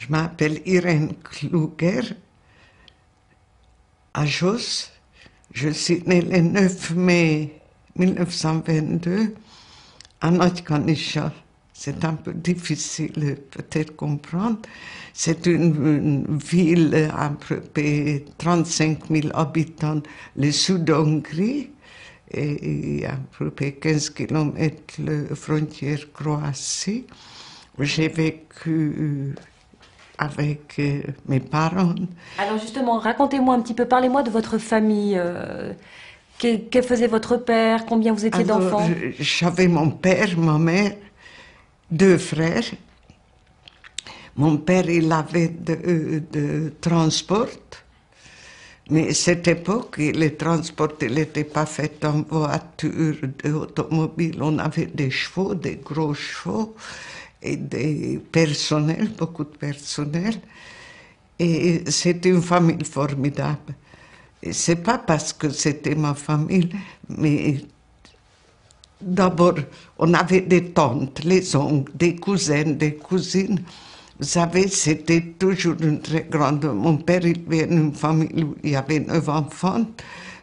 Je m'appelle Irène Kluger, à Jos. Je suis née le 9 mai 1922 à Nagykanizsa. C'est un peu difficile peut-être comprendre. C'est une ville à peu près 35 000 habitants, le sud d'Hongrie, et à peu près 15 km la frontière Croatie. J'ai vécu avec mes parents. Alors justement, racontez-moi un petit peu, parlez-moi de votre famille. Que faisait votre père? Combien vous étiez d'enfants? J'avais mon père, ma mère, deux frères. Mon père, il avait de transport, mais à cette époque, les transports n'étaient pas faits en voiture, automobile. On avait des chevaux, des gros chevaux, et des personnels, beaucoup de personnel. Et c'était une famille formidable. Et c'est pas parce que c'était ma famille, mais d'abord, on avait des tantes, les oncles, des cousins, des cousines. Vous savez, c'était toujours une très grande... Mon père, il vient d'une famille où il y avait 9 enfants,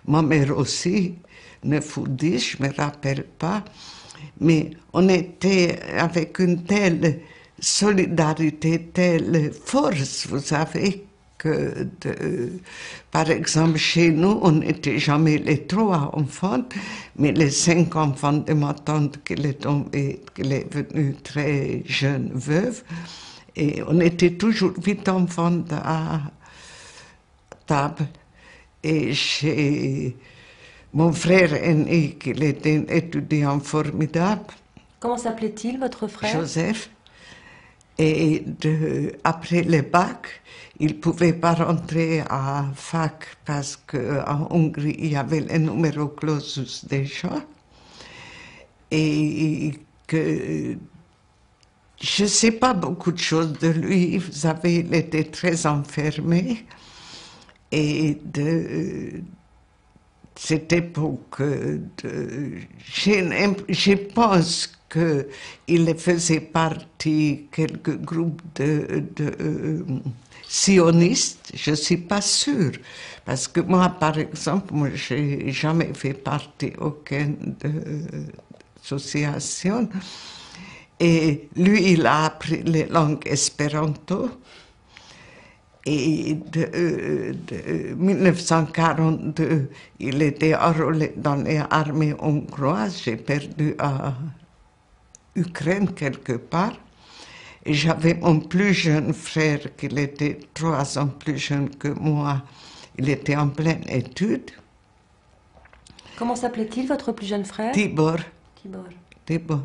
ma mère aussi, 9 ou 10, je ne me rappelle pas. Mais on était avec une telle solidarité, telle force, vous savez, que, par exemple, chez nous, on n'était jamais les 3 enfants, mais les 5 enfants de ma tante qui est tombée, qui est venue très jeune veuve, et on était toujours 8 enfants à table. Et chez mon frère aîné, qui était un étudiant formidable. Comment s'appelait-il, votre frère? Joseph. Et après le bac, il ne pouvait pas rentrer à fac parce qu'en Hongrie, il y avait le numéro clausus déjà. Et que je ne sais pas beaucoup de choses de lui. Vous savez, il était très enfermé. Et de cette époque, je pense qu'il faisait partie de quelques groupes de sionistes, je ne suis pas sûre. Parce que moi, par exemple, je n'ai jamais fait partie d'aucune association. Et lui, il a appris les langues espéranto. Et de 1942, il était enrôlé dans les armées hongroises. J'ai perdu à Ukraine quelque part. Et j'avais mon plus jeune frère, qui était 3 ans plus jeune que moi. Il était en pleine étude. Comment s'appelait-il, votre plus jeune frère? Tibor. Tibor. Tibor.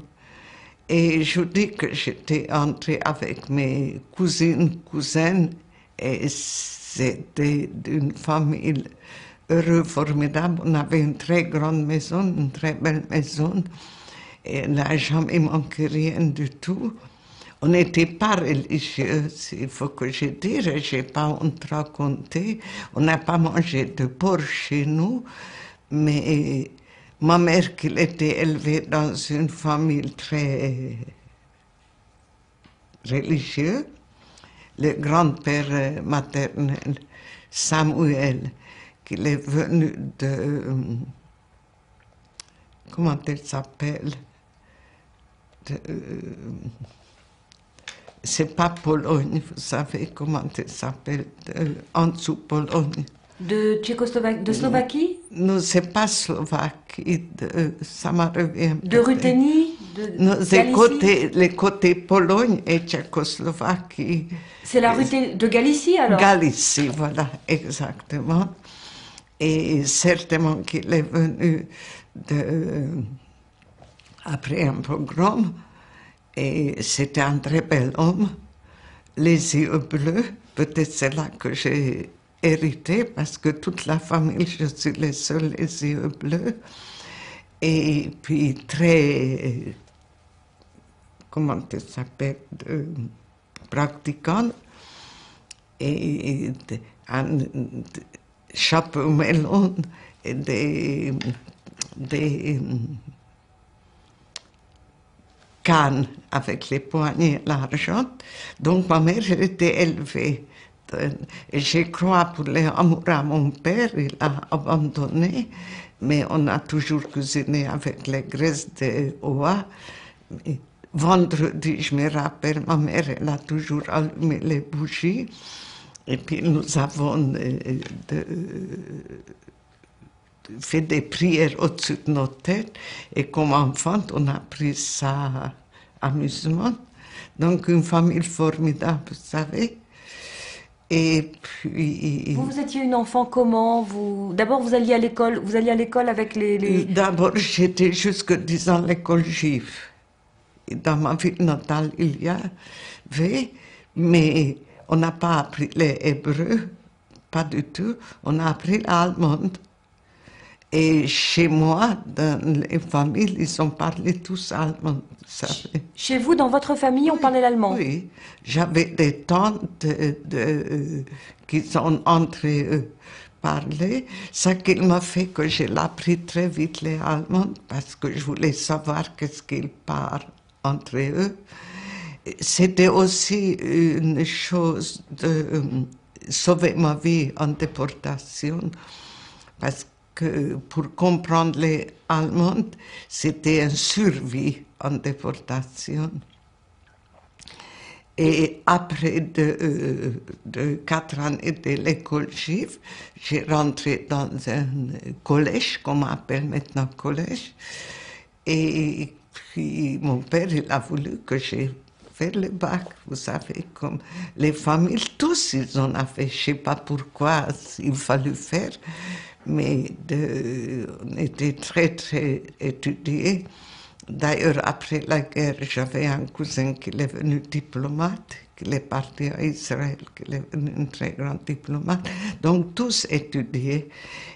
Et je dis que j'étais entrée avec mes cousines, cousins, et c'était d'une famille heureuse, formidable. On avait une très grande maison, une très belle maison, et elle n'a jamais manqué rien du tout. On n'était pas religieux, il faut que je dise, je n'ai pas honte de raconter. On n'a pas mangé de porc chez nous, mais ma mère, qui était élevée dans une famille très religieuse, le grand-père maternel, Samuel, qui est venu de... comment il s'appelle? C'est pas Pologne, vous savez comment il s'appelle, en dessous Pologne. De Tchécoslovaquie, de Slovaquie? Non, c'est pas Slovaquie, ça me revient. De Ruthénie? Non, c'est Galicie? les côtés Pologne et Tchécoslovaquie. C'est la Ruthénie de Galicie alors? Galicie, voilà, exactement. Et certainement qu'il est venu après un pogrom, et c'était un très bel homme, les yeux bleus. Peut-être c'est là que j'ai hérité, parce que toute la famille, je suis les seuls les yeux bleus. Et puis très, comment ça s'appelle, pratiquant. Et un chapeau melon et des canne avec les poignées l'argent. Donc ma mère elle était élevée. Et je crois pour les amours à mon père, il a abandonné, mais on a toujours cuisiné avec les graisses de oie. Vendredi, je me rappelle, ma mère elle a toujours allumé les bougies. Et puis nous avons fait des prières au-dessus de nos têtes. Et comme enfant, on a pris ça amusement. Donc une famille formidable, vous savez. Et puis... Vous étiez une enfant comment? D'abord, vous alliez à l'école avec les... D'abord, j'étais jusque 10 ans à l'école juive. Et dans ma ville natale, il y avait, mais on n'a pas appris les hébreux, pas du tout. On a appris l'allemand. Et chez moi, dans les familles, ils ont parlé tous allemand, vous savez. Chez vous, dans votre famille, on parlait l'allemand? Oui, j'avais des tantes qui sont entre eux parlé. Ça qui m'a fait que j'ai appris très vite les Allemands parce que je voulais savoir qu'est-ce qu'ils parlent entre eux. C'était aussi une chose de sauver ma vie en déportation parce que pour comprendre les Allemands, c'était une survie en déportation. Et après de 4 années de l'école juive, j'ai rentré dans un collège, qu'on appelle maintenant collège. Et puis mon père, il a voulu que j'ai fait le bac. Vous savez, comme les familles, tous, ils en ont fait. Je ne sais pas pourquoi il fallut faire, mais on était très, très étudiés. D'ailleurs, après la guerre, j'avais un cousin qui est devenu diplomate, qui est parti à Israël, qui est devenu un très grand diplomate. Donc, tous étudiés.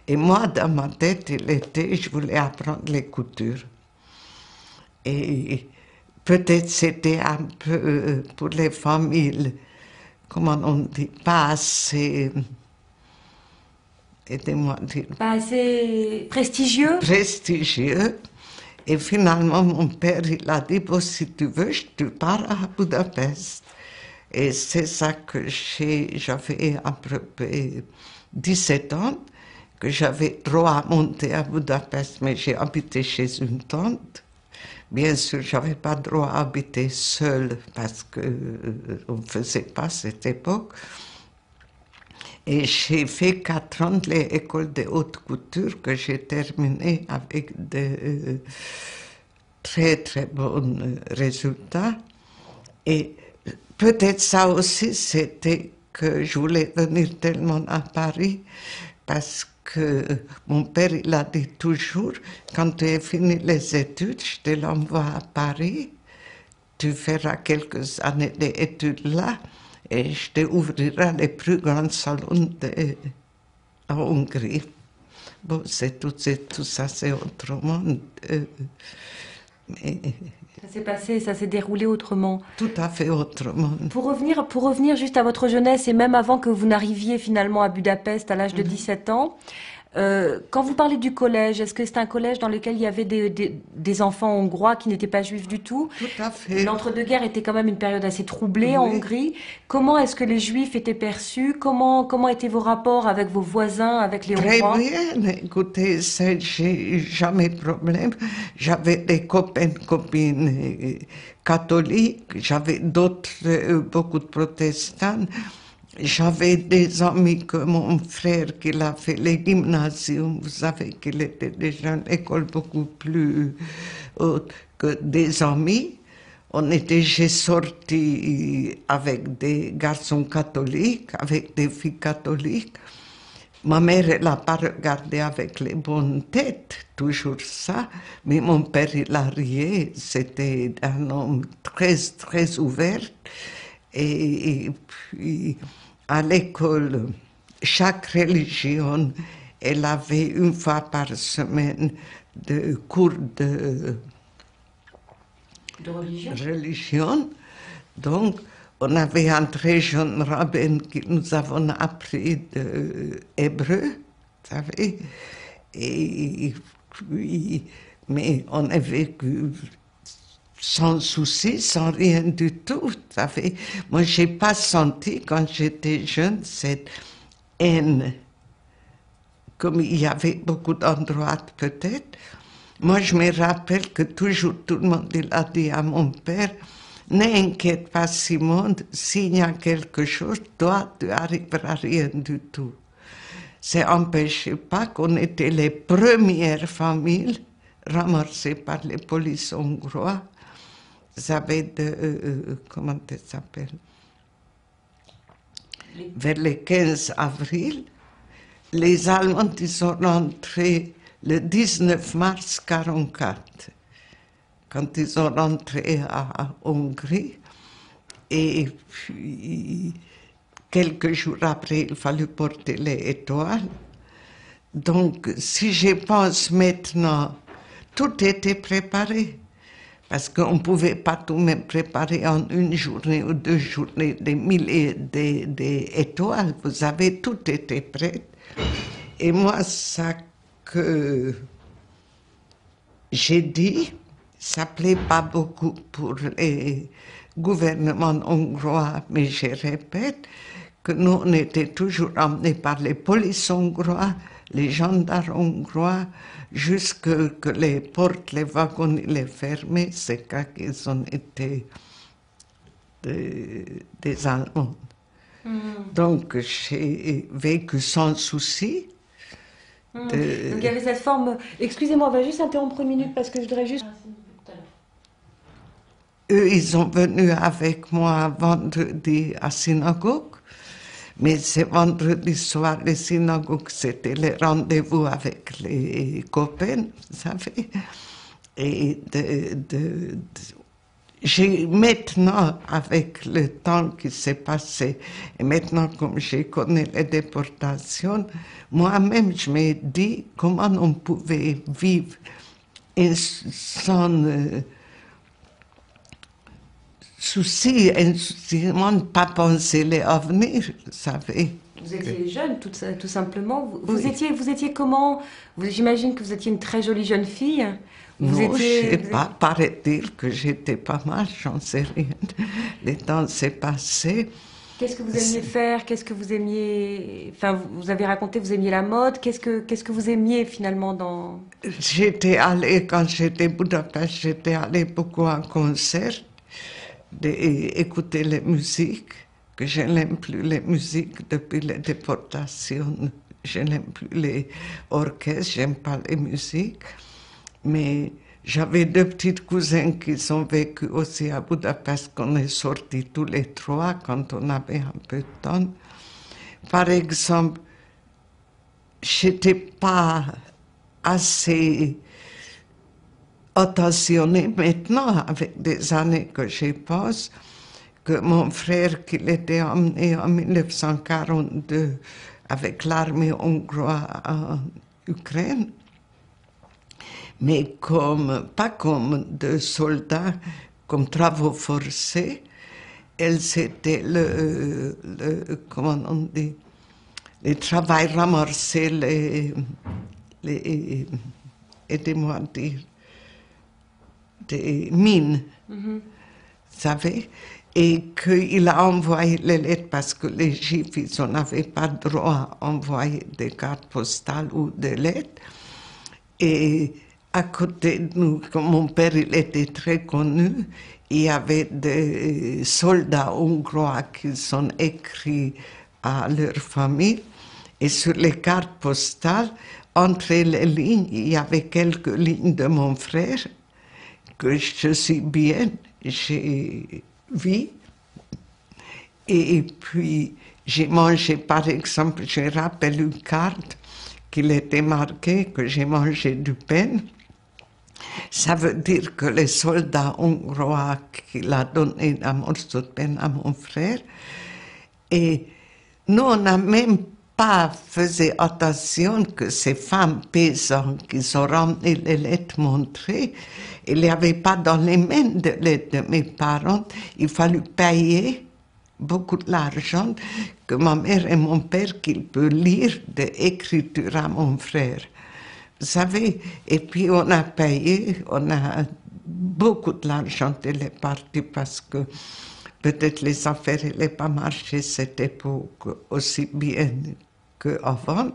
Et moi, dans ma tête, je voulais apprendre les coutures. Et peut-être c'était un peu, pour les familles, comment on dit, pas assez... Aidez-moi à dire. Pas assez prestigieux? Prestigieux. Et finalement, mon père, il a dit, bon, si tu veux, tu pars à Budapest. Et c'est ça que j'avais à peu près 17 ans, que j'avais droit à monter à Budapest, mais j'ai habité chez une tante. Bien sûr, je n'avais pas droit à habiter seule, parce qu'on ne faisait pas à cette époque. Et j'ai fait 4 ans de l'école de haute couture que j'ai terminée avec de très très bons résultats. Et peut-être ça aussi, c'était que je voulais venir tellement à Paris parce que mon père, il a dit toujours, quand tu as fini les études, je te l'envoie à Paris, tu feras quelques années d'études là, et je te ouvrirai les plus grands salons en Hongrie. Bon, tout ça, c'est autrement. Mais ça s'est passé, ça s'est déroulé autrement. Tout à fait autrement. Pour revenir juste à votre jeunesse, et même avant que vous n'arriviez finalement à Budapest à l'âge de 17 ans, quand vous parlez du collège, est-ce que c'est un collège dans lequel il y avait des enfants hongrois qui n'étaient pas juifs du tout? Tout à fait. L'entre-deux-guerres était quand même une période assez troublée en Hongrie. Comment est-ce que les juifs étaient perçus? Comment étaient vos rapports avec vos voisins, avec les Hongrois? Très bien, écoutez, j'ai jamais de problème. J'avais des copines catholiques, j'avais d'autres, beaucoup de protestants. J'avais des amis que mon frère, qui a fait les gymnasiums, vous savez qu'il était déjà une école beaucoup plus haute que des amis. J'ai sorti avec des garçons catholiques, avec des filles catholiques. Ma mère, elle n'a pas regardé avec les bonnes têtes, toujours ça, mais mon père, il a rié. C'était un homme très, très ouvert. Et puis, à l'école, chaque religion, elle avait une fois par semaine de cours de religion. Donc, on avait un très jeune rabbin qui nous avons appris de hébreu, vous savez. Et puis, mais on a vécu sans souci, sans rien du tout. Vous savez, moi, j'ai pas senti quand j'étais jeune cette haine. Comme il y avait beaucoup d'endroits peut-être. Moi, je me rappelle que toujours tout le monde il a dit à mon père, n'inquiète pas Simone, s'il y a quelque chose, toi, tu n'arriveras rien du tout. Ça n'empêchait pas qu'on était les premières familles ramassées par les polices hongroises. Vous avez comment ça s'appelle? Vers le 15 avril, les Allemands ils sont rentrés le 19 mars 1944, quand ils sont rentrés à Hongrie. Et puis, quelques jours après, il fallut porter les étoiles. Donc, si je pense maintenant, tout était préparé. Parce qu'on ne pouvait pas tout même préparer en une journée ou 2 journées, des milliers d'étoiles. Vous savez, tout était prêt. Et moi, ça que j'ai dit, ça ne plaît pas beaucoup pour les gouvernements hongrois, mais je répète que nous, on était toujours emmenés par les polices hongrois, les gendarmes hongrois, jusqu'à que les portes, les wagons, les fermaient, c'est quand ils ont été des Allemands. Donc, j'ai vécu sans souci. Donc, il y avait cette forme... Excusez-moi, on va juste interrompre une minute parce que je voudrais juste... Eux, ils sont venus avec moi vendredi à synagogue, mais c'est vendredi soir, les synagogues, c'était les rendez-vous avec les copains, vous savez. Et j'ai maintenant, avec le temps qui s'est passé, et maintenant comme je connais les déportations, moi-même je me dis comment on pouvait vivre sans souci, insouciamment, ne pas penser les avenirs, vous savez. Vous étiez jeune, tout simplement. Vous Oui. étiez comment? J'imagine que vous étiez une très jolie jeune fille. Vous Non, étiez... je sais pas, paraît-il que j'étais pas mal, j'en sais rien. Le temps s'est passé. Qu'est-ce que vous aimiez faire? Qu'est-ce que vous aimiez... Enfin, vous avez raconté, vous aimiez la mode. Qu'est-ce que vous aimiez finalement dans... J'étais allée, quand j'étais à Budapest, j'étais allée beaucoup en concert, écouter les musiques, que je n'aime plus les musiques depuis les déportations. Je n'aime plus les orchestres, j'aime pas les musiques. Mais j'avais 2 petites cousines qui sont vécues aussi à Budapest, qu'on est sortis tous les 3 quand on avait un peu de temps. Par exemple, j'étais pas assez attentionnée maintenant, avec des années que je pense, que mon frère, qu'il était emmené en 1942 avec l'armée hongroise en Ukraine, mais pas comme de soldats, comme travaux forcés. C'était comment on dit, les travail ramassés, aidez-moi à dire, des mines, vous savez, et qu'il a envoyé les lettres parce que les Juifs, ils n'avaient pas droit à envoyer des cartes postales ou des lettres. Et à côté de nous, comme mon père il était très connu, il y avait des soldats hongrois qui sont écrits à leur famille. Et sur les cartes postales, entre les lignes, il y avait quelques lignes de mon frère que je suis bien, j'ai vu. Et puis, j'ai mangé, par exemple, je rappelle une carte qu'il était marqué que j'ai mangé du pain. Ça veut dire que les soldats hongrois qu'il a donné un morceau de pain à mon frère, et nous, on n'a même pas fait attention que ces femmes paysannes qui sont ramenées les lettres montrées, il n'y avait pas dans les mains de lettres de mes parents, il fallut payer beaucoup d'argent que ma mère et mon père qu'ils peuvent lire d'écriture à mon frère. Vous savez, et puis on a payé, on a beaucoup de l'argent est parti parce que peut-être les affaires n'allaient pas marcher cette époque aussi bien qu'avant.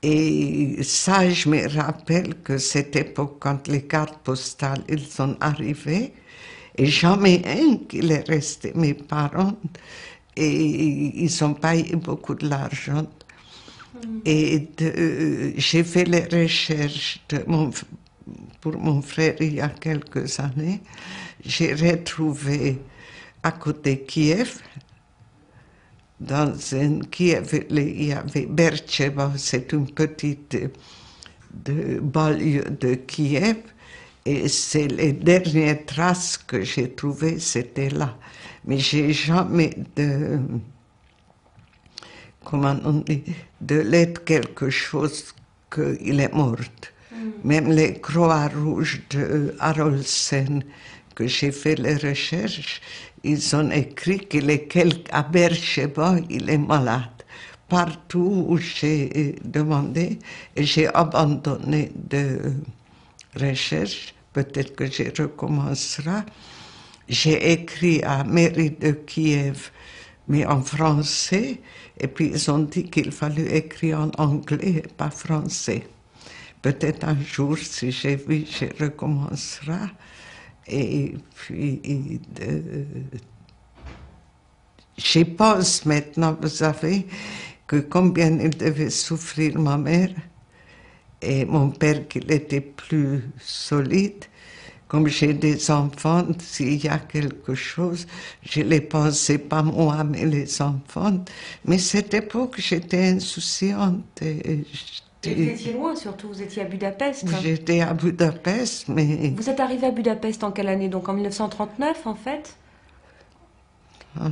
Et ça, je me rappelle que cette époque, quand les cartes postales ils sont arrivées, et jamais un qui est resté, mes parents, et ils ont payé beaucoup de l'argent. Et j'ai fait les recherches pour mon frère il y a quelques années. J'ai retrouvé à côté de Kiev, dans un Kiev, il y avait Bercheva, c'est une petite banlieue de Kiev, et c'est les dernières traces que j'ai trouvées, c'était là. Mais j'ai jamais comment on dit, de lettre quelque chose qu'il est mort. Même les Croix rouges de Haraldsen, que j'ai fait les recherches, ils ont écrit qu'il est à Beersheba, il est malade. Partout où j'ai demandé, et j'ai abandonné de recherche, peut-être que je recommencerai. J'ai écrit à mairie de Kiev, mais en français, et puis ils ont dit qu'il fallait écrire en anglais, pas français. Peut-être un jour, si j'ai vu, je recommencerai. Et puis, je pense maintenant, vous savez, que combien il devait souffrir ma mère, et mon père, qu'il était plus solide. Comme j'ai des enfants, s'il y a quelque chose, je ne les pensais pas moi, mais les enfants. Mais cette époque, j'étais insouciante. Vous étiez loin surtout, vous étiez à Budapest. J'étais à Budapest, mais... Vous êtes arrivé à Budapest en quelle année? Donc en 1939 en fait? Un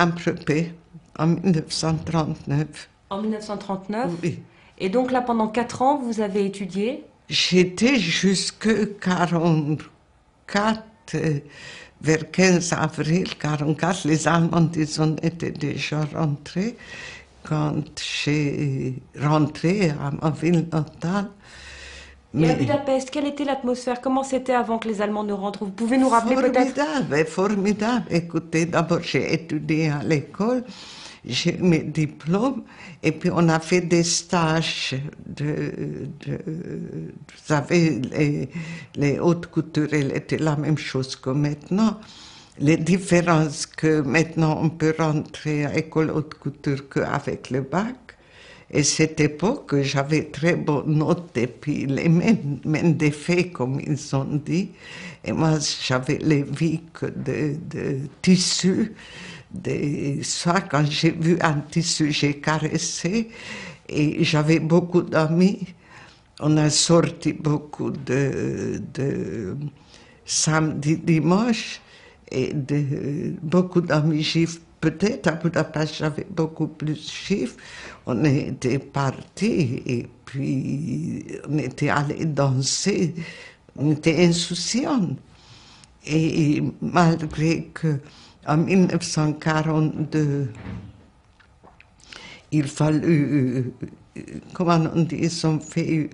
peu près, en 1939. En 1939? Oui. Et donc là, pendant 4 ans, vous avez étudié? J'étais jusque 44, vers 15 avril 44, les Allemands, ils ont été déjà rentrés. Quand j'ai rentré à ma ville natale. Et à Budapest, quelle était l'atmosphère? Comment c'était avant que les Allemands ne rentrent? Vous pouvez nous rappeler peut-être? Formidable, formidable. Écoutez, d'abord j'ai étudié à l'école, j'ai mes diplômes, et puis on a fait des stages vous savez, les hautes coutures, elles étaient la même chose que maintenant. Les différences que maintenant on peut rentrer à l'école haute couture qu'avec le bac. Et cette époque, j'avais très bonnes notes et puis les mêmes défauts, comme ils ont dit. Et moi, j'avais les vies de tissu. Soit quand j'ai vu un tissu, j'ai caressé. Et j'avais beaucoup d'amis. On a sorti beaucoup de samedi, dimanche. Et beaucoup d'amis juifs, peut-être à Budapest, j'avais beaucoup plus de juifs. On était partis et puis on était allés danser, on était insouciants. Et malgré que en 1942, il fallut, comment on dit, ils ont fait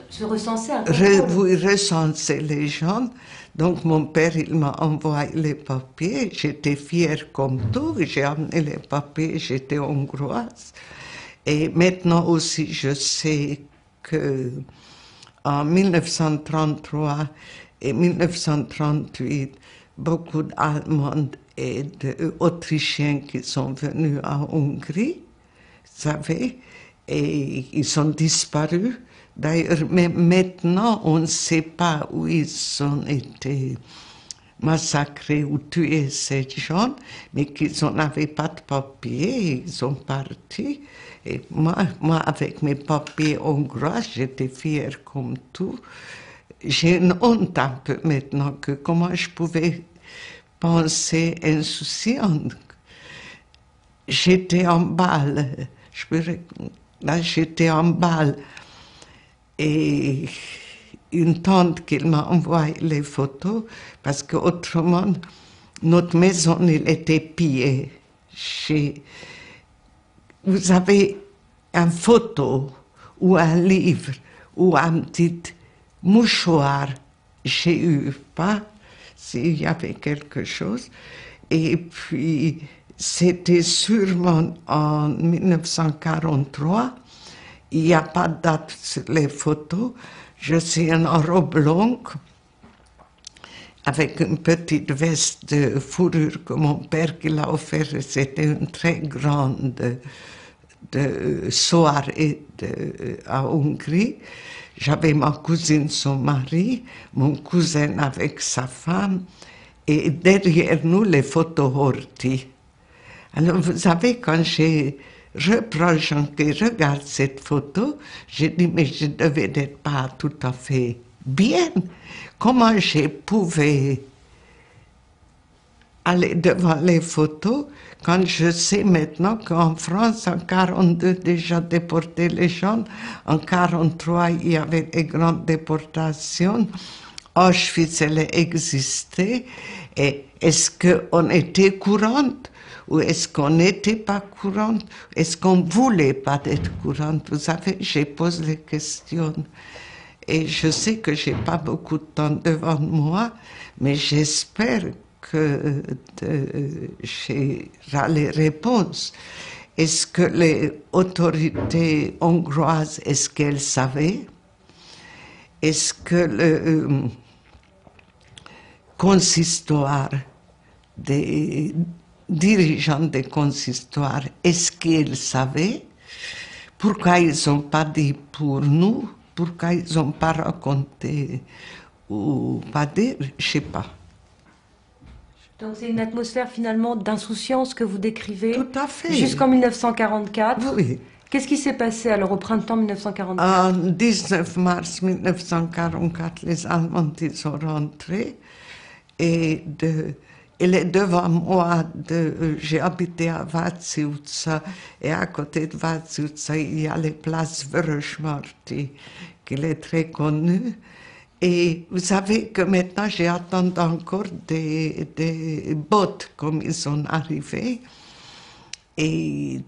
se recenser un peu. Oui, recenser les gens. Donc mon père, il m'a envoyé les papiers. J'étais fière comme tout. J'ai amené les papiers, j'étais hongroise. Et maintenant aussi, je sais que en 1933 et 1938, beaucoup d'Allemands et d'Autrichiens qui sont venus en Hongrie, vous savez, et ils ont disparu. D'ailleurs, même maintenant, on ne sait pas où ils ont été massacrés ou tués, ces gens, mais qu'ils n'avaient pas de papiers, ils sont partis. Et moi, avec mes papiers hongrois, j'étais fière comme tout. J'ai une honte un peu maintenant que comment je pouvais penser insouciante. J'étais en balle, là j'étais en balle. Et une tante qui m'a envoyé les photos, parce qu'autrement, notre maison, elle était pillée. Vous avez une photo ou un livre ou un petit mouchoir j'ai eu pas s'il y avait quelque chose. Et puis, c'était sûrement en 1943. Il n'y a pas de date sur les photos. Je suis en robe longue, avec une petite veste de fourrure que mon père qui l'a offert. C'était une très grande soirée à Hongrie. J'avais ma cousine, son mari, mon cousin avec sa femme, et derrière nous, les photos Horthy. Alors, vous savez, quand j'ai reproché, regarde cette photo, j'ai dit, mais je devais n'être pas tout à fait bien. Comment je pouvais aller devant les photos quand je sais maintenant qu'en France, en 1942, déjà déporté les gens, en 1943, il y avait des grandes déportations, Auschwitz, elle existait, et est-ce qu'on était courante ou est-ce qu'on n'était pas courante, est-ce qu'on ne voulait pas être courante? Vous savez, j'ai posé les questions. Et je sais que je n'ai pas beaucoup de temps devant moi, mais j'espère que j'aurai les réponses. Est-ce que les autorités hongroises, est-ce qu'elles savaient? Est-ce que le consistoire, des dirigeants des consistoires, est-ce qu'ils savaient? Pourquoi ils n'ont pas dit pour nous? Pourquoi ils n'ont pas raconté ou pas dit? Je ne sais pas. Donc c'est une atmosphère finalement d'insouciance que vous décrivez. Tout à fait. Jusqu'en 1944. Oui. Qu'est-ce qui s'est passé alors au printemps 1944? En 19 mars 1944, les Allemands ils sont rentrés et il est devant moi, j'ai habité à Váciutca et à côté de Váciutca, il y a les places Vörösmarty, qui est très connue. Et vous savez que maintenant j'ai attendu encore des bottes comme ils sont arrivés. Et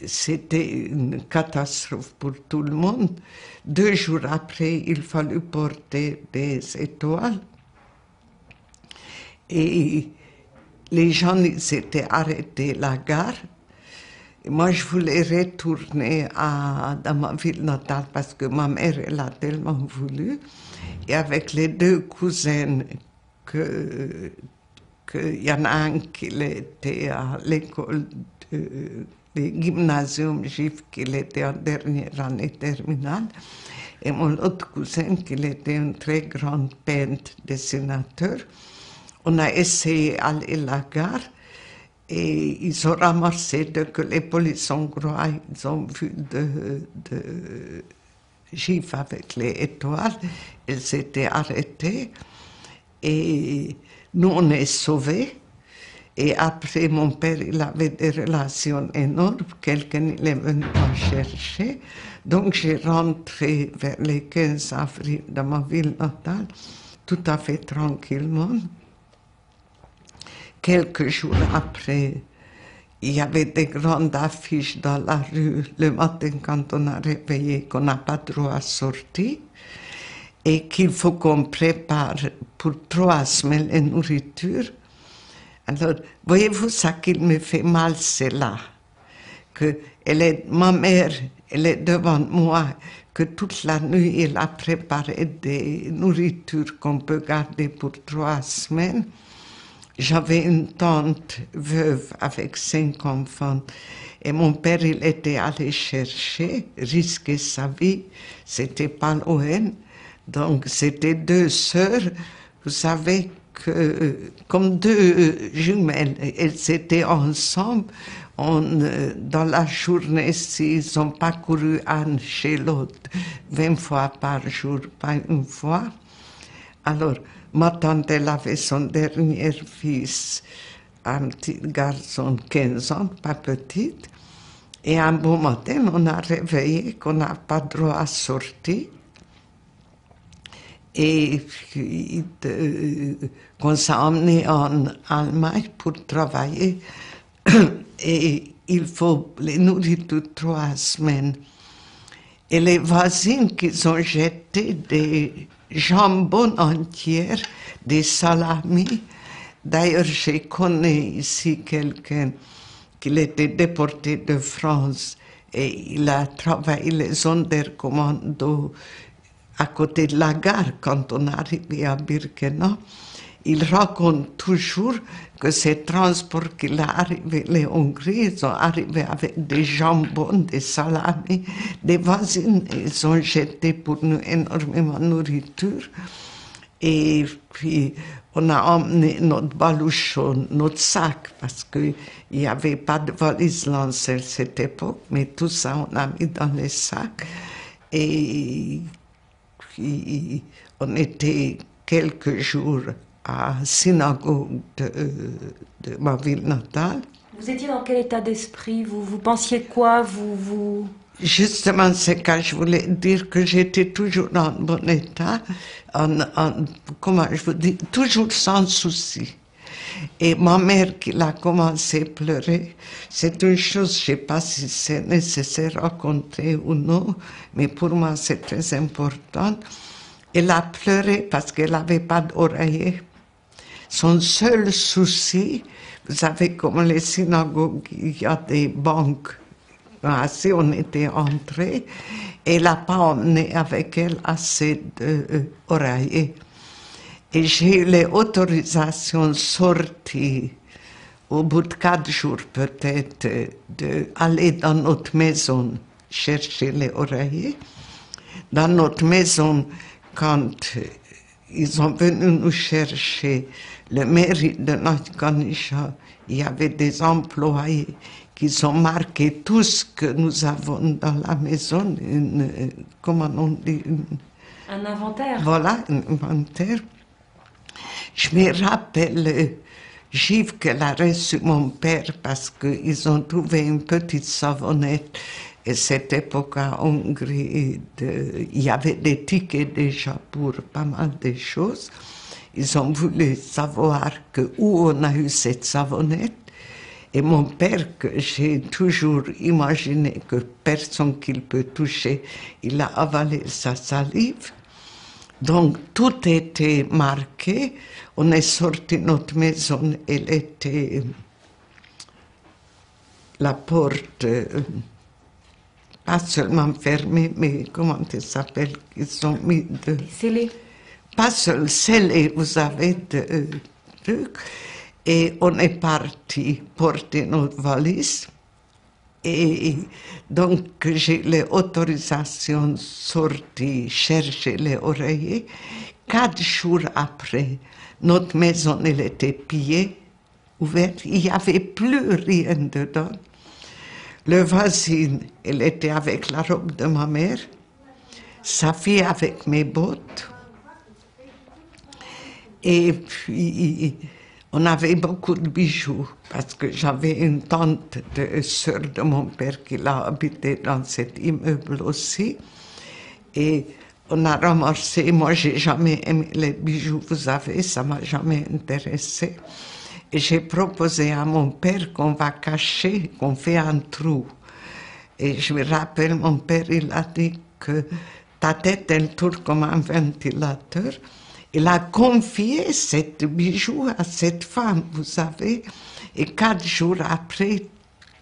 c'était une catastrophe pour tout le monde. 2 jours après, il fallut porter des étoiles. Et les gens s'étaient arrêtés à la gare. Et moi, je voulais retourner dans ma ville natale parce que ma mère, elle a tellement voulu. Et avec les 2 cousines, il y en a un qui était à l'école du gymnasium juif, qui était en dernière année terminale, et mon autre cousin, qui était un très grand peintre, dessinateur. On a essayé d'aller à la gare et ils ont ramassé que les polices hongrois, ils ont vu de juifs avec les étoiles, ils s'étaient arrêtés et nous on est sauvés. Et après, mon père, il avait des relations énormes, quelqu'un il est venu me chercher. Donc j'ai rentré vers les 15 avril dans ma ville natale, tout à fait tranquillement. Quelques jours après, il y avait des grandes affiches dans la rue le matin quand on a réveillé qu'on n'a pas droit à sortir et qu'il faut qu'on prépare pour 3 semaines la nourriture. Alors, voyez-vous, ça qui me fait mal, c'est là, que ma mère, elle est devant moi, que toute la nuit, elle a préparé des nourritures qu'on peut garder pour 3 semaines. J'avais une tante veuve avec 5 enfants et mon père, il était allé chercher, risquer sa vie, c'était pas loin. Donc c'était 2 sœurs, vous savez, comme 2 jumelles, elles étaient ensemble. Dans la journée, s'ils n'ont pas couru un chez l'autre 20 fois par jour, pas une fois. Alors, ma tante, elle avait son dernier fils, un petit garçon de 15 ans, pas petit. Et un bon matin, on a réveillé qu'on n'a pas droit à sortir. Et puis, qu'on s'est emmené en Allemagne pour travailler. Et il faut les nourrir toutes 3 semaines. Et les voisines qui ont jeté des jambon entière, des salamis. D'ailleurs, j'ai connu ici quelqu'un qui était déporté de France et il a travaillé les Sonderkommando à côté de la gare quand on arrivait à Birkenau. Il raconte toujours que ces transports qu'il a arrivés en Hongrie, ils sont arrivés avec des jambons, des salamis, des voisines, ils ont jeté pour nous énormément de nourriture. Et puis, on a emmené notre baluchon, notre sac, parce qu'il n'y avait pas de valise lancée à cette époque, mais tout ça, on a mis dans les sacs. Et puis, on était quelques jours à la synagogue de ma ville natale. Vous étiez dans quel état d'esprit? Vous pensiez quoi? Justement, c'est quand je voulais dire que j'étais toujours en bon état, comment je vous dis, toujours sans souci. Et ma mère qui a commencé à pleurer, c'est une chose, je ne sais pas si c'est nécessaire à raconter ou non, mais pour moi c'est très important. Elle a pleuré parce qu'elle n'avait pas d'oreiller. Son seul souci, vous savez, comme les synagogues, il y a des banques. Ainsi, on était entrés. Elle n'a pas emmené avec elle assez d'oreillers. Et j'ai eu les autorisations sorties, au bout de 4 jours peut-être, d'aller dans notre maison chercher les oreillers. Dans notre maison, quand ils sont venus nous chercher, le mairie de Nagykanizsa, il y avait des employés qui ont marqué tout ce que nous avons dans la maison, comment on dit un inventaire. Voilà, un inventaire. Je me rappelle gifle qu'elle a reçu mon père parce qu'ils ont trouvé une petite savonnette. Et cette époque en Hongrie, il y avait des tickets déjà pour pas mal de choses. Ils ont voulu savoir où on a eu cette savonnette. Et mon père, que j'ai toujours imaginé que personne qu'il peut toucher, il a avalé sa salive. Donc tout était marqué. On est sorti de notre maison, elle était la porte. Pas seulement fermée, mais comment ça s'appelle? Ils ont mis de... Scellé. Pas seulement scellé, vous avez de trucs. Et on est parti porter notre valise. Et donc, j'ai les autorisations sorties chercher les oreillers. 4 jours après, notre maison, elle était pillée, ouverte. Il n'y avait plus rien dedans. Le voisine, elle était avec la robe de ma mère, sa fille avec mes bottes. Et puis, on avait beaucoup de bijoux, parce que j'avais une tante de sœur de mon père qui l'a habité dans cet immeuble aussi. Et on a ramassé, moi j'ai jamais aimé les bijoux, vous savez, ça m'a jamais intéressé. Et j'ai proposé à mon père qu'on va cacher, qu'on fait un trou. Et je me rappelle, mon père, il a dit que ta tête, elle tourne comme un ventilateur. Il a confié cette bijou à cette femme, vous savez. Et 4 jours après,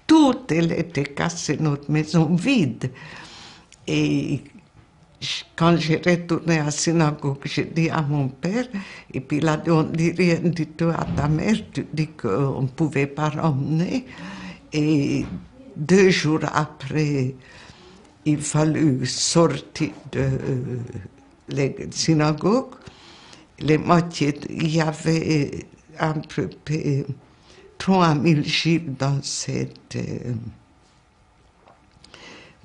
tout, elle était cassée, notre maison vide. Et quand j'ai retourné à la synagogue, j'ai dit à mon père, et puis il a dit, on ne dit rien du tout à ta mère, tu dis qu'on ne pouvait pas ramener. Et 2 jours après, il fallut sortir de la synagogue. Les moitiés, il y avait à peu près 3000 juifs dans cette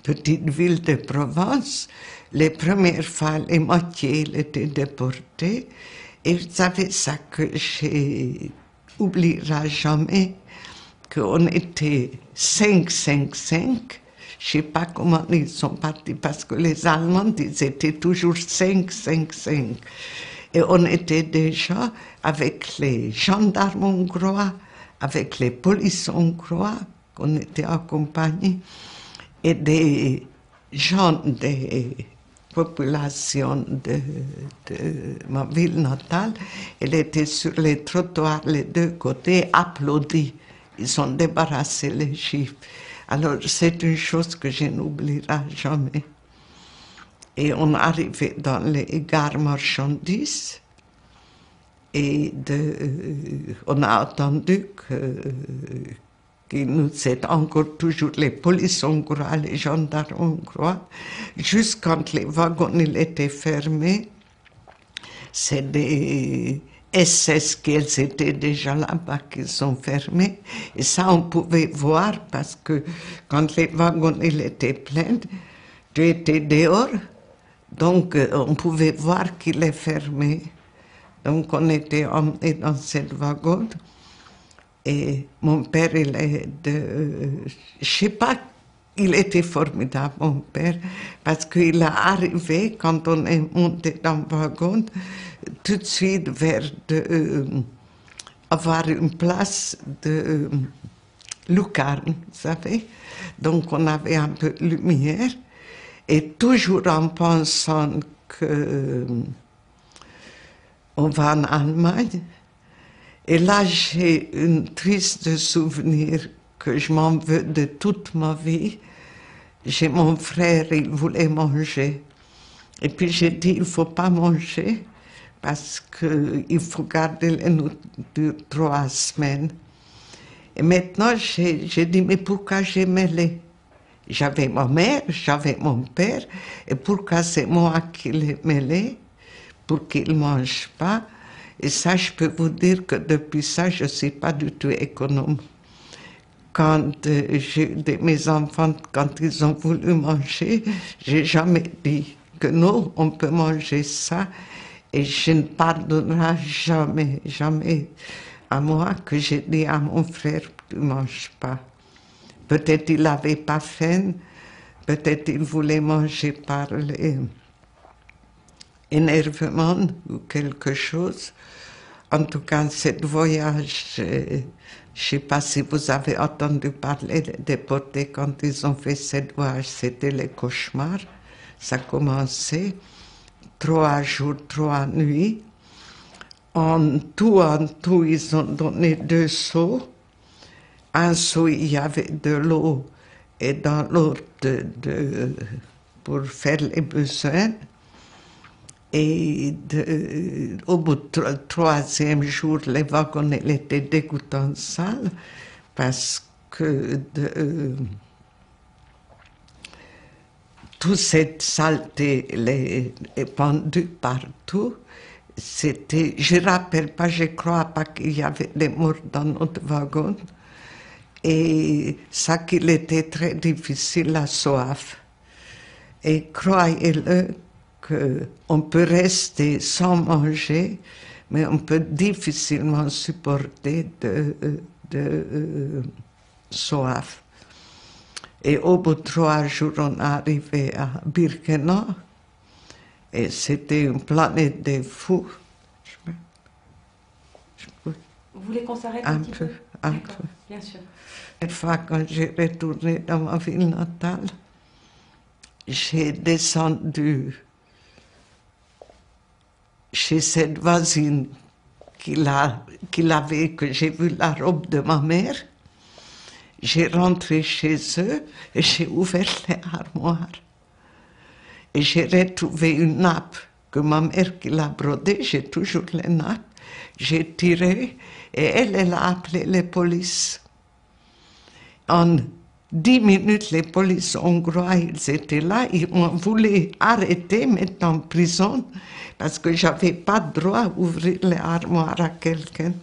petite ville de Provence. Les premières fois, les moitiés étaient déportés. Et vous savez ça que je n'oublierai jamais, qu'on était 5. Je ne sais pas comment ils sont partis, parce que les Allemands, ils étaient toujours 5. Et on était déjà avec les gendarmes hongrois, avec les polices hongrois, qu'on était accompagnés, et des gens, population de ma ville natale, elle était sur les trottoirs, les deux côtés, applaudie. Ils ont débarrassé les Juifs. Alors, c'est une chose que je n'oublierai jamais. Et on arrivait dans les gares marchandises et on a attendu qu'il nous aient encore toujours les polices hongrois, les gendarmes hongrois, jusqu'à quand les wagons étaient fermés. C'est des SS qui étaient déjà là-bas, qui sont fermés. Et ça, on pouvait voir parce que quand les wagons étaient pleins, tu étais dehors, donc on pouvait voir qu'il est fermé. Donc on était emmenés dans cette wagon. Et mon père, il est je sais pas, il était formidable, mon père, parce qu'il est arrivé, quand on est monté dans le wagon, tout de suite vers avoir une place de lucarne, vous savez. Donc on avait un peu de lumière, et toujours en pensant que on va en Allemagne. Et là, j'ai un triste souvenir que je m'en veux de toute ma vie. J'ai mon frère, il voulait manger. Et puis j'ai dit, il ne faut pas manger parce qu'il faut garder la nourriture 3 semaines. Et maintenant, j'ai dit, mais pourquoi j'ai mêlé? J'avais ma mère, j'avais mon père, et pourquoi c'est moi qui l'ai mêlé pour qu'il ne mange pas? Et ça, je peux vous dire que depuis ça, je ne suis pas du tout économe. Quand mes enfants, quand ils ont voulu manger, j'ai jamais dit que non, on peut manger ça. Et je ne pardonnerai jamais, jamais à moi que j'ai dit à mon frère, tu ne manges pas. Peut-être il n'avait pas faim, peut-être il voulait manger par l'énervement ou quelque chose. En tout cas, ce voyage, je ne sais pas si vous avez entendu parler des déportés quand ils ont fait ce voyage, c'était le cauchemar. Ça commençait 3 jours, 3 nuits. En tout, ils ont donné 2 seaux. Un seau, il y avait de l'eau et dans l'autre pour faire les besoins. Et au bout du 3e jour, les wagons étaient dégoûtants sales parce que toute cette saleté est pendue partout. C'était, je ne rappelle pas, je ne crois pas qu'il y avait des morts dans notre wagon. Et ça qu'il était très difficile, la soif. Et croyez-le, qu'on peut rester sans manger, mais on peut difficilement supporter de soif. Et au bout de 3 jours, on est arrivé à Birkenau, et c'était une planète de fous. Vous voulez qu'on s'arrête un peu? Un peu. Bien sûr. Une fois, quand j'ai retourné dans ma ville natale, j'ai descendu chez cette voisine que j'ai vu la robe de ma mère. J'ai rentré chez eux et j'ai ouvert les armoires. Et j'ai retrouvé une nappe que ma mère qui l'a brodée, j'ai toujours les nappes. J'ai tiré et elle a appelé les polices. En 10 minutes, les polices hongrois, ils étaient là, ils m'ont voulu arrêter, mettre en prison, parce que je n'avais pas le droit d'ouvrir les armoires à quelqu'un.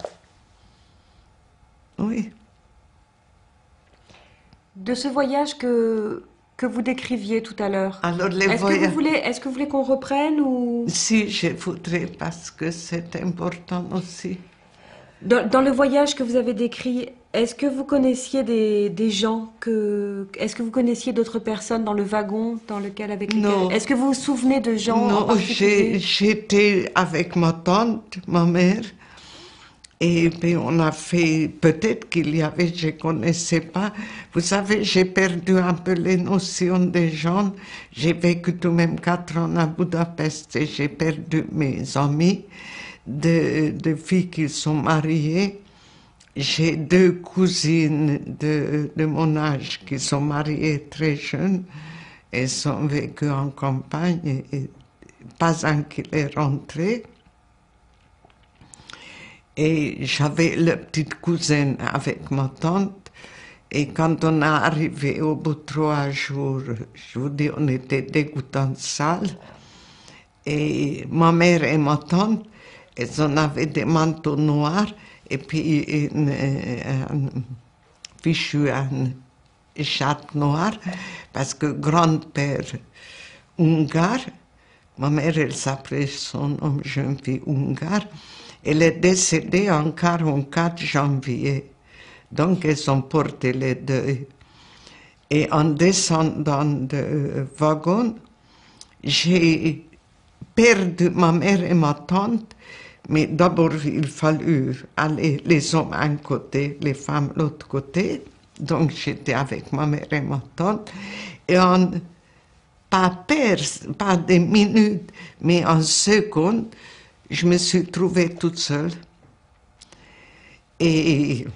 Oui. De ce voyage que vous décriviez tout à l'heure, Alors, est-ce que vous voulez qu'on reprenne ou... Si, je voudrais, parce que c'est important aussi. Dans le voyage que vous avez décrit, est-ce que vous connaissiez des gens est-ce que vous connaissiez d'autres personnes dans le wagon dans lequel Non. Est-ce que vous vous souvenez de gens en Non, particulier? j'étais avec ma tante, ma mère, Et puis on a fait, peut-être qu'il y avait, je ne connaissais pas. Vous savez, j'ai perdu un peu les notions des gens. J'ai vécu tout de même 4 ans à Budapest et j'ai perdu mes amis, de filles qui sont mariées. J'ai 2 cousines de mon âge qui sont mariées très jeunes et sont vécues en campagne et pas un qui est rentré. Et j'avais la petite cousine avec ma tante. Et quand on est arrivé au bout de 3 jours, je vous dis, on était dégoûtants de salle. Et ma mère et ma tante, elles en avaient des manteaux noirs et puis un fichu, un écharpe noire, parce que grand-père hungare, ma mère, elle s'appelait son nom, jeune fille hungare, elle est décédée en 44 janvier. Donc, elles ont porté les deuils. Et en descendant de wagon, j'ai perdu ma mère et ma tante, mais d'abord, il fallut aller les hommes d'un côté, les femmes de l'autre côté. Donc, j'étais avec ma mère et ma tante. Et en pas des minutes, mais en secondes, je me suis trouvée toute seule. Et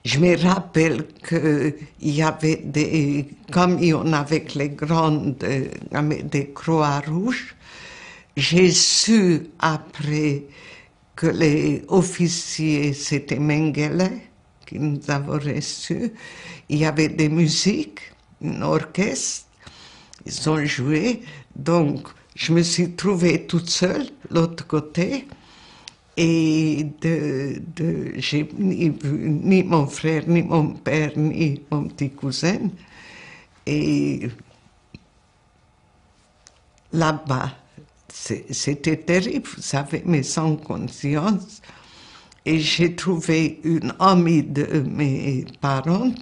je me rappelle qu'il y avait des camions avec les grandes, avec des croix rouges. J'ai su après que les officiers, c'était Mengele, qui nous avait reçus. Il y avait des musiques, un orchestre, ils ont joué. Donc, je me suis trouvée toute seule, de l'autre côté. Et j'ai ni vu ni mon frère, ni mon père, ni mon petit cousin. Et là-bas, c'était terrible, vous savez, mais sans conscience. Et j'ai trouvé une amie de mes parents.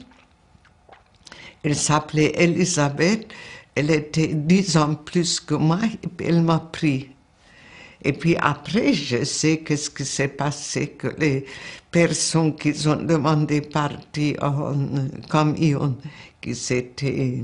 Elle s'appelait Elisabeth. Elle était 10 ans plus que moi, et puis elle m'a pris. Et puis après, je sais qu'est-ce qui s'est passé, que les personnes qui ont demandé partir en camion, qui s'étaient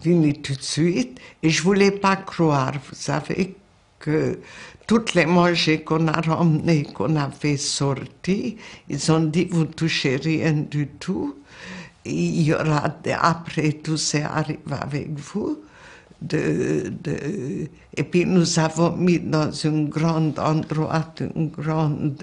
venus tout de suite. Et je ne voulais pas croire, vous savez, que toutes les manger qu'on a ramenées, qu'on avait sorties, ils ont dit, vous ne touchez rien du tout. Il y aura, après tout ça arrive avec vous. Et puis nous avons mis dans un grand endroit, une grande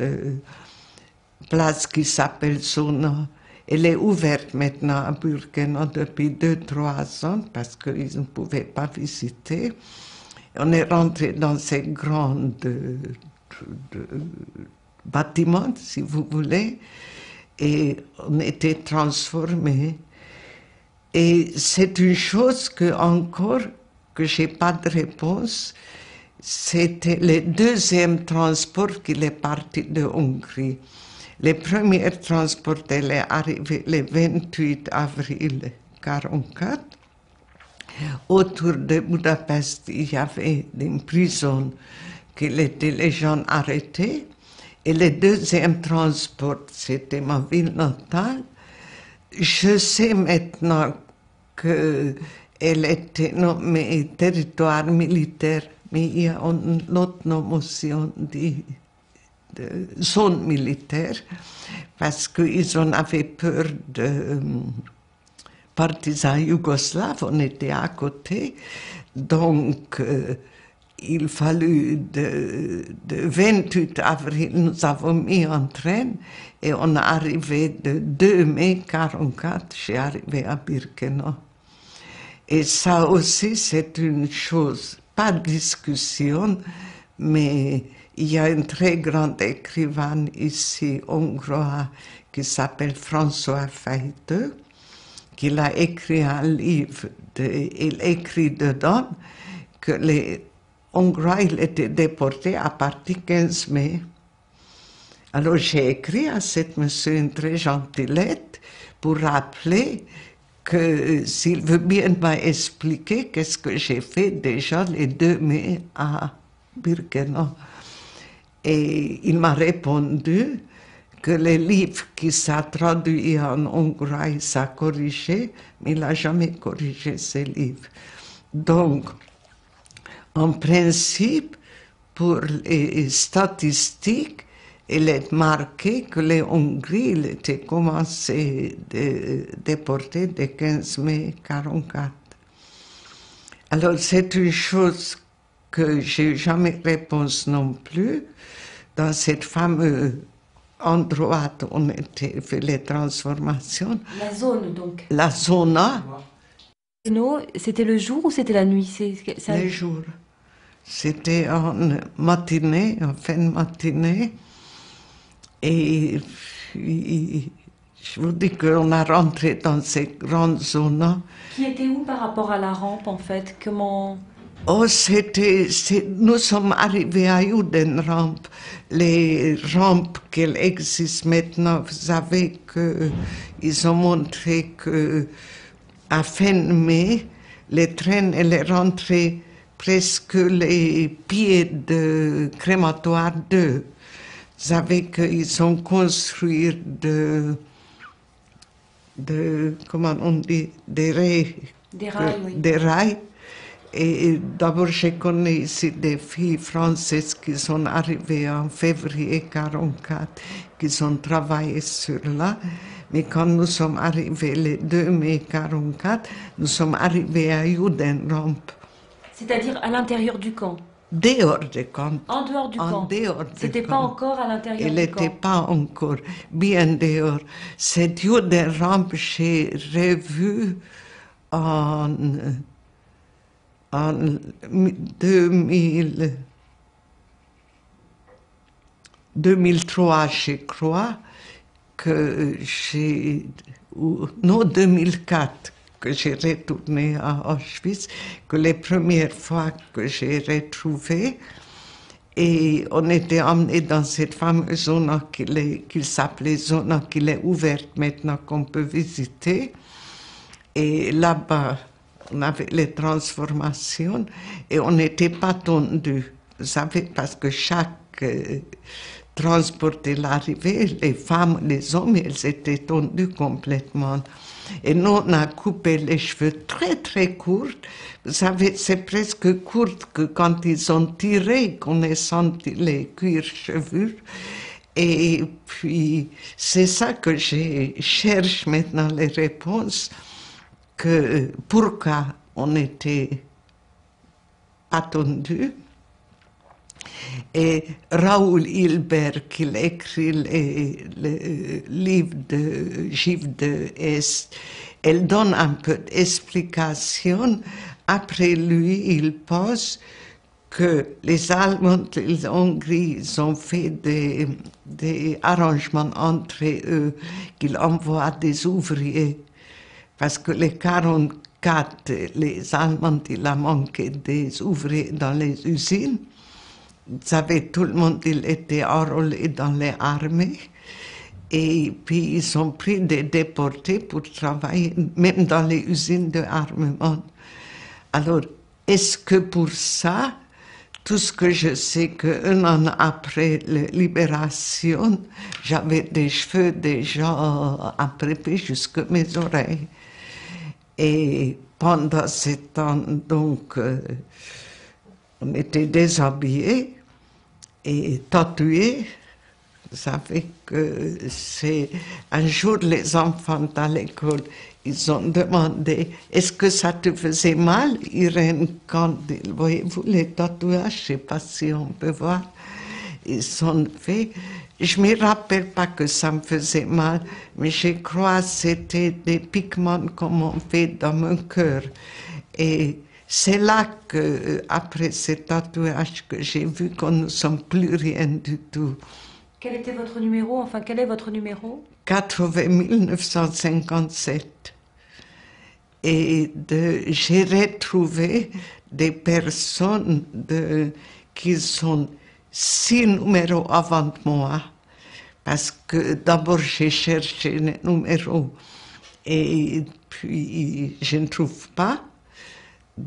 place qui s'appelle Sona. Elle est ouverte maintenant à Burkina depuis 2-3 ans parce qu'ils ne pouvaient pas visiter. On est rentré dans ces grands bâtiments, si vous voulez, et on était transformés. Et c'est une chose que encore que j'ai pas de réponse. C'était le 2e transport qui est parti de Hongrie. Le premier transport, elle est arrivé le 28 avril 1944. Autour de Budapest, il y avait une prison qui étaient les gens arrêtés. Et le 2e transport, c'était ma ville natale. Je sais maintenant qu'elle était nommée territoire militaire, mais il y a une autre notion de zone militaire, parce qu'ils en avaient peur de partisans yougoslaves, on était à côté, donc il fallut de 28 avril, nous avons mis en train et on est arrivé de 2 mai 1944, j'ai arrivé à Birkenau. Et ça aussi, c'est une chose, pas de discussion, mais il y a un très grand écrivain ici, hongrois, qui s'appelle François Faiteux, qui a écrit un livre, il écrit dedans que les Hongrois étaient déportés à partir du 15 mai. Alors j'ai écrit à cette monsieur une très gentille lettre pour rappeler que s'il veut bien m'expliquer qu'est-ce que j'ai fait déjà le 2 mai à Birkenau. Et il m'a répondu que les livres qui sont traduits en hongrois, il s'est corrigé, mais il n'a jamais corrigé ces livres. Donc, en principe, pour les statistiques, il est marqué que les Hongries étaient commencé à déporter le 15 mai 1944. Alors, c'est une chose que j'ai jamais réponse non plus. Dans cette fameuse endroit où on était fait les transformations. La zone, donc. La zona. C'était le jour ou c'était la nuit? Le jour. C'était en matinée, en fin de matinée. Et je vous dis qu'on a rentré dans ces grandes zones. Qui était où par rapport à la rampe, en fait? Comment... Oh, nous sommes arrivés à Judenrampe. Les rampes qui existent maintenant, vous savez qu'ils ont montré qu'à fin mai, les trains allaient rentrer presque les pieds de crématoire 2. Vous savez qu'ils ont construit comment on dit, des rails. Des rails, oui. Des rails. Et d'abord, j'ai connu ici des filles françaises qui sont arrivées en février 1944, qui ont travaillé sur là. Mais quand nous sommes arrivés le 2 mai 1944, nous sommes arrivés à Judenrampe. C'est-à-dire à l'intérieur du camp? Dehors du camp. En dehors du camp? Dehors du C'était pas encore à l'intérieur du camp? Il n'était pas encore bien dehors. Cette Judenrampe, j'ai revu en 2003, je crois, non, 2004, que j'ai retourné à Auschwitz, que les premières fois que j'ai retrouvé, et on était emmenés dans cette fameuse zone qui s'appelait zone, qui est ouverte maintenant, qu'on peut visiter, et là-bas, on avait les transformations et on n'était pas tendus. Vous savez, parce que chaque transport de l'arrivée, les femmes, les hommes, elles étaient tendus complètement. Et nous, on a coupé les cheveux très, très courts. Vous savez, c'est presque court que quand ils ont tiré, qu'on a senti les cuirs cheveux. Et puis, c'est ça que je cherche maintenant les réponses. Pourquoi on n'était pas tendu. Et Raoul Hilbert, qui a écrit le livre de Juifs de l'Est, elle donne un peu d'explication. Après lui, il pose que les Allemands et les Hongries ils ont fait des arrangements entre eux, qu'ils envoient des ouvriers. Parce que les 1944, les Allemands, il a manqué des ouvriers dans les usines. Vous savez, tout le monde il était enrôlé dans les armées. Et puis, ils ont pris des déportés pour travailler, même dans les usines d'armement. Alors, est-ce que pour ça, tout ce que je sais qu'un an après la libération, j'avais des cheveux déjà apprêtés jusqu'à mes oreilles. Et pendant ce temps, donc, on était déshabillés et tatoués. Vous savez que c'est un jour, les enfants à l'école, ils ont demandé « Est-ce que ça te faisait mal, Irène, quand, voyez-vous, les tatouages, je ne sais pas si on peut voir, ils sont faits. » Je ne me rappelle pas que ça me faisait mal, mais je crois que c'était des piquements qu'on m'a fait dans mon cœur. Et c'est là que, après ces tatouages, que j'ai vu qu'on ne sommes plus rien du tout. Quel était votre numéro? Enfin, quel est votre numéro? 80 957. Et j'ai retrouvé des personnes qui sont 6 numéros avant moi. Parce que d'abord j'ai cherché les numéros et puis je ne trouve pas.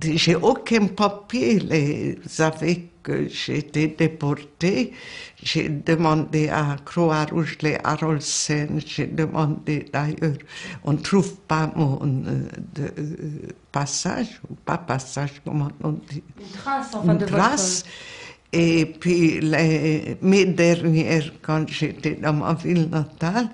j'ai aucun papier. Vous savez que j'ai été déportée. J'ai demandé à Croix-Rouge, les Harolsen, j'ai demandé d'ailleurs, on ne trouve pas mon passage, ou pas passage, comment on dit? Une trace, enfin, de trace. Et puis, mes dernières, quand j'étais dans ma ville natale,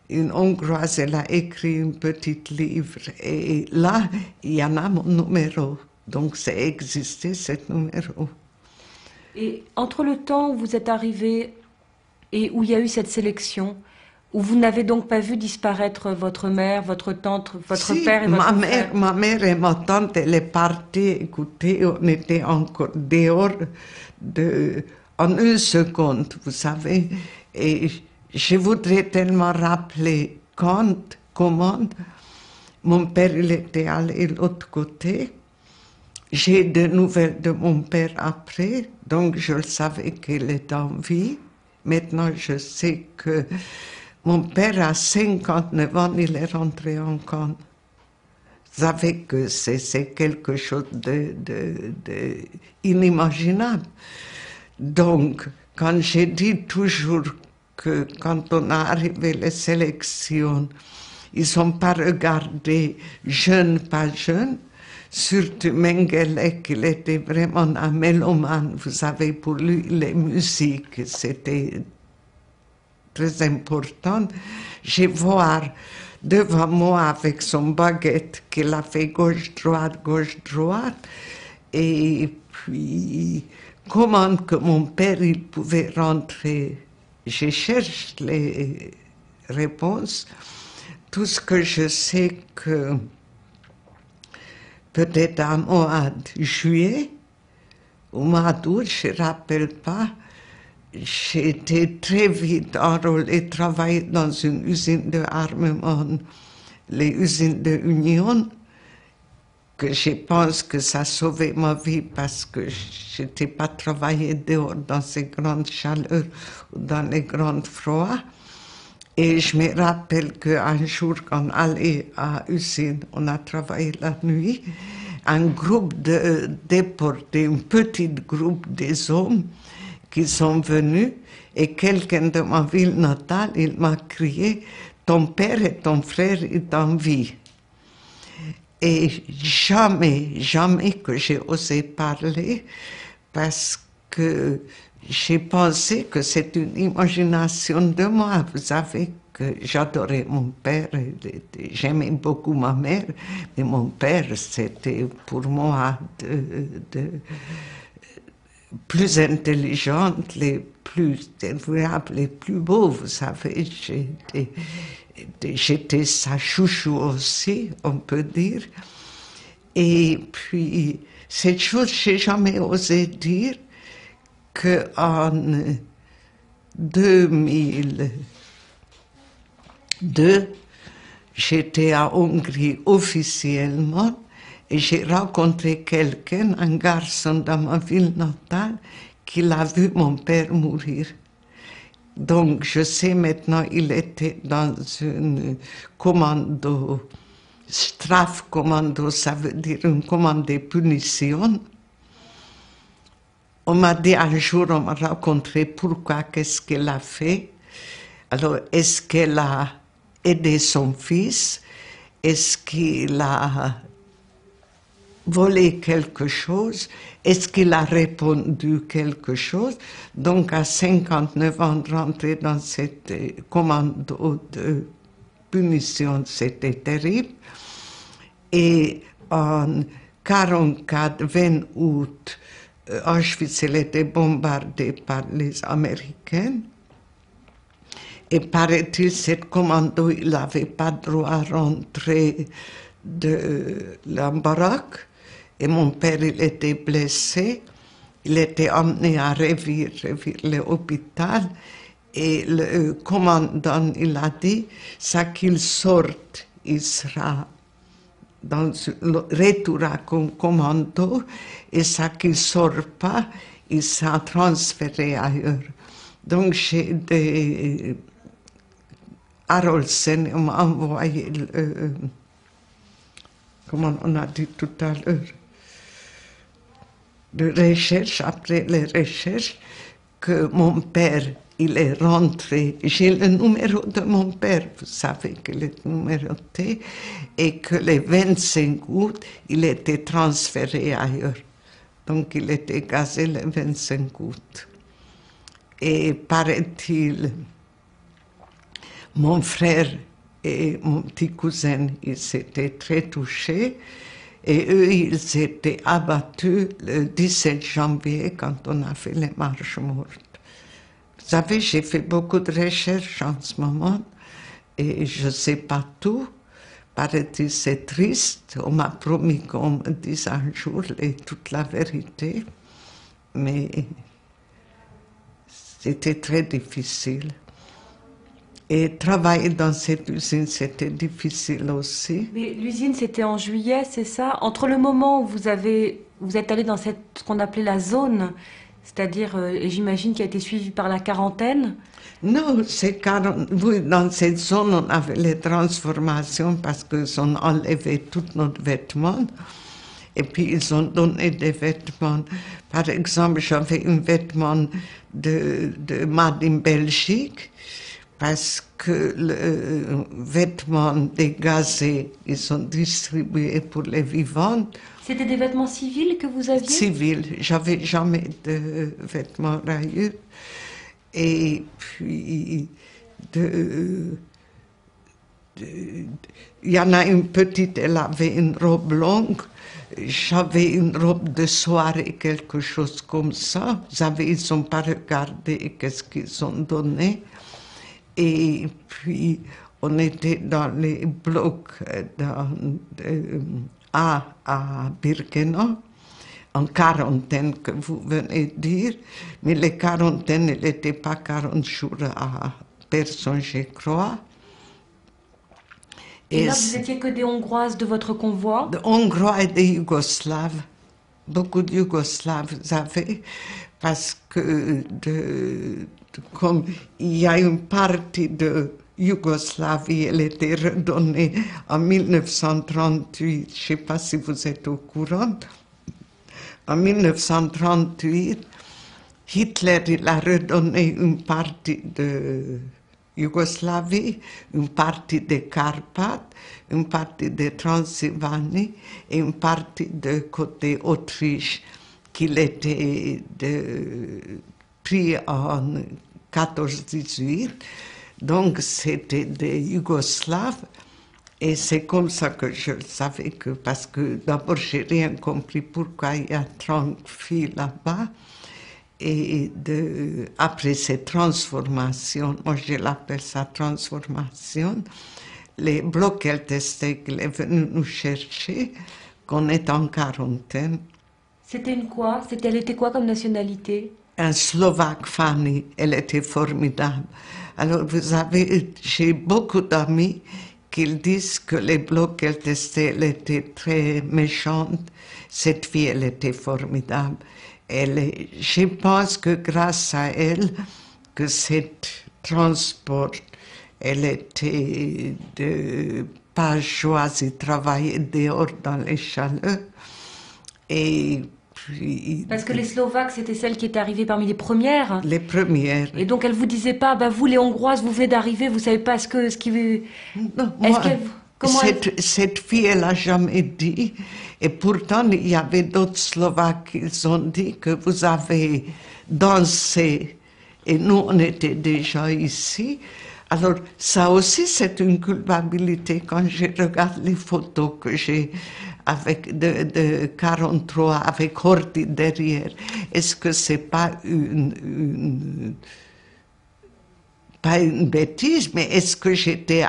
une Hongroise, elle a écrit un petit livre. Et là, il y en a mon numéro. Donc, ça existait, ce numéro. Et entre le temps où vous êtes arrivé et où il y a eu cette sélection, où vous n'avez donc pas vu disparaître votre mère, votre tante, votre père et votre frère? Ma mère et ma tante, elle est partie, écoutez, on était encore dehors en une seconde, vous savez. Et je voudrais tellement rappeler comment mon père, il était allé de l'autre côté. J'ai des nouvelles de mon père après, donc je savais qu'il est en vie. Maintenant, je sais que mon père, à 59 ans, il est rentré en Cannes. Vous savez que c'est quelque chose d'inimaginable. Donc, quand j'ai dit toujours que quand on a arrivé les sélections, ils ne sont pas regardés jeunes, pas jeunes. Surtout Mengele, qu'il était vraiment un mélomane. Vous savez, pour lui, les musiques, c'était très important. Je vois devant moi avec son baguette qu'il a fait gauche-droite. Et puis, comment que mon père il pouvait rentrer? Je cherche les réponses. Tout ce que je sais que peut-être à mois de juillet, au mois d'août, je ne me rappelle pas, j'ai été très vite enrôlée, travailler dans une usine d'armement, les usines de Union, que je pense que ça a sauvé ma vie parce que je n'étais pas travaillée dehors dans ces grandes chaleurs ou dans les grands froids. Et je me rappelle qu'un jour, quand on allait à l'usine, on a travaillé la nuit, un groupe de déportés, un petit groupe des hommes qui sont venus, et quelqu'un de ma ville natale, il m'a crié « Ton père et ton frère sont en vie ». Et jamais que j'ai osé parler, parce que j'ai pensé que c'est une imagination de moi. Vous savez que j'adorais mon père, j'aimais beaucoup ma mère, mais mon père, c'était pour moi plus intelligente, les plus dévouables, les plus beaux, vous savez. J'étais sa chouchou aussi, on peut dire. Et puis, cette chose, je n'ai jamais osé dire qu'en 2002, j'étais à Hongrie officiellement et j'ai rencontré quelqu'un, un garçon dans ma ville natale, qui a vu mon père mourir. Donc, je sais maintenant, il était dans un commando, Strafkommando, ça veut dire un commando de punition. On m'a dit un jour, on m'a raconté pourquoi, qu'est-ce qu'elle a fait. Alors, est-ce qu'elle a aidé son fils? Est-ce qu'il a volé quelque chose? Est-ce qu'il a répondu quelque chose? Donc, à 59 ans, rentrer dans cette commando de punition, c'était terrible. Et en 44, 20 août, Auschwitz était bombardé par les Américains. Et paraît-il, cette commando, il n'avait pas droit à rentrer de la baraque. Et mon père, il était blessé. Il était emmené à Revir, l'hôpital. Et le commandant, il a dit, ça qu'il sorte, il sera dans le retour à commando, et ça qu'il ne sort pas, il sera transféré ailleurs. Donc j'ai des Harolsen m'a envoyé, comment on a dit tout à l'heure, de recherche, après les recherches, que mon père, il est rentré. J'ai le numéro de mon père, vous savez qu'il est numéroté, et que les 25 août, il était transféré ailleurs. Donc il était gazé le 25 août. Et paraît-il, mon frère et mon petit cousin, ils étaient très touchés. Et eux, ils étaient abattus le 17 janvier quand on a fait les marches mortes. Vous savez, j'ai fait beaucoup de recherches en ce moment et je ne sais pas tout. Paraît-il, c'est triste. On m'a promis qu'on me dise un jour toute la vérité. Mais c'était très difficile. Et travailler dans cette usine, c'était difficile aussi. Mais l'usine, c'était en juillet, c'est ça? Entre le moment où vous êtes allé dans ce qu'on appelait la zone, c'est-à-dire, j'imagine, qui a été suivie par la quarantaine. Non, oui, dans cette zone, on avait les transformations parce qu'ils ont enlevé tous nos vêtements. Et puis, ils ont donné des vêtements. Par exemple, j'avais un vêtement de Made in Belgique, parce que le vêtement dégazé, ils sont distribués pour les vivants. C'était des vêtements civils que vous aviez? Civils. J'avais jamais de vêtements rayures. Et puis, il y en a une petite, elle avait une robe longue. J'avais une robe de soirée, quelque chose comme ça. Ils n'ont pas regardé qu'est-ce qu'ils ont donné. Et puis, on était dans les blocs à Birkenau, en quarantaine, que vous venez de dire. Mais les quarantaines, elles n'étaient pas 40 jours à personne, je crois. Et là, vous n'étiez que des Hongroises de votre convoi? Des Hongrois et des Yougoslaves. Beaucoup de Yougoslaves, vous savez, parce que comme il y a une partie de Yougoslavie, elle était redonnée en 1938, je ne sais pas si vous êtes au courant, en 1938, Hitler il a redonné une partie de Yougoslavie, une partie des Carpates, une partie de Transylvanie et une partie de côté Autriche qu'il était pris en 14-18. Donc c'était des Yougoslaves et c'est comme ça que je savais que, parce que d'abord j'ai rien compris pourquoi il y a 30 filles là-bas. Et après ces transformations, moi je l'appelle ça transformation, les blocs qu'elle testait, qu'elle est venue nous chercher, qu'on est en quarantaine. C'était une quoi? Elle était quoi comme nationalité? Un Slovaque, Fanny, elle était formidable. Alors vous savez, j'ai beaucoup d'amis qui disent que les blocs qu'elle testait, elle était très méchante. Cette fille, elle était formidable. Je pense que grâce à elle, que cette transport, elle était pas choisie de travailler dehors dans les chaleurs. Et puis, parce que les Slovaques, c'était celles qui étaient arrivées parmi les premières. Les premières. Et donc, elle vous disait pas, bah, vous les Hongroises, vous venez d'arriver, vous savez pas ce qui... Non, cette fille, elle n'a jamais dit. Et pourtant, il y avait d'autres Slovaques qui ont dit que vous avez dansé. Et nous, on était déjà ici. Alors, ça aussi, c'est une culpabilité quand je regarde les photos que j'ai avec de 43 avec Horthy derrière. Est-ce que c'est pas pas une bêtise, mais est-ce que j'étais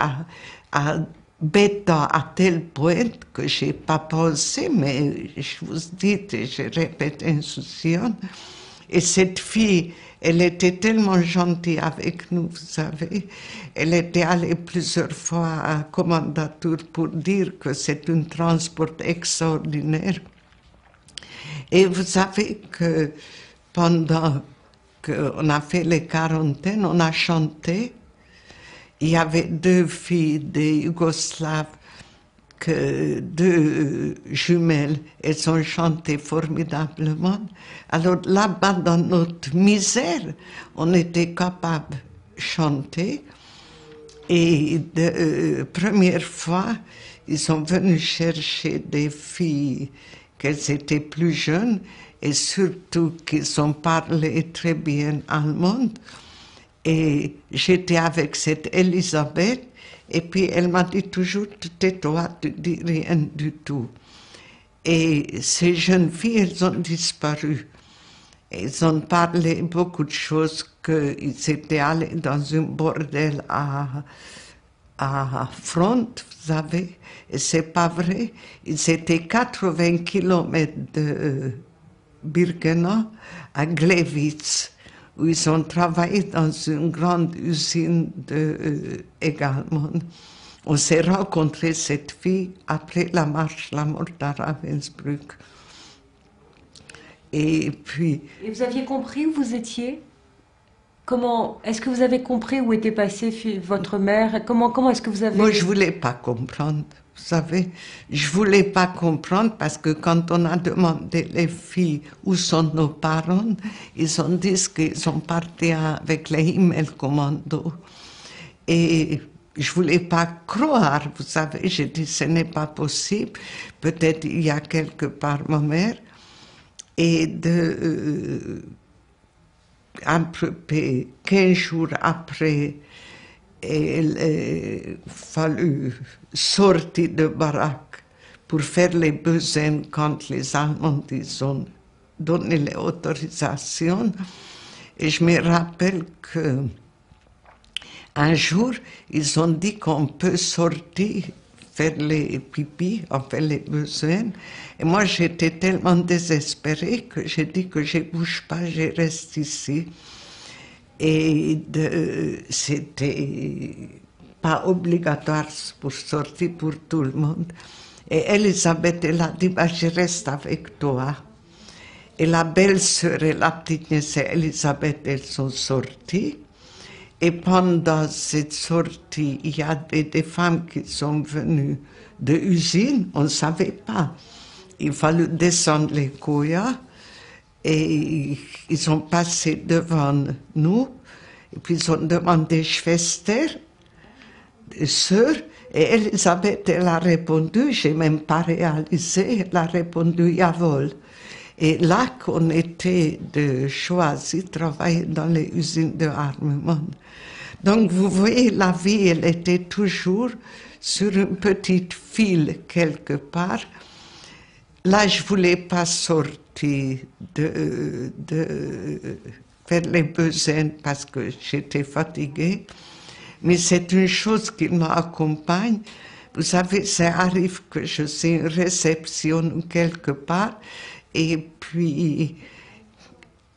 bêta à tel point que j'ai pas pensé, mais je vous dis, je répète insouciante. Et cette fille, elle était tellement gentille avec nous, vous savez. Elle était allée plusieurs fois à Kommandantur pour dire que c'est un transport extraordinaire. Et vous savez que pendant qu'on a fait les quarantaines, on a chanté. Il y avait deux filles des Yougoslaves que deux jumelles, elles ont chanté formidablement. Alors là-bas, dans notre misère, on était capable de chanter. Et de première fois, ils sont venus chercher des filles qu'elles étaient plus jeunes et surtout qu'ils ont parlé très bien allemand. Et j'étais avec cette Elisabeth. Et puis elle m'a dit toujours, tais-toi, tu dis rien du tout. Et ces jeunes filles, elles ont disparu. Elles ont parlé beaucoup de choses, qu'ils étaient allés dans un bordel à Front, vous savez, et c'est pas vrai. Ils étaient 80 kilomètres de Birkenau à Glewitz, où ils ont travaillé dans une grande usine également. On s'est rencontré cette fille après la marche La Mort à Ravensbrück. Et puis... Et vous aviez compris où vous étiez? Comment est-ce que vous avez compris où était passée votre mère? Comment est-ce que vous avez... Moi, je voulais pas comprendre. Vous savez, je voulais pas comprendre parce que quand on a demandé les filles où sont nos parents, ils ont dit qu'ils sont partis avec les Himmelkommando. Et je voulais pas croire, vous savez, j'ai dit ce n'est pas possible, peut-être il y a quelque part ma mère. Et à peu près 15 jours après, il fallu sortir de baraque pour faire les besoins quand les Allemands ils ont donné les autorisations. Et je me rappelle que un jour, ils ont dit qu'on peut sortir, faire les pipis, enfin les besoins. Et moi, j'étais tellement désespérée que j'ai dit que je ne bouge pas, je reste ici. Et c'était pas obligatoire pour sortir pour tout le monde. Et Elisabeth, elle a dit, bah, je reste avec toi. Et la belle-sœur et la petite-nièce Elisabeth, elles sont sorties. Et pendant cette sortie, il y avait des femmes qui sont venues de l'usine, on ne savait pas. Il fallait descendre les Koya et ils sont passés devant nous. Et puis ils ont demandé Schwester, sœur, et Elisabeth, elle a répondu, j'ai même pas réalisé, elle a répondu Jawohl. Et là qu'on était de choisi travailler dans les usines de armement. Donc vous voyez, la vie, elle était toujours sur une petite file quelque part. Là, je voulais pas sortir de faire les besoins parce que j'étais fatiguée. Mais c'est une chose qui m'accompagne. Vous savez, ça arrive que je sais une réception quelque part et puis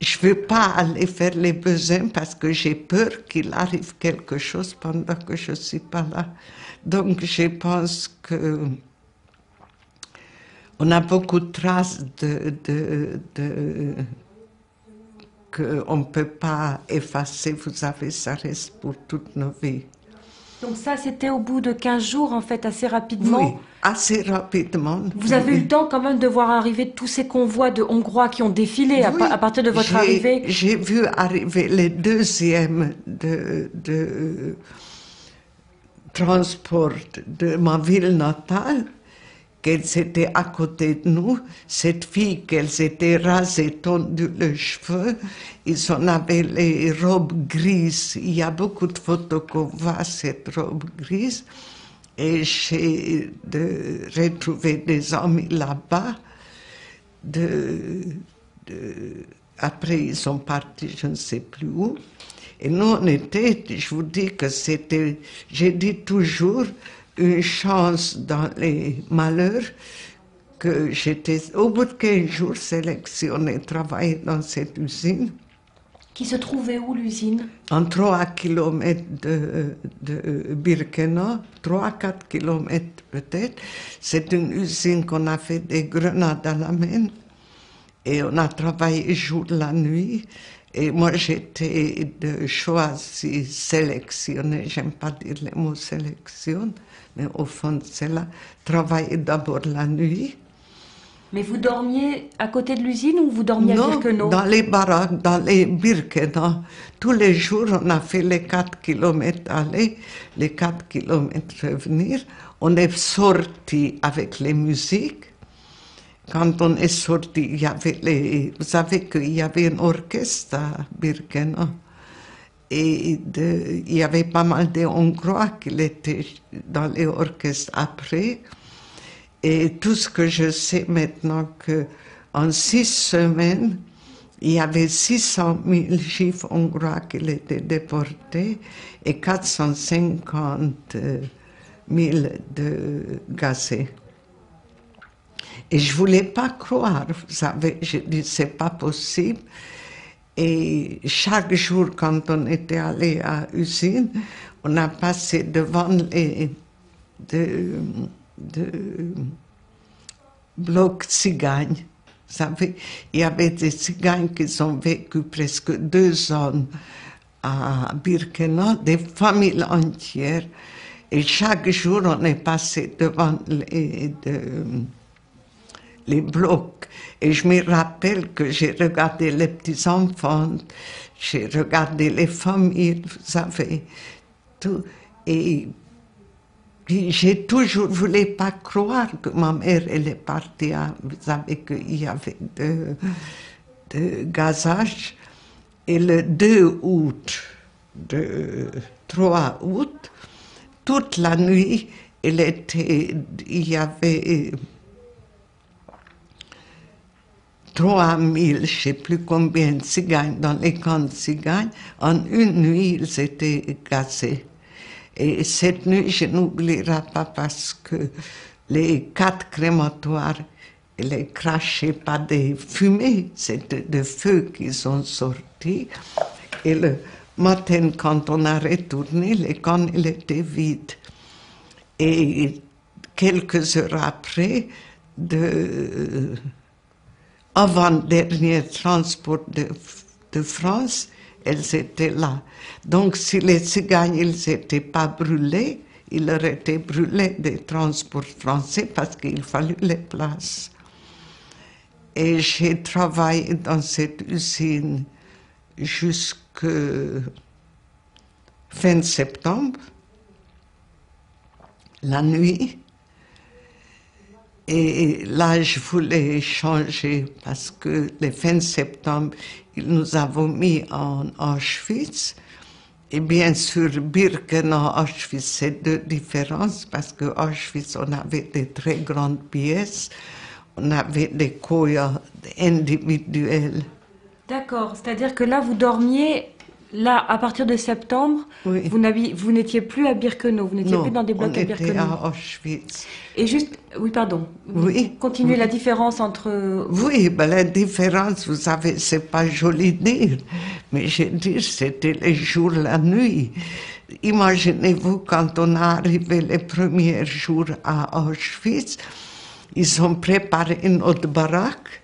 je ne veux pas aller faire les besoins parce que j'ai peur qu'il arrive quelque chose pendant que je ne suis pas là. Donc je pense que on a beaucoup de traces qu'on ne peut pas effacer. Vous savez, ça reste pour toute nos vies. Donc ça, c'était au bout de 15 jours, en fait, assez rapidement. Oui, assez rapidement. Vous avez eu le temps quand même de voir arriver tous ces convois de Hongrois qui ont défilé à partir de votre arrivée? J'ai vu arriver les deuxièmes de transport de ma ville natale, qu'elles étaient à côté de nous. Cette fille, qu'elles étaient rasées, tondues les cheveux, ils en avaient les robes grises. Il y a beaucoup de photos qu'on voit cette robe grise. Et j'ai retrouvé des amis là-bas. Après, ils sont partis, je ne sais plus où. Et nous, on était, je vous dis que c'était, j'ai dit toujours, une chance dans les malheurs, que j'étais, au bout de 15 jours, sélectionnée, travailler dans cette usine. Qui se trouvait où, l'usine? En 3 kilomètres de Birkenau, 3-4 kilomètres peut-être. C'est une usine qu'on a fait des grenades à la main. Et on a travaillé jour la nuit. Et moi, j'étais de choisi, sélectionner, j'aime pas dire le mot sélection, mais au fond, c'est là, travailler d'abord la nuit. Mais vous dormiez à côté de l'usine ou vous dormiez à Non, Birkenau? dans les baraques, dans les Birkenau. Tous les jours, on a fait les 4 kilomètres aller, les 4 kilomètres revenir. On est sorti avec les musiques. Quand on est sorti, il y avait vous savez qu'il y avait un orchestre à Birkenau. Et il y avait pas mal de Hongrois qui étaient dans les orchestres après. Et tout ce que je sais maintenant, qu'en 6 semaines, il y avait 600 000 juifs hongrois qui étaient déportés et 450 000 de gazés. Et je ne voulais pas croire, vous savez, je dis c'est pas possible. Et chaque jour, quand on était allé à l'usine, on a passé devant les blocs cigagnes. Vous savez, il y avait des cigagnes qui ont vécu presque 2 ans à Birkenau, des familles entières. Et chaque jour, on est passé devant les blocs. Et je me rappelle que j'ai regardé les petits-enfants, j'ai regardé les familles, vous savez, tout. Et j'ai toujours voulu pas croire que ma mère, elle est partie, vous savez qu'il y avait de gazage. Et le 2 août, le 3 août, toute la nuit, il y avait 3000, je ne sais plus combien de cigagnes dans les camps de cigagnes. En une nuit, ils étaient gazés. Et cette nuit, je n'oublierai pas parce que les 4 crématoires, ils crachaient pas des fumées, c'était des feux qui sont sortis. Et le matin, quand on a retourné, les camps étaient vides. Et quelques heures après, avant-dernier transport de France, elles étaient là. Donc, si les cigagnes, ils n'étaient pas brûlés, ils auraient été brûlés des transports français parce qu'il fallait les places. Et j'ai travaillé dans cette usine jusqu'à fin septembre, la nuit. Et là, je voulais changer parce que le fin septembre, ils nous avons mis en Auschwitz. Et bien sûr, Birkenau, Auschwitz, c'est 2 différences parce que Auschwitz, on avait des très grandes pièces, on avait des koyas individuelles. D'accord, c'est-à-dire que là, vous dormiez, là, à partir de septembre, Oui. vous n'étiez plus à Birkenau, vous n'étiez plus dans des blocs à Birkenau. On était à Auschwitz. Et juste, oui, pardon, Oui. Continuez la différence entre... Oui, ben la différence, vous savez, c'est pas joli de dire, mais je dis, c'était les jours, la nuit. Imaginez-vous, quand on est arrivé les premiers jours à Auschwitz, ils ont préparé une autre baraque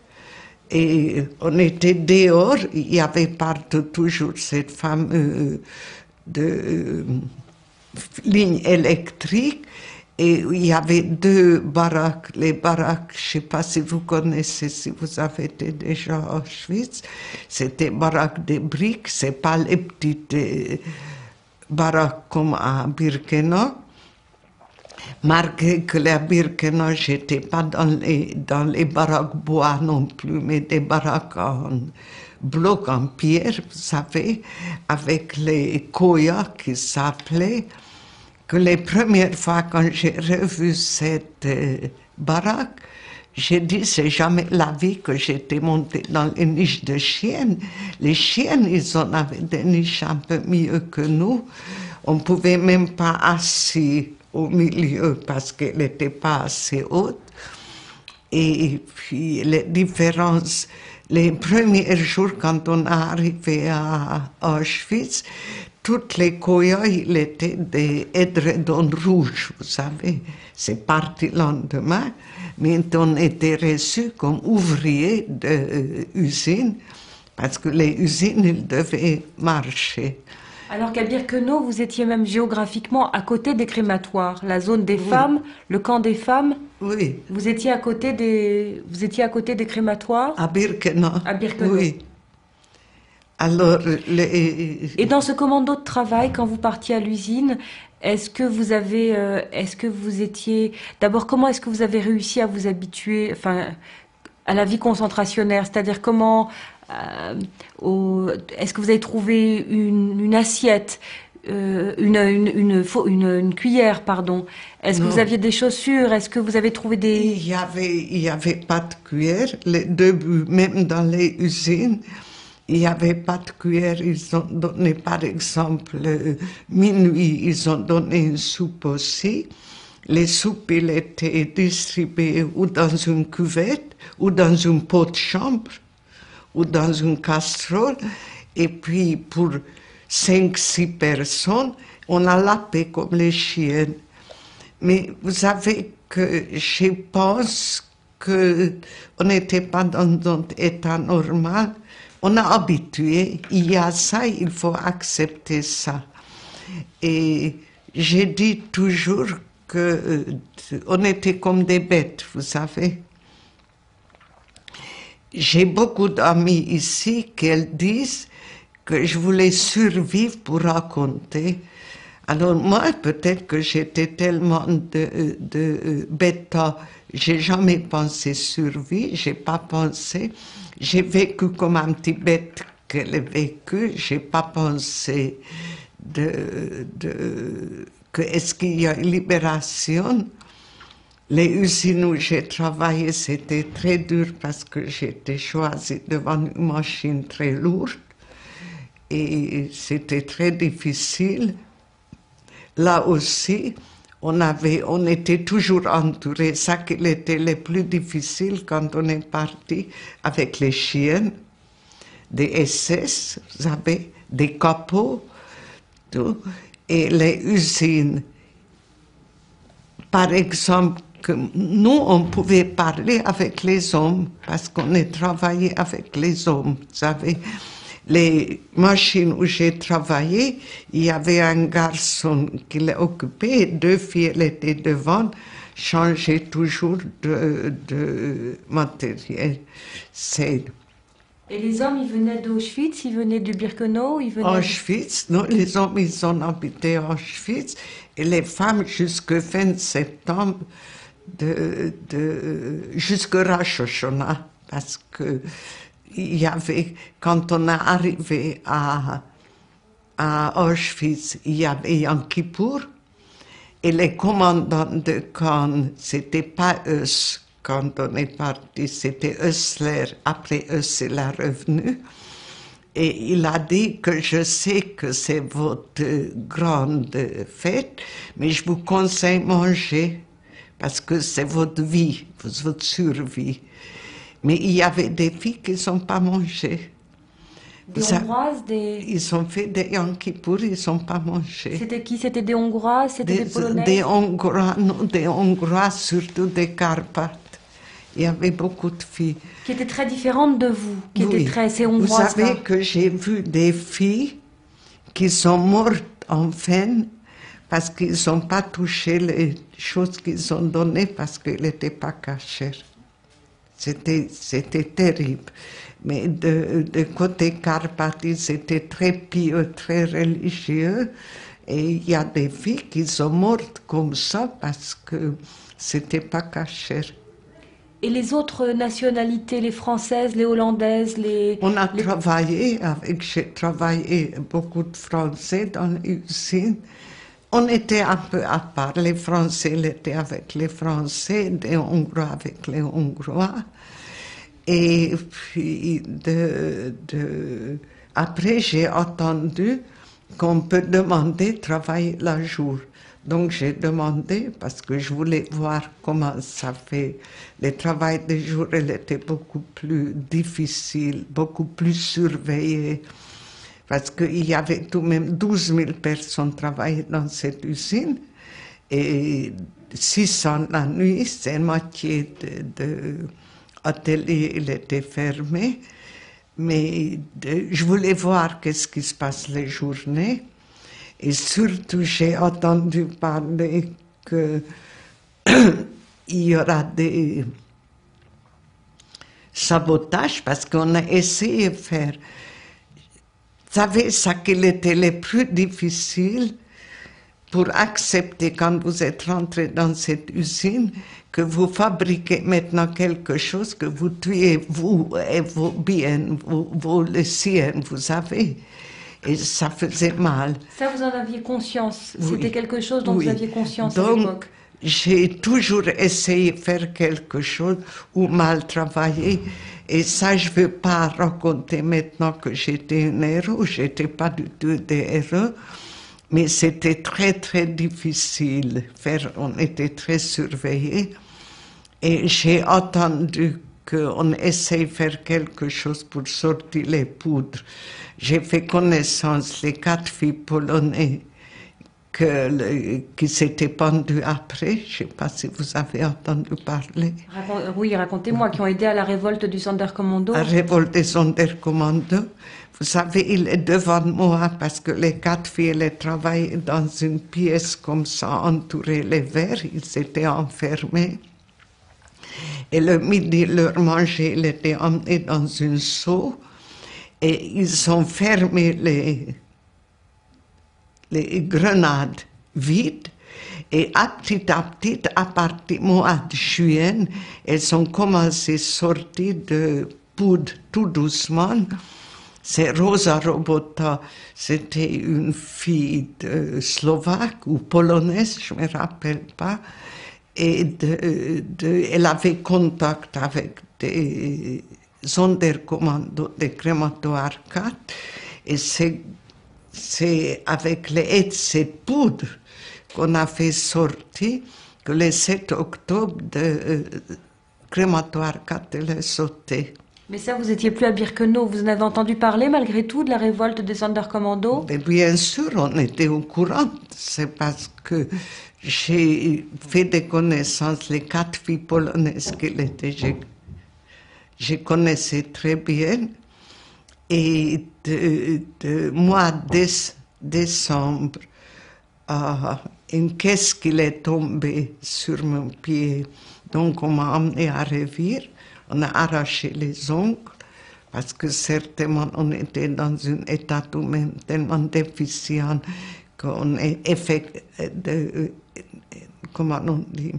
et on était dehors, il y avait partout toujours cette fameuse ligne électrique. Et il y avait 2 baraques. Les baraques, je ne sais pas si vous connaissez, si vous avez été déjà à Auschwitz, c'était baraques de briques, ce n'est pas les petites baraques comme à Birkenau. Malgré que à Birkenau, je n'étais pas dans les baraques bois non plus, mais des baraques en bloc en pierre, vous savez, avec les koyas qui s'appelaient. Que les premières fois quand j'ai revu cette baraque, j'ai dit c'est jamais la vie que j'étais montée dans les niches de chiennes. Les chiennes, ils en avaient des niches un peu mieux que nous. On ne pouvait même pas assis au milieu parce qu'elle n'était pas assez haute. Et puis les différences, les premiers jours quand on est arrivé à Auschwitz, toutes les koyas, il étaient des édredons rouges, vous savez. C'est parti le lendemain, mais on était reçus comme ouvriers d'usine parce que les usines, ils devaient marcher. Alors qu'à Birkenau, vous étiez même géographiquement à côté des crématoires, la zone des femmes, le camp des femmes. Oui, Vous étiez à côté des crématoires à Birkenau. à Birkenau. Oui. Alors, Et dans ce commando de travail, quand vous partiez à l'usine, est-ce que vous étiez, d'abord, comment est-ce que vous avez réussi à vous habituer, enfin, à la vie concentrationnaire? C'est-à-dire est-ce que vous avez trouvé une assiette, une cuillère, pardon? Est-ce que vous Non. aviez des chaussures? Est-ce que vous avez trouvé des... il y avait pas de cuillère. Les débuts, même dans les usines, il n'y avait pas de cuillère. Ils ont donné, par exemple, minuit, ils ont donné une soupe aussi. Les soupes, elles étaient distribuées ou dans une cuvette, ou dans une pot de chambre, ou dans une casserole. Et puis, pour 5-6 personnes, on a lapé comme les chiennes. Mais vous savez que je pense qu'on n'était pas dans un état normal. On a habitué, il y a ça, il faut accepter ça. Et j'ai dit toujours qu'on était comme des bêtes, vous savez. J'ai beaucoup d'amis ici qui disent que je voulais survivre pour raconter. Alors moi, peut-être que j'étais tellement de bêta, j'ai jamais pensé survie, j'ai pas pensé. J'ai vécu comme un petit bête qu'elle a vécu, j'ai pas pensé que est-ce qu'il y a une libération. Les usines où j'ai travaillé, c'était très dur parce que j'étais choisie devant une machine très lourde et c'était très difficile. Là aussi, on était toujours entouré. Ça qui était le plus difficile quand on est parti avec les chiennes, des SS, vous savez, des capots, tout, et les usines. Par exemple, que nous, on pouvait parler avec les hommes parce qu'on a travaillé avec les hommes, vous savez. Les machines où j'ai travaillé, il y avait un garçon qui l'occupait, 2 filles elles étaient devant, changeaient toujours de matériel. Et les hommes, ils venaient d'Auschwitz, ils venaient de Birkenau, ils venaient... Auschwitz, non, les hommes, ils ont habité Auschwitz, et les femmes jusqu'au fin septembre, jusqu'au Rosh Hashanah, parce que il y avait, quand on est arrivé à Auschwitz, il y avait Yom Kippour, et les commandants de camp, c'était pas eux quand on est parti, c'était Hössler. Après Hössler est revenu, et il a dit que je sais que c'est votre grande fête, mais je vous conseille manger, parce que c'est votre vie, votre survie. Mais il y avait des filles qui ne sont pas mangées. Des Hongroises, des... Ils ont fait des Yom Kippour, ils ne sont pas mangés. C'était qui? C'était des Hongroises? C'était des Polonaises? Des Hongrois, non, des Hongrois, surtout des Carpates. Il y avait beaucoup de filles. Qui étaient très différentes de vous, qui oui. étaient très... Ces Hongroises. Vous savez que j'ai vu des filles qui sont mortes enfin parce qu'ils n'ont pas touché les choses qu'ils ont données parce qu'elles n'étaient pas cachées. C'était terrible. Mais de côté Carpathie, c'était très pieux, très religieux. Et il y a des filles qui sont mortes comme ça parce que c'était pas caché. Et les autres nationalités, les françaises, les hollandaises, On a travaillé avec, j'ai travaillé beaucoup de Français dans l'usine. On était un peu à part. Les Français étaient avec les Français, les Hongrois avec les Hongrois. Et puis, après, j'ai entendu qu'on peut demander de travailler la jour. Donc, j'ai demandé, parce que je voulais voir comment ça fait. Le travail de jour, il était beaucoup plus difficile, beaucoup plus surveillé. Parce qu'il y avait tout de même 12 000 personnes travaillant dans cette usine. Et 600 la nuit, c'est moitié de atelier, il était fermé. Mais je voulais voir qu'est-ce qui se passe les journées. Et surtout, j'ai entendu parler qu'il y aura des sabotages parce qu'on a essayé de faire. Vous savez, ça qu'il était le plus difficile pour accepter quand vous êtes rentré dans cette usine que vous fabriquez maintenant quelque chose que vous tuez vous et vos biens, les siens, vous savez. Et ça faisait mal. Ça, vous en aviez conscience? Oui. C'était quelque chose dont Oui. vous aviez conscience à Donc, l'époque? j'ai toujours essayé de faire quelque chose ou mal travaillé. Et ça, je ne veux pas raconter maintenant que j'étais un héros. Je n'étais pas du tout des héros. Mais c'était très, très difficile. On était très surveillés. Et j'ai entendu qu'on essaye de faire quelque chose pour sortir les poudres. J'ai fait connaissance les 4 filles polonaises qui s'étaient pendues après. Je ne sais pas si vous avez entendu parler. Oui, racontez-moi, qui ont aidé à la révolte du Sonderkommando. La révolte des Sonderkommando. Vous savez, il est devant moi parce que les 4 filles, elles travaillaient dans une pièce comme ça, entourée les verres. Ils étaient enfermés. Et le midi, leur manger, il était emmené dans une seau. Et ils ont fermé les grenades vides. Et à petit, à partir du mois de juillet, elles ont commencé à sortir de poudre tout doucement. C'est Rosa Robota, c'était une fille slovaque ou polonaise, je ne me rappelle pas. Et elle avait contact avec des Sonderkommando, des crématoires 4. Et c'est avec l'aide de cette poudre qu'on a fait sortir que le 7 octobre, de crématoire 4 est sauté. Mais ça, vous étiez plus à Birkenau. Vous en avez entendu parler malgré tout de la révolte des Sonderkommando? Mais bien sûr, on était au courant. C'est parce que j'ai fait des connaissances, les 4 filles polonaises qu'elles étaient. Je connaissais très bien. Et de mois de décembre, une caisse qui est tombée sur mon pied. Donc on m'a emmené à Revire. On a arraché les ongles parce que certainement on était dans un état humain tellement déficient qu'on est comment on dit,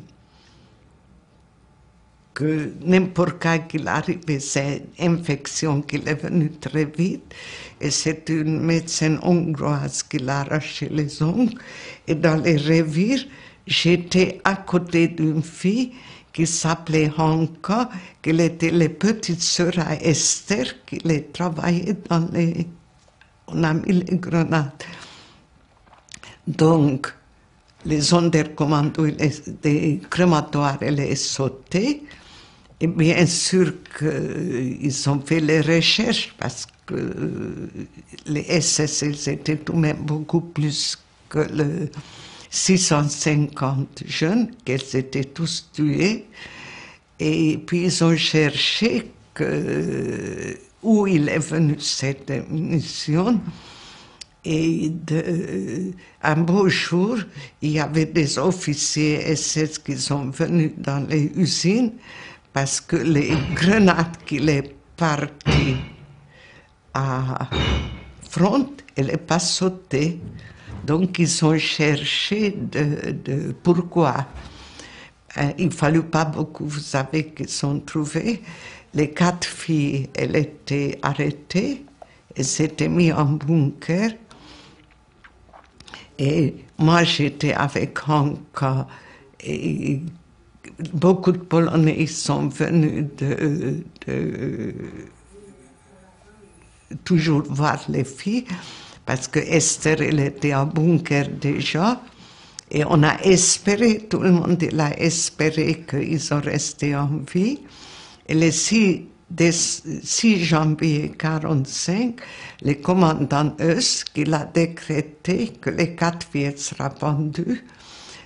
que n'importe quoi qu'il arrive, c'est une infection qui est venue très vite. Et c'est une médecin hongroise qui l'a arraché les ongles. Et dans les Revires, j'étais à côté d'une fille qui s'appelait Hanka, qui était la petite sœur à Esther, qui travaillait dans les... On a mis les grenades. Donc, les Sonderkommando, des crématoires, elles ont sauté. Et bien sûr qu'ils ont fait les recherches parce que les SS, ils étaient tout de même beaucoup plus que le 650 jeunes, qu'elles étaient tous tués. Et puis ils ont cherché où il est venu cette munition. Et un beau jour, il y avait des officiers SS qui sont venus dans les usines parce que les grenades qu'il est parti à front, elle n'est pas sautée. Donc ils ont cherché pourquoi. Il ne fallut pas beaucoup, vous savez, qu'ils ont trouvé. Les 4 filles, elles étaient arrêtées, elles s'étaient mises en bunker. Et moi, j'étais avec Hanka. Et beaucoup de Polonais sont venus toujours voir les filles, parce que Esther, elle était en bunker déjà. Et on a espéré, tout le monde a espéré qu'ils ont resté en vie. Et le 6 janvier 1945, le commandant Eus, qui a décrété que les 4 filles seraient pendues,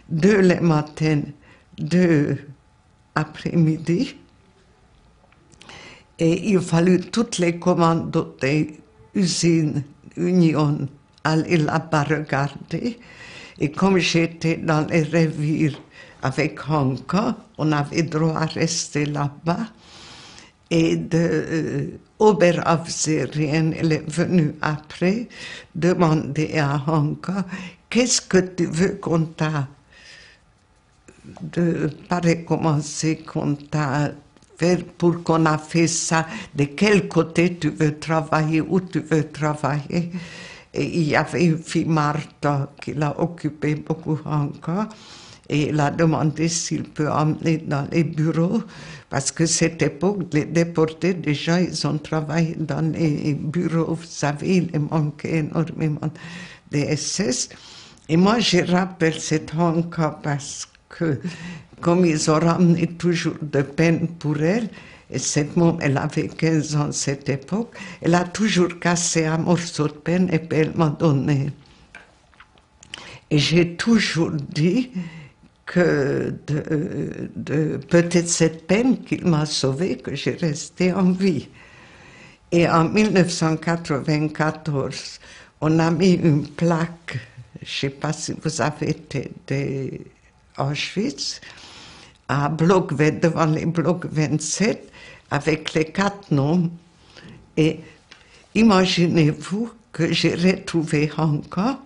2 le matin, 2 après-midi. Et il fallut toutes les commandes des usines Union aller là-bas regarder. Et comme j'étais dans les revirs avec Hanka, on avait droit à rester là-bas. Et Oberaufseherin, elle est venue après demander à Hanka, qu'est-ce que tu veux qu'on t'a pas recommencer, qu'on t'a fait pour qu'on a fait ça, de quel côté tu veux travailler, où tu veux travailler. Et il y avait une fille, Martha, qui l'a occupé beaucoup encore. Et il a demandé s'il peut emmener dans les bureaux, parce que cette époque, les déportés, déjà, ils ont travaillé dans les bureaux, vous savez, il manquait énormément des SS. Et moi, je rappelle cette Hanka parce que, comme ils ont ramené toujours de peine pour elle, et cette môme, elle avait 15 ans à cette époque, elle a toujours cassé un morceau de peine et puis elle m'a donné. Et j'ai toujours dit que peut-être cette peine qu'il m'a sauvée, que j'ai resté en vie. Et en 1994, on a mis une plaque, je ne sais pas si vous avez été de Auschwitz, à bloc devant les blocs 27, avec les 4 noms. Et imaginez-vous que j'ai retrouvé Hanka.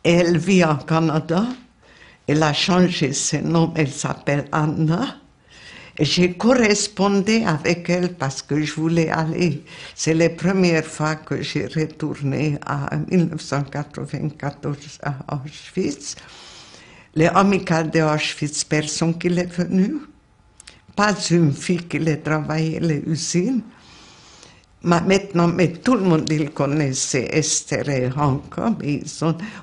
Elle vit en Canada. Elle a changé son nom, elle s'appelle Anna. Et j'ai correspondu avec elle parce que je voulais aller. C'est la première fois que j'ai retourné en 1994 à Auschwitz. Les amicales de Auschwitz, personne qui est venu. Pas une fille qui a travaillé les usines. Maintenant, mais tout le monde il connaissait Esther et Hanka.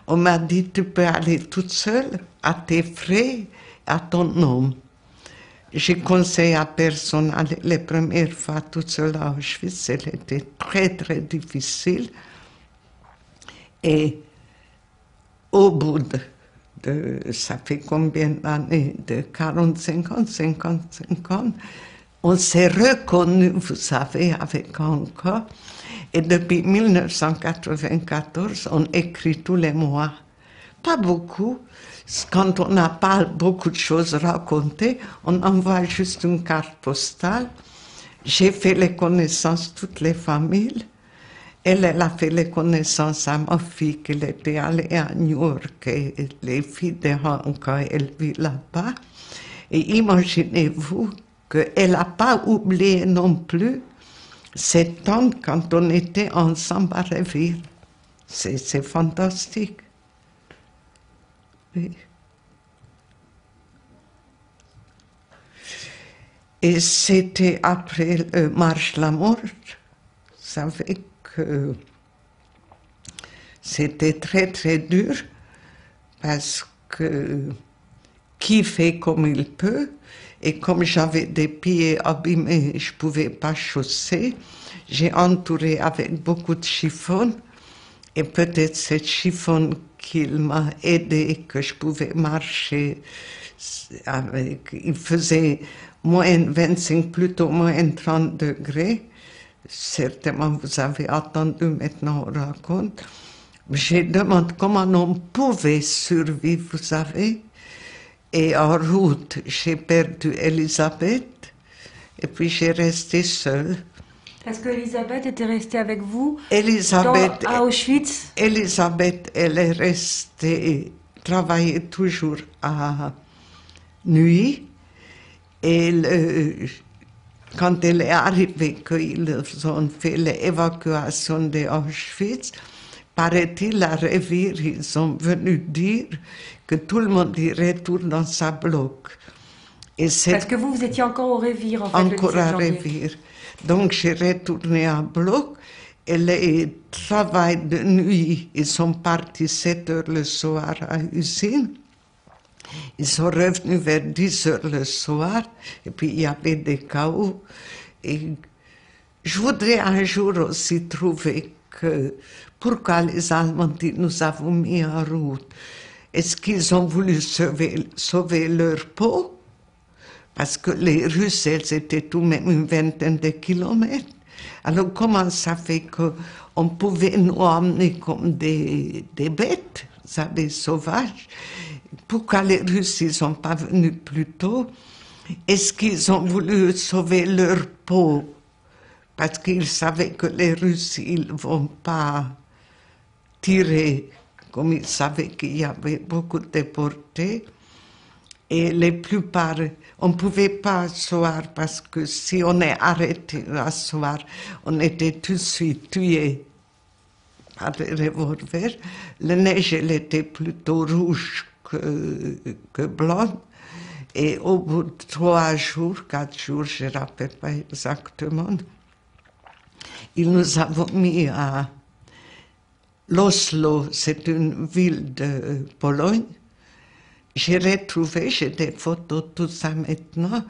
On m'a dit, tu peux aller toute seule, à tes frais, à ton nom. J'ai conseillé à personne aller les premières fois toute seule à Auschwitz. C'était très, très difficile. Et au bout ça fait combien d'années? De 45 ans, 55 ans, on s'est reconnus, vous savez, avec Hanka. Et depuis 1994, on écrit tous les mois. Pas beaucoup. Quand on n'a pas beaucoup de choses racontées, on envoie juste une carte postale. J'ai fait les connaissances de toutes les familles. Elle a fait les connaissances à ma fille qu'elle était allée à New York et les filles de Hanka, elle vit là-bas. Et imaginez-vous qu'elle n'a pas oublié non plus cette temps quand on était ensemble à Revir. C'est fantastique. Oui. Et c'était après le Marche la Mort. Vous savez que c'était très très dur parce que qui fait comme il peut, et comme j'avais des pieds abîmés, je ne pouvais pas chausser, j'ai entouré avec beaucoup de chiffon, et peut-être cette chiffon qu'il m'a aidé, que je pouvais marcher avec, il faisait moins 25, plutôt moins 30 degrés. Certainement, vous avez entendu, maintenant on raconte. J'ai demandé comment on pouvait survivre, vous savez. Et en route, j'ai perdu Elisabeth, et puis j'ai resté seule. Est-ce que Elisabeth était restée avec vous À Auschwitz? Elisabeth, elle est restée, travaillait toujours à nuit, et quand elle est arrivée, qu'ils ont fait l'évacuation de Auschwitz, paraît-il, à Revir, ils sont venus dire que tout le monde y retourne dans sa bloc. Parce que vous étiez encore au Revir, en fait, encore à Revir. Donc, j'ai retourné à bloc, et les travail de nuit, ils sont partis 7 heures le soir à l'usine. Ils sont revenus vers 10 heures le soir, et puis il y avait des chaos. Et je voudrais un jour aussi trouver que pourquoi les Allemands nous avons mis en route. Est-ce qu'ils ont voulu sauver leur peau? parce que les Russes, elles étaient tout de même une vingtaine de kilomètres. Alors comment ça fait qu'on pouvait nous emmener comme des bêtes, vous savez, sauvages? Pourquoi les Russes, ils sont pas venus plus tôt? Est-ce qu'ils ont voulu sauver leur peau? Parce qu'ils savaient que les Russes, ils vont pas tirer, comme ils savaient qu'il y avait beaucoup de déportés. Et les plupart, on ne pouvait pas asseoir parce que si on est arrêté à asseoir, on était tout de suite tué par les revolvers. La neige, elle était plutôt rouge que blonde. Et au bout de 3 jours, 4 jours, je ne rappelle pas exactement, ils nous avons mis à l'Oslo, c'est une ville de Pologne. J'ai retrouvé, j'ai des photos, tout ça maintenant,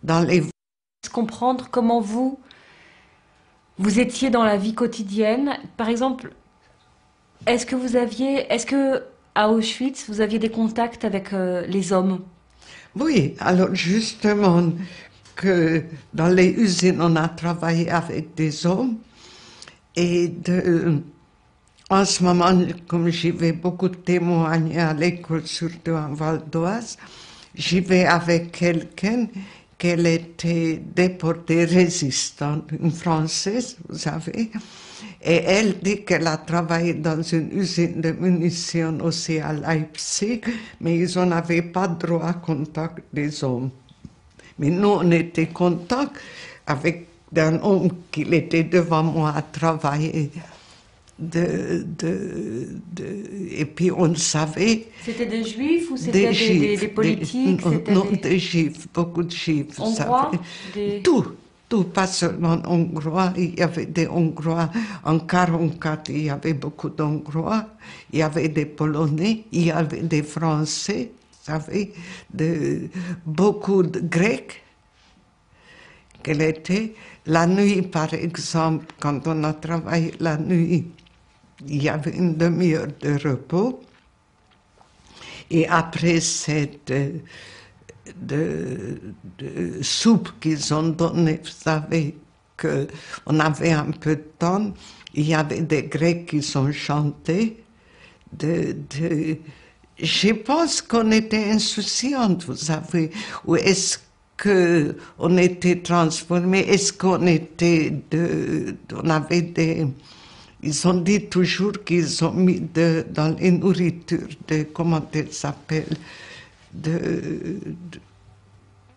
dans les... Comprendre comment vous étiez dans la vie quotidienne. Par exemple, est-ce que à Auschwitz, vous aviez des contacts avec les hommes? Oui, alors justement, que dans les usines, on a travaillé avec des hommes. Et en ce moment, comme j'y vais beaucoup témoigner à l'école, surtout en Val d'Oise, j'y vais avec quelqu'un qu'elle était déportée résistante, une Française, vous savez. Et elle dit qu'elle a travaillé dans une usine de munitions aussi à Leipzig, mais ils n'avaient pas droit à contact des hommes. Mais nous, on était en contact avec un homme qui était devant moi à travailler. Et puis on savait... C'était des juifs ou c'était des politiques? Non, des juifs, beaucoup de juifs. Hongrois? Tout, pas seulement hongrois. Il y avait des hongrois. En 1944, il y avait beaucoup d'hongrois. Il y avait des polonais, il y avait des français, vous savez, beaucoup de grecs. Qu'elle était. La nuit, par exemple, quand on a travaillé la nuit, il y avait une demi-heure de repos. Et après cette soupe qu'ils ont donnée, vous savez, qu'on avait un peu de temps, il y avait des Grecs qui ont chanté. Je pense qu'on était insouciante, vous savez, ou est-ce qu'on était transformés, est-ce qu'on était on avait des... Ils ont dit toujours qu'ils ont mis dans les nourritures comment elles s'appellent,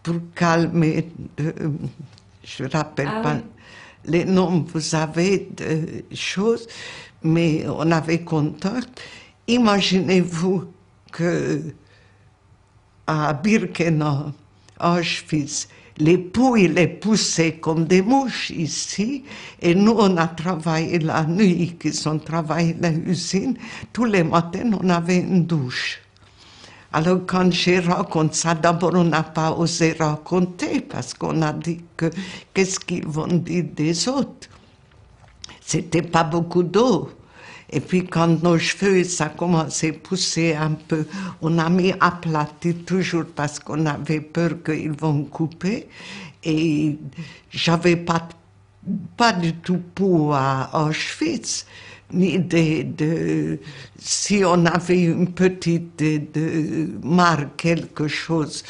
pour calmer, je ne rappelle pas les noms, vous avez de choses, mais on avait contact. Imaginez-vous que à Birkenau, Auschwitz, les pouilles les poussaient comme des mouches ici, et nous on a travaillé la nuit, qu'ils ont travaillé dans l'usine, tous les matins on avait une douche. Alors quand j'ai raconté ça, d'abord on n'a pas osé raconter, parce qu'on a dit que qu'est-ce qu'ils vont dire des autres. C'était pas beaucoup d'eau. Et puis quand nos cheveux, ça commençait à pousser un peu, on a mis aplati toujours parce qu'on avait peur qu'ils vont couper. Et j'avais pas du tout peau à Auschwitz, ni si on avait une petite marque, quelque chose.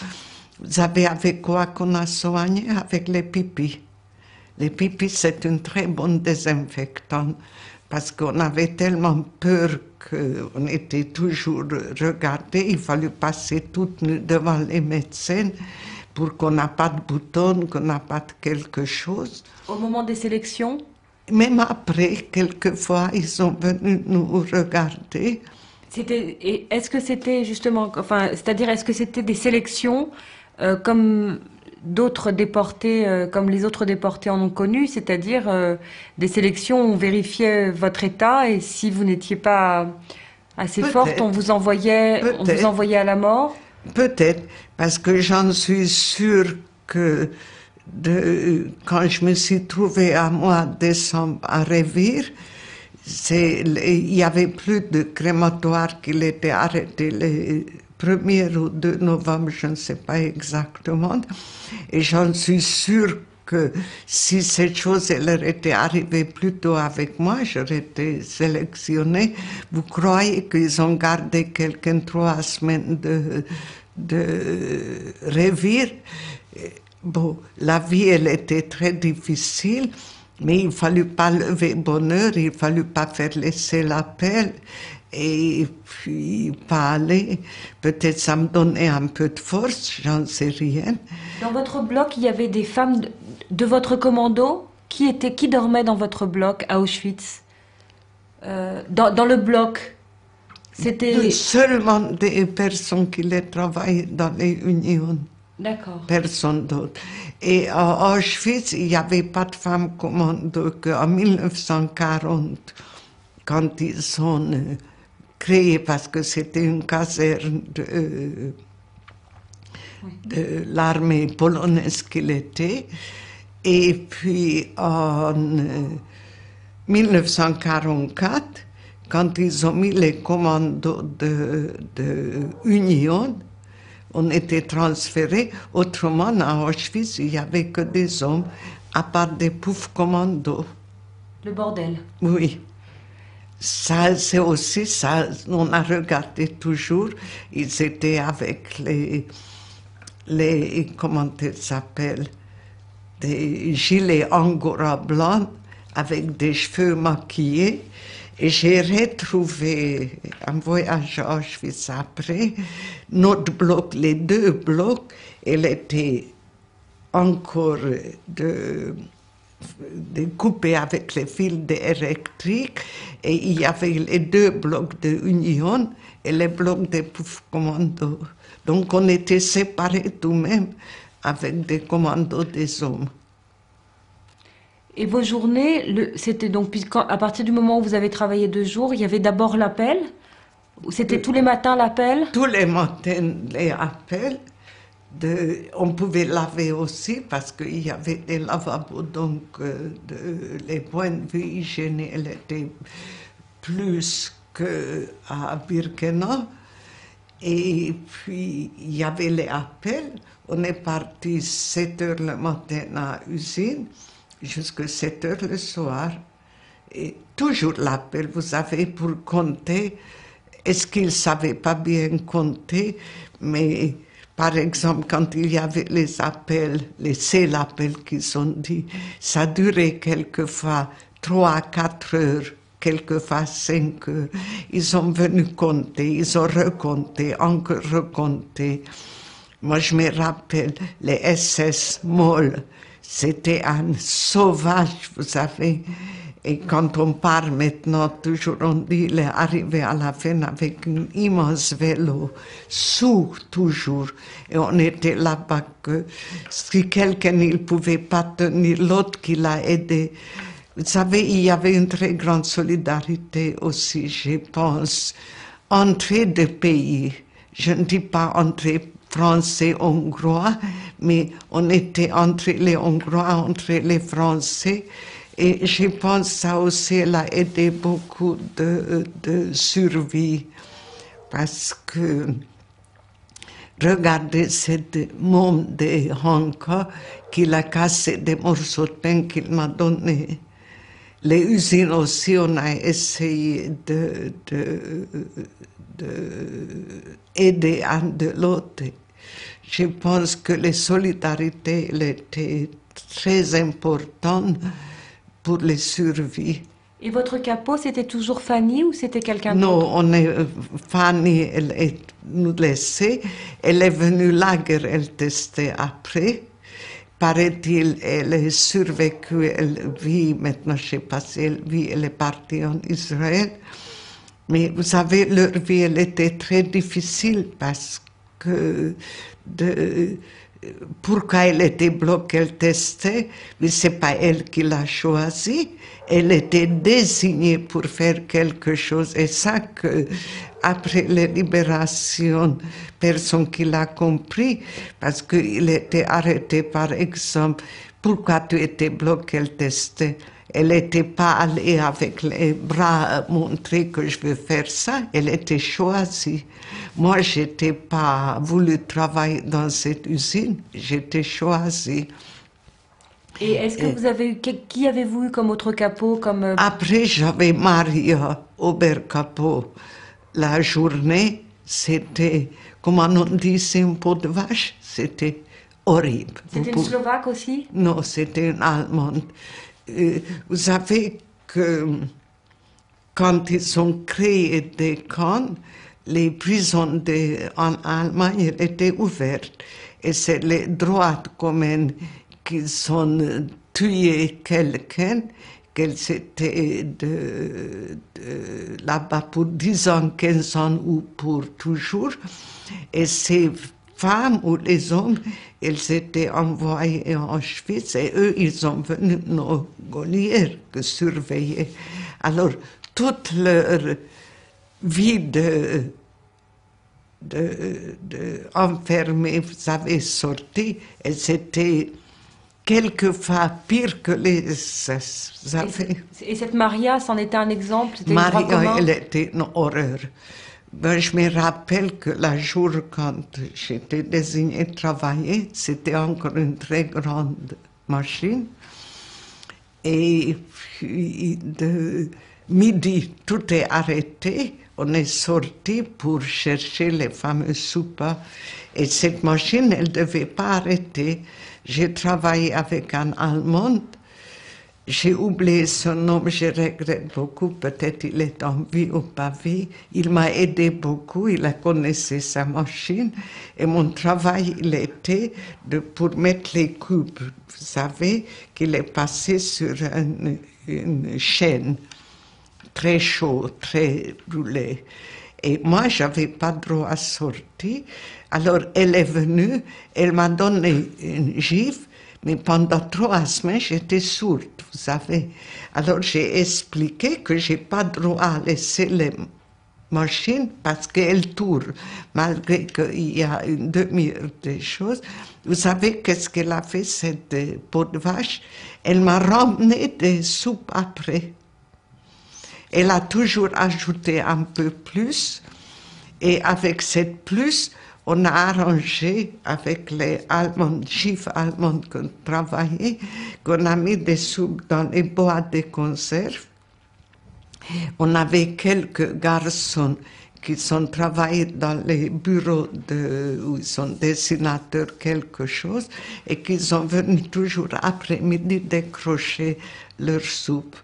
Vous savez avec quoi qu'on a soigné? Avec les pipis. Les pipis, c'est un très bon désinfectant. Parce qu'on avait tellement peur qu'on était toujours regardé, il fallait passer toute nuit devant les médecins pour qu'on n'a pas de boutons, qu'on n'a pas de quelque chose. Au moment des sélections? Même après, quelquefois, ils sont venus nous regarder. Est-ce que c'était justement, c'est-à-dire est-ce que c'était des sélections comme d'autres déportés, comme les autres déportés en ont connu, c'est-à-dire des sélections où on vérifiait votre état et si vous n'étiez pas assez forte, on vous envoyait à la mort? Peut-être, parce que j'en suis sûre que quand je me suis trouvée à mois de décembre à Revir, il y avait plus de crématoires qui étaient arrêtés 1er ou 2 novembre, je ne sais pas exactement. Et j'en suis sûre que si cette chose elle aurait été arrivée plus tôt avec moi, j'aurais été sélectionnée. Vous croyez qu'ils ont gardé quelqu'un 3 semaines de revire? Bon, la vie, elle était très difficile, mais il ne fallut pas lever bonheur, il ne fallut pas faire laisser l'appel. Et puis, pas aller. Peut-être ça me donnait un peu de force, j'en sais rien. Dans votre bloc, il y avait des femmes de votre commando qui dormaient dans votre bloc à Auschwitz dans le bloc. C'était Seulement des personnes qui travaillaient dans les unions. D'accord. Personne d'autre. Et à Auschwitz, il n'y avait pas de femmes commando qu'en 1940, quand ils ont créé, parce que c'était une caserne de l'armée polonaise qu'il était. Et puis en 1944, quand ils ont mis les commandos de Union, on était transférés. Autrement, à Auschwitz, il n'y avait que des hommes, à part des pauvres commandos. Le bordel. Oui. Ça, c'est aussi ça. On a regardé toujours. Ils étaient avec comment ils s'appellent, des gilets angora blancs avec des cheveux maquillés. Et j'ai retrouvé, en voyage à Auschwitz après, notre bloc, les 2 blocs, elle était encore découpée avec les fils électriques, et il y avait les 2 blocs de Union et les blocs des pauvres commandos. Donc on était séparés tout de même avec des commandos des hommes. Et vos journées, c'était donc, à partir du moment où vous avez travaillé 2 jours, il y avait d'abord l'appel? Ou c'était tous les matins l'appel? Tous les matins, les appels. On pouvait laver aussi parce qu'il y avait des lavabos, donc les points de vue hygiéniques étaient plus qu'à Birkenau. Et puis, il y avait les appels. On est parti 7 heures le matin à l'usine, jusqu'à 7 heures le soir. Et toujours l'appel, vous savez, pour compter. Est-ce qu'ils ne savaient pas bien compter? Mais, par exemple, quand il y avait les appels, les seuls appels qu'ils ont dit, ça durait quelquefois 3 à 4 heures, quelquefois 5 heures. Ils sont venus compter, ils ont recompté, encore recompté. Moi, je me rappelle, les SS molles, c'était un sauvage, vous savez. Et quand on part maintenant, toujours on dit, il est arrivé à la fin avec un immense vélo, sourd toujours. Et on était là-bas que si quelqu'un ne pouvait pas tenir, l'autre qui l'a aidé. Vous savez, il y avait une très grande solidarité aussi, je pense, entre 2 pays. Je ne dis pas entre Français, Hongrois, mais on était entre les Hongrois, entre les Français. Et je pense que ça aussi, elle a aidé beaucoup de survie. Parce que, regardez, c'est môme de Hanka qu'il a cassé des morceaux de pain qu'il m'a donné. Les usines aussi, on a essayé de aider un de l'autre. Je pense que la solidarité, elle était très importante pour les survies. Et votre capot, c'était toujours Fanny ou c'était quelqu'un d'autre? Non, Fanny, elle nous laissait. Elle est venue lager, elle testait après. Paraît-il, elle est survécue, elle vit, maintenant je ne sais pas si elle vit, elle est partie en Israël. Mais vous savez, leur vie, elle était très difficile parce que pourquoi elle était bloquée, elle testait, mais ce n'est pas elle qui l'a choisi. Elle était désignée pour faire quelque chose. Et ça, que, après la libération, personne qui l'a compris, parce qu'il était arrêté, par exemple, pourquoi tu étais bloqué, elle testait. Elle n'était pas allée avec les bras montrer que je veux faire ça, elle était choisie. Moi, je n'étais pas voulu travailler dans cette usine, j'étais choisie. Et est-ce que vous avez qui avez-vous eu comme autre capot comme Après, j'avais Maria Obercapo. La journée, c'était, comment on dit, c'est un pot de vache, c'était horrible. C'était une Slovaque aussi? Non, c'était une Allemande. Vous savez que quand ils ont créé des camps, les prisons en Allemagne étaient ouvertes. Et c'est les droits communs qui ont tué quelqu'un, qu'elle s'était là-bas pour 10 ans, 15 ans ou pour toujours. Et ces femmes ou les hommes, ils étaient envoyés en Auschwitz et eux, ils ont venu nos geôliers que surveiller. Alors, toute leur vie enfermée, vous savez, sortie, et c'était quelquefois pire que les... Et cette Maria, c'en était un exemple? Maria, elle était une horreur. Ben, je me rappelle que la jour quand j'étais désignée travailler, c'était encore une très grande machine. Et puis de midi, tout est arrêté. On est sorti pour chercher les fameux soupas. Et cette machine, elle ne devait pas arrêter. J'ai travaillé avec un Allemand. J'ai oublié son nom, je regrette beaucoup. Peut-être il est en vie ou pas vie. Il m'a aidé beaucoup, il a connaissé sa machine. Et mon travail, il était pour mettre les cubes. Vous savez qu'il est passé sur une chaîne très chaud, très roulé. Et moi, je n'avais pas droit à sortir. Alors, elle est venue, elle m'a donné une gifle, mais pendant 3 semaines, j'étais sourde, vous savez. Alors, j'ai expliqué que je n'ai pas droit à laisser les machines parce qu'elles tournent, malgré qu'il y a une demi-heure de choses. Vous savez qu'est-ce qu'elle a fait, cette peau de vache? Elle m'a ramené des soupes après. Elle a toujours ajouté un peu plus, et avec cette plus, on a arrangé avec les Allemands, juifs allemands qui travaillaient, qu'on a mis des soupes dans les boîtes de conserve. On avait quelques garçons qui sont travaillés dans les bureaux où ils sont dessinateurs quelque chose, et qui sont venus toujours après-midi décrocher leur soupe.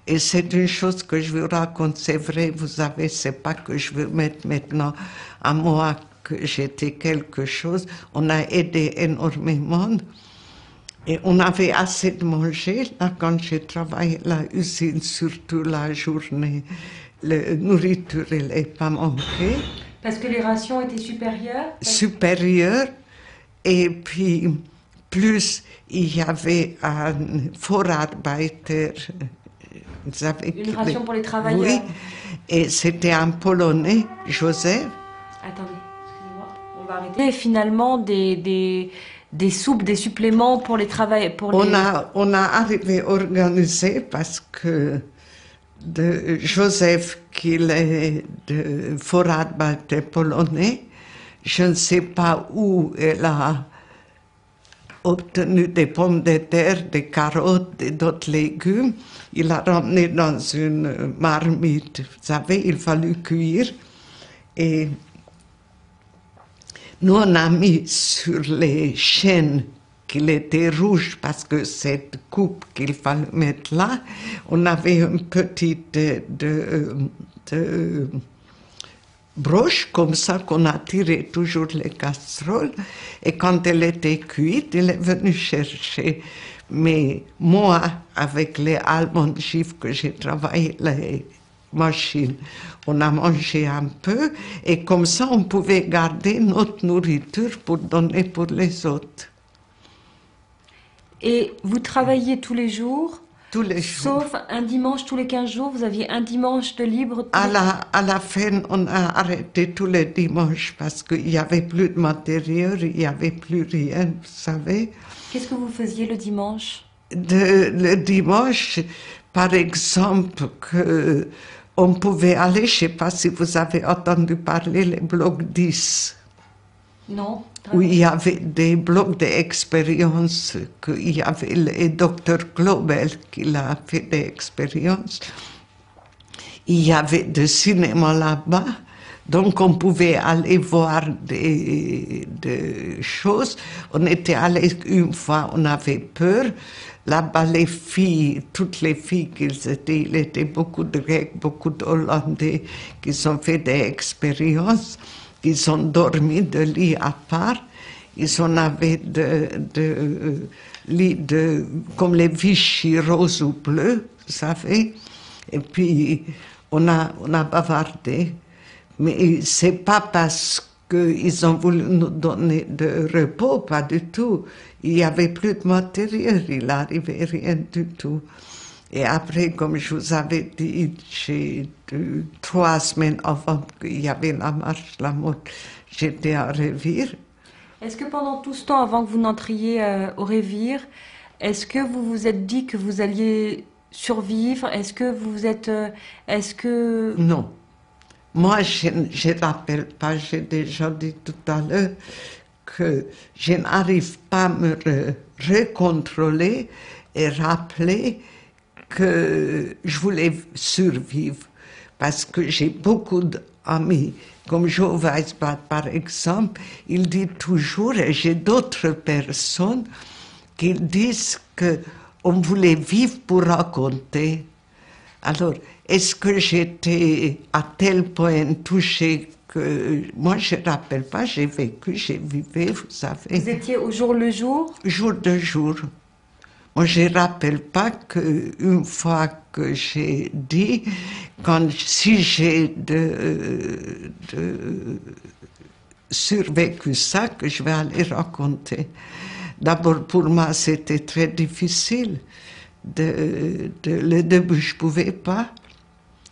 Et c'est une chose que je vous raconte, c'est vrai, vous savez, c'est pas que je veux mettre maintenant à moi que j'étais quelque chose. On a aidé énormément et on avait assez de manger. Là, quand j'ai travaillé à l'usine, surtout la journée, la nourriture, elle n'est pas manquée. Parce que les rations étaient supérieures? Supérieures. Et puis, plus il y avait un Vorarbeiter. Une ration pour les travailleurs. Oui, et c'était un Polonais, Joseph. Attendez, excusez-moi, on va arrêter. Et finalement, des soupes, des suppléments pour les travailleurs. On a arrivé à organiser parce que de Joseph, qu'il est de Vorarbeiter polonais, je ne sais pas où elle a obtenu des pommes de terre, des carottes et d'autres légumes. Il a ramené dans une marmite. Vous savez, il fallut cuire. Et nous, on a mis sur les chaînes qu'il était rouge parce que cette coupe qu'il fallait mettre là, on avait une petite broche comme ça qu'on a tiré toujours les casseroles, et quand elle était cuite, il est venu chercher. Mais moi, avec les Allemands juifs que j'ai travaillé, les machines, on a mangé un peu, et comme ça on pouvait garder notre nourriture pour donner pour les autres. Et vous travailliez tous les jours? Tous les jours. Sauf un dimanche tous les 15 jours, vous aviez un dimanche de libre? À la fin, on a arrêté tous les dimanches parce qu'il n'y avait plus de matériel, il n'y avait plus rien, vous savez. Qu'est-ce que vous faisiez le dimanche? Le dimanche, par exemple, que on pouvait aller, je ne sais pas si vous avez entendu parler, les blocs 10. Non. Où il y avait des blocs d'expérience, qu'il y avait le docteur Globel qui a fait des expériences. Il y avait du cinéma là-bas, donc on pouvait aller voir des choses. On était allé une fois, on avait peur. Là-bas, les filles, toutes les filles qu'ils étaient, il était beaucoup de Grecs, beaucoup d'Hollandais qui ont fait des expériences. Ils ont dormi de lit à part. Ils en avaient de lits comme les Vichy roses ou bleus, vous savez. Et puis, on a bavardé. Mais c'est pas parce qu'ils ont voulu nous donner de repos, pas du tout. Il n'y avait plus de matériel, il n'arrivait rien du tout. Et après, comme je vous avais dit, j'ai 3 semaines avant qu'il y avait la marche, la mode, j'étais à Revire. Est-ce que pendant tout ce temps, avant que vous n'entriez au Révire, est-ce que vous vous êtes dit que vous alliez survivre? Est-ce que vous vous êtes... Non. Moi, je ne rappelle pas, j'ai déjà dit tout à l'heure, que je n'arrive pas à me recontrôler et rappeler que je voulais survivre. Parce que j'ai beaucoup d'amis, comme Joe Weisbach par exemple, il dit toujours, et j'ai d'autres personnes qui disent qu'on voulait vivre pour raconter. Alors, est-ce que j'étais à tel point touchée que... Moi, je ne rappelle pas, j'ai vécu, j'ai vécu, vous savez. Vous étiez au jour le jour? Jour de jour. Moi, je ne rappelle pas qu'une fois que j'ai dit, si j'ai survécu ça, que je vais aller raconter. D'abord, pour moi, c'était très difficile. Le début, je ne pouvais pas.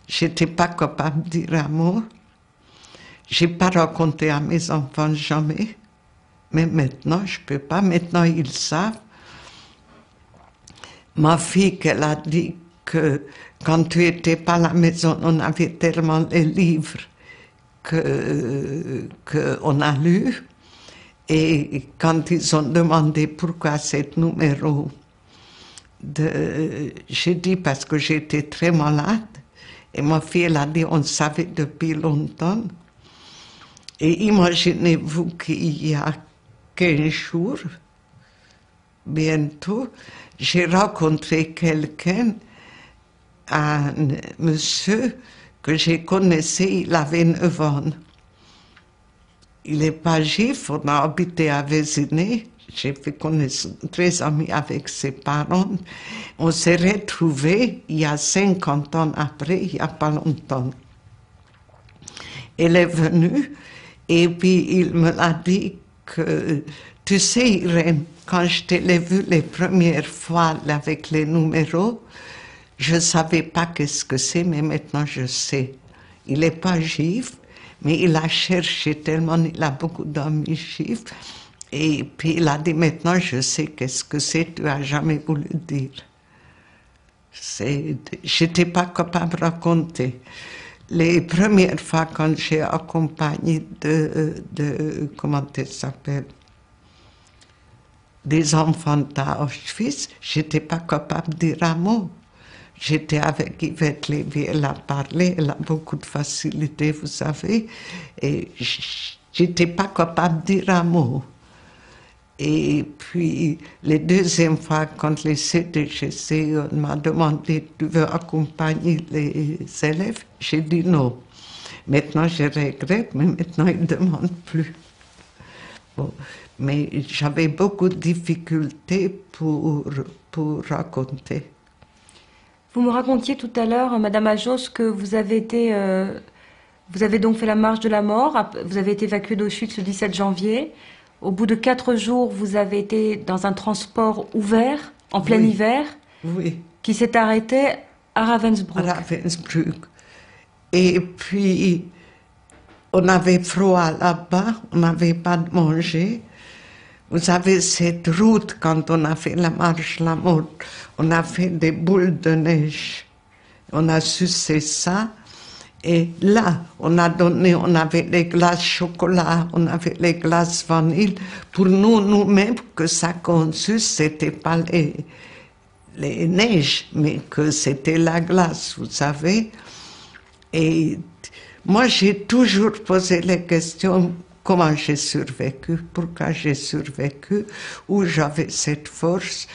Je n'étais pas capable de dire un mot. Je n'ai pas raconté à mes enfants jamais. Mais maintenant, je ne peux pas. Maintenant, ils savent. Ma fille, qu'elle a dit que quand tu n'étais pas à la maison, on avait tellement les livres qu'on a lus. Et quand ils ont demandé pourquoi ce numéro, j'ai dit parce que j'étais très malade. Et ma fille, elle a dit, on savait depuis longtemps. Et imaginez-vous qu'il y a 15 jours, bientôt, j'ai rencontré quelqu'un, un monsieur que je connaissais, il avait 9 ans. Il n'est pas juif, on a habité à Vésiné. J'ai fait connaissance, très ami avec ses parents. On s'est retrouvés il y a 50 ans après, il n'y a pas longtemps. Elle est venue et puis il me l'a dit que, tu sais Irène, quand je t'ai vu les premières fois avec les numéros, je ne savais pas qu'est-ce que c'est, mais maintenant je sais. Il n'est pas juif, mais il a cherché tellement, il a beaucoup d'amis juifs. Et puis il a dit, maintenant je sais qu'est-ce que c'est, tu n'as jamais voulu dire. Je n'étais pas capable de raconter. Les premières fois quand j'ai accompagné comment ça s'appelle, des enfants d'Auschwitz, je n'étais pas capable de dire un mot. J'étais avec Yvette Lévy, elle a parlé, elle a beaucoup de facilité, vous savez, et je n'étais pas capable de dire un mot. Et puis, les deuxième fois, quand les CDGC m'a demandé, tu veux accompagner les élèves? J'ai dit non. Maintenant, je regrette, mais maintenant, ils ne demandent plus. Bon. Mais j'avais beaucoup de difficultés pour raconter. Vous me racontiez tout à l'heure, Madame Ajos, que vous avez donc fait la marche de la mort, vous avez été évacuée d'Auschwitz le 17 janvier. Au bout de 4 jours, vous avez été dans un transport ouvert, en plein hiver, qui s'est arrêté à Ravensbrück. À Ravensbrück. Et puis, on avait froid là-bas, on n'avait pas de manger. Vous savez, cette route, quand on a fait la marche La Mode, on a fait des boules de neige. On a sucé ça. Et là, on avait les glaces chocolat, on avait les glaces vanille. Pour nous-mêmes, que ça qu'on suce, c'était pas les neiges, mais que c'était la glace, vous savez. Et moi, j'ai toujours posé les questions, comment j'ai survécu, pourquoi j'ai survécu, où j'avais cette force.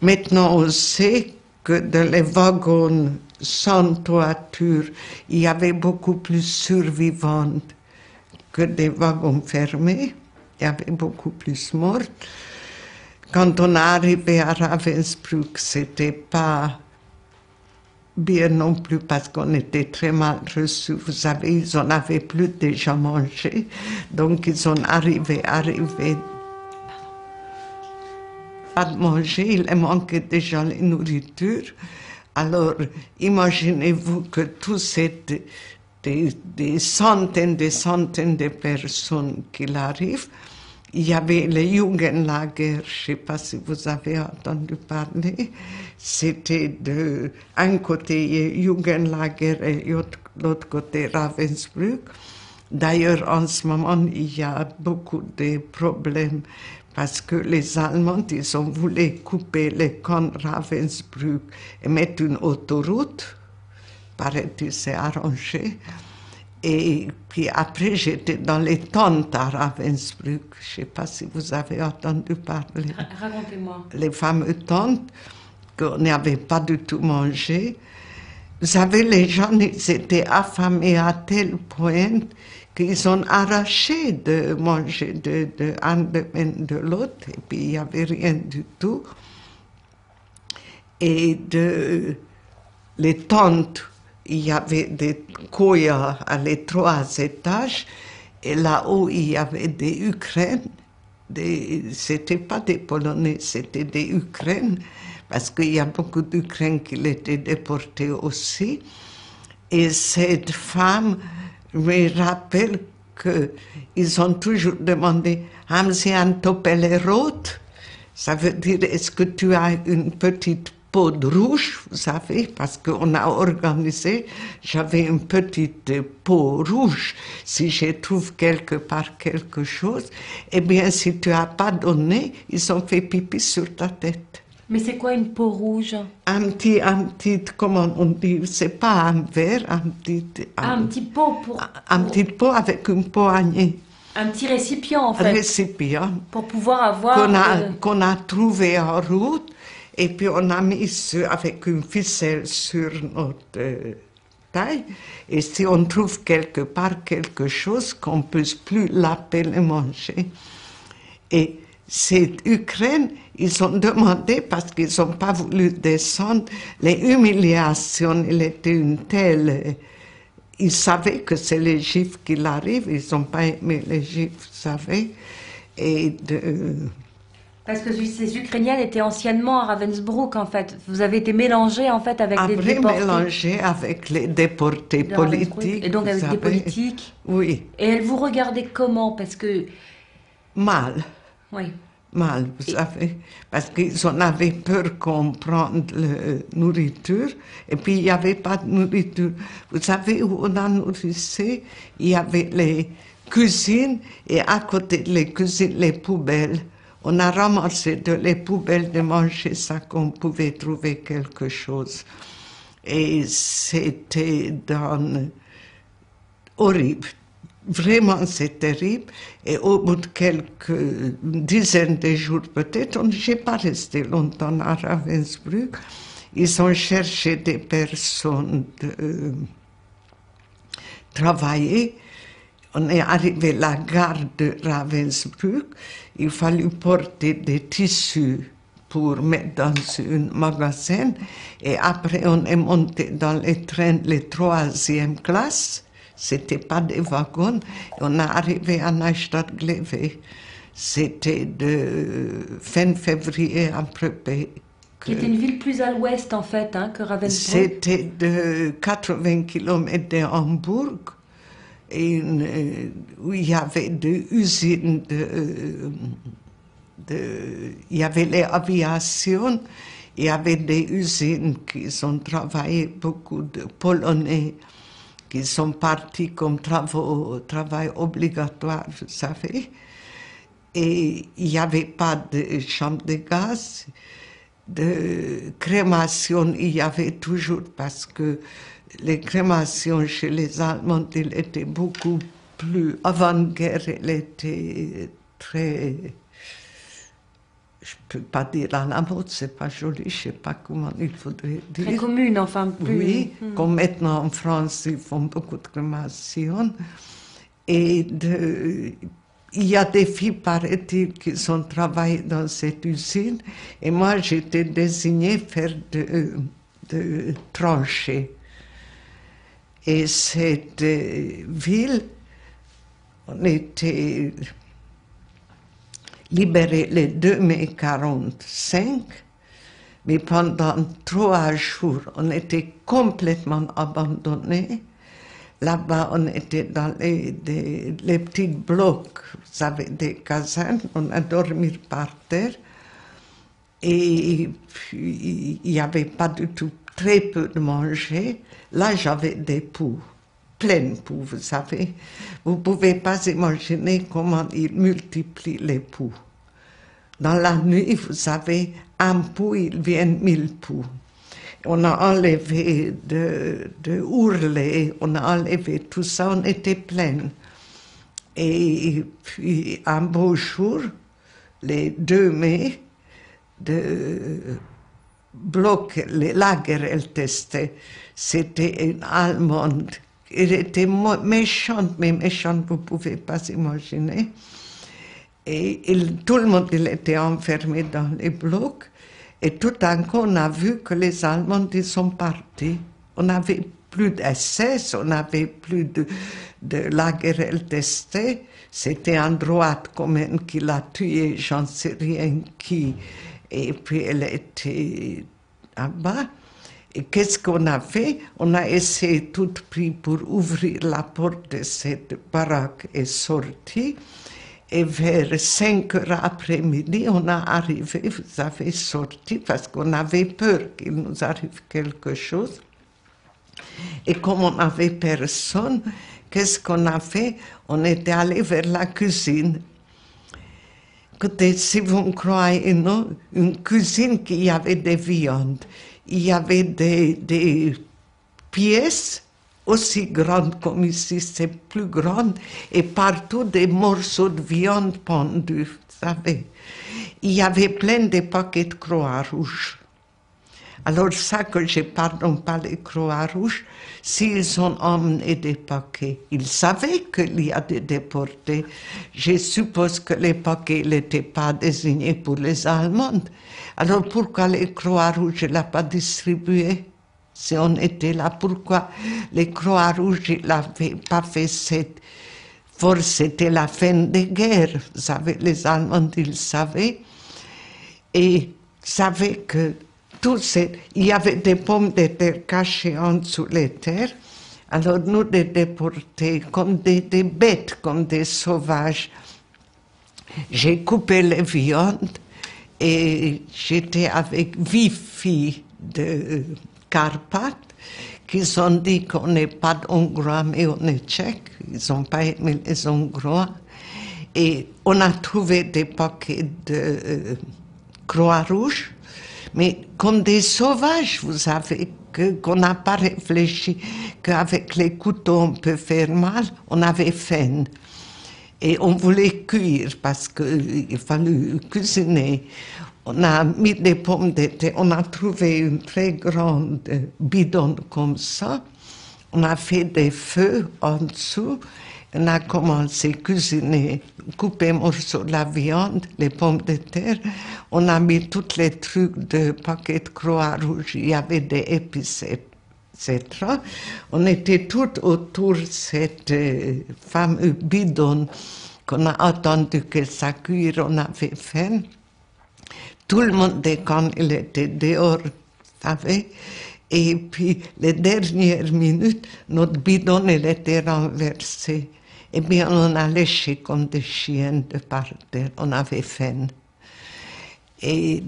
Maintenant, on sait que dans les wagons sans toiture, il y avait beaucoup plus survivantes que des wagons fermés. Il y avait beaucoup plus morts. Quand on est arrivé à Ravensbrück, c'était pas bien non plus parce qu'on était très mal reçus. Vous savez, ils n'en avaient plus déjà mangé. Donc ils sont arrivés pas de manger, il leur manquait déjà la nourriture. Alors, imaginez-vous que tous ces des centaines de personnes qui arrivent. Il y avait les Jugendlager, je ne sais pas si vous avez entendu parler. C'était un côté Jugendlager et l'autre côté Ravensbrück. D'ailleurs, en ce moment, il y a beaucoup de problèmes parce que les Allemands, ils ont voulu couper les camps Ravensbrück et mettre une autoroute. Paraît-il, c'est arrangé. Et puis après, j'étais dans les tentes à Ravensbrück. Je ne sais pas si vous avez entendu parler. Racontez-moi. Les fameuses tentes qu'on n'avait pas du tout mangé. Vous savez, les gens, ils étaient affamés à tel point qu'ils ont arraché de manger un de l'autre, et puis il n'y avait rien du tout. Et les tentes, il y avait des koyas à les 3 étages, et là-haut, il y avait des Ukraines. C'était pas des Polonais, c'était des Ukraines, parce qu'il y a beaucoup d'Ukraines qui étaient déportés aussi. Et cette femme me rappelle qu'ils ont toujours demandé « Haben Sie ein Toppelerot ?» Ça veut dire « Est-ce que tu as une petite peau de rouge ?» Vous savez, parce qu'on a organisé, j'avais une petite peau rouge. Si je trouve quelque part quelque chose, eh bien, si tu n'as pas donné, ils ont fait pipi sur ta tête. Mais c'est quoi une peau rouge? Un petit, comment on dit, c'est pas un verre, un petit pot pour... Un petit pot avec une poignée. Un petit récipient, en fait. Un récipient. Pour pouvoir avoir... Qu'on a trouvé en route, et puis on a mis avec une ficelle sur notre taille, et si on trouve quelque part quelque chose qu'on ne peut plus l'appeler manger. Et cette Ukraine, ils ont demandé, parce qu'ils n'ont pas voulu descendre, les humiliations, il était une telle... Ils savaient que c'est les Juifs qui l'arrivent, ils n'ont pas aimé les Juifs, vous savez. Parce que ces Ukrainiennes étaient anciennement à Ravensbrück, en fait. Vous avez été mélangés, en fait, avec les déportés. Après, mélangés avec les déportés politiques. Et donc avec des politiques. Oui. Et elles vous regardaient comment? Parce que... Mal. Oui. Mal, vous savez, parce qu'ils en avaient peur qu'on prenne la nourriture, et puis il n'y avait pas de nourriture. Vous savez où on a nourrissé? Il y avait les cuisines, et à côté des cuisines, les poubelles. On a ramassé de les poubelles de manger ça qu'on pouvait trouver quelque chose. Et c'était horrible. Vraiment, c'est terrible. Et au bout de quelques dizaines de jours, peut-être, je n'ai pas resté longtemps à Ravensbrück. Ils ont cherché des personnes de travailler. On est arrivé à la gare de Ravensbrück. Il fallut porter des tissus pour mettre dans un magasin. Et après, on est monté dans les trains de 3e classe. C'était pas des wagons. On est arrivé à Neustadt-Glewe. C'était de fin février à peu près. Qui était une ville plus à l'ouest, en fait, hein, que Ravensbrück. C'était de 80 km de Hambourg, où il y avait des usines il y avait l'aviation, il y avait des usines qui ont travaillé, beaucoup de Polonais qui sont partis comme travail obligatoire, vous savez. Et il n'y avait pas de chambre de gaz, de crémation, il y avait toujours, parce que les crémations chez les Allemands, elles étaient beaucoup plus avant-guerre, elles étaient très, je ne peux pas dire à la mode, c'est pas joli, je ne sais pas comment il faudrait dire. Très commune, enfin, plus... Oui, comme maintenant en France, ils font beaucoup de crémations. Et il y a des filles, paraît-il, qui ont travaillé dans cette usine. Et moi, j'étais désignée faire de tranchées. Et cette ville, on était libérés le 2 mai 1945, mais pendant 3 jours, on était complètement abandonnés. Là-bas, on était dans les petits blocs, vous savez, des casernes, on a dormi par terre. Et puis, il n'y avait pas du tout, très peu de manger. Là, j'avais des poux, pleines poux, vous savez. Vous ne pouvez pas imaginer comment ils multiplient les poux. Dans la nuit, vous savez, un pou, il vient 1000 poux. On a enlevé de ourlets, on a enlevé tout ça, on était plein. Et puis, un beau jour, les 2 mai, de bloc, les lager, elle testait. C'était une Allemande. Elle était méchante, mais méchante, vous ne pouvez pas imaginer. Et tout le monde il était enfermé dans les blocs. Et tout d'un coup, on a vu que les Allemands ils sont partis. On n'avait plus d'SS, on n'avait plus de lagerel testé. C'était un droite commun qui l'a tué, j'en sais rien qui. Et puis elle était là-bas. Et qu'est-ce qu'on a fait? On a essayé tout prix pour ouvrir la porte de cette baraque et sorti. Et vers 5 heures après-midi, on a arrivé, vous avez sorti, parce qu'on avait peur qu'il nous arrive quelque chose. Et comme on n'avait personne, qu'est-ce qu'on a fait? On était allé vers la cuisine. Écoutez, si vous me croyez, non, une cuisine qui y avait des viandes. Il y avait des pièces aussi grandes comme ici, c'est plus grande, et partout des morceaux de viande pendus, vous savez. Il y avait plein de paquets de Croix-Rouge. Alors ça que je pardonne pas les Croix-Rouges, s'ils ont emmené des paquets, ils savaient qu'il y a des déportés. Je suppose que les paquets n'étaient pas désignés pour les Allemandes. Alors pourquoi les Croix-Rouges ne l'ont pas distribué? Si on était là, pourquoi les Croix-Rouges n'avaient pas fait cette force? C'était la fin des guerres. Vous savez, les Allemands, ils savaient. Et savaient que il y avait des pommes de terre cachées en dessous des terres. Alors nous, les déportés, comme des bêtes, comme des sauvages, j'ai coupé les viandes et j'étais avec 8 filles de Carpates qui ont dit qu'on n'est pas hongrois mais on est tchèques. Ils n'ont pas aimé les Hongrois. Et on a trouvé des paquets de Croix-Rouge, mais comme des sauvages, vous savez, qu'on n'a pas réfléchi qu'avec les couteaux on peut faire mal, on avait faim. Et on voulait cuire parce qu'il fallait cuisiner. On a mis des pommes de terre, on a trouvé une très grande bidon comme ça. On a fait des feux en dessous. On a commencé à cuisiner, couper un morceau de la viande, les pommes de terre. On a mis tous les trucs de paquets de Croix-Rouge. Il y avait des épices, etc. On était tout autour de cette fameuse bidon qu'on a attendu qu'elle s'accueille. On avait faim. Tout le monde, quand il était dehors, savait. Et puis, les dernières minutes, notre bidon, elle était renversée. Eh bien, on a léché comme des chiens de par terre. On avait faim. Et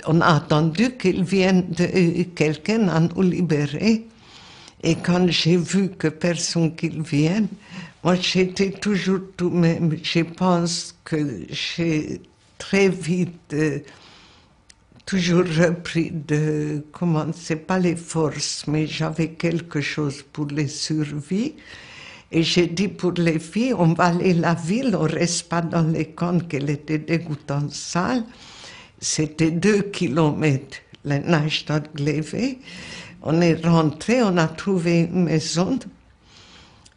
on a attendu qu'il vienne quelqu'un à nous libérer. Et quand j'ai vu que personne qu'il vienne, moi j'étais toujours tout même. Je pense que j'ai très vite toujours repris comment, c'est pas les forces, mais j'avais quelque chose pour les survies. Et j'ai dit pour les filles, on va aller à la ville, on reste pas dans les camps, qu'elle était dégoûtante sale. C'était 2 kilomètres, la Neustadt-Glewe. On est rentré, on a trouvé une maison.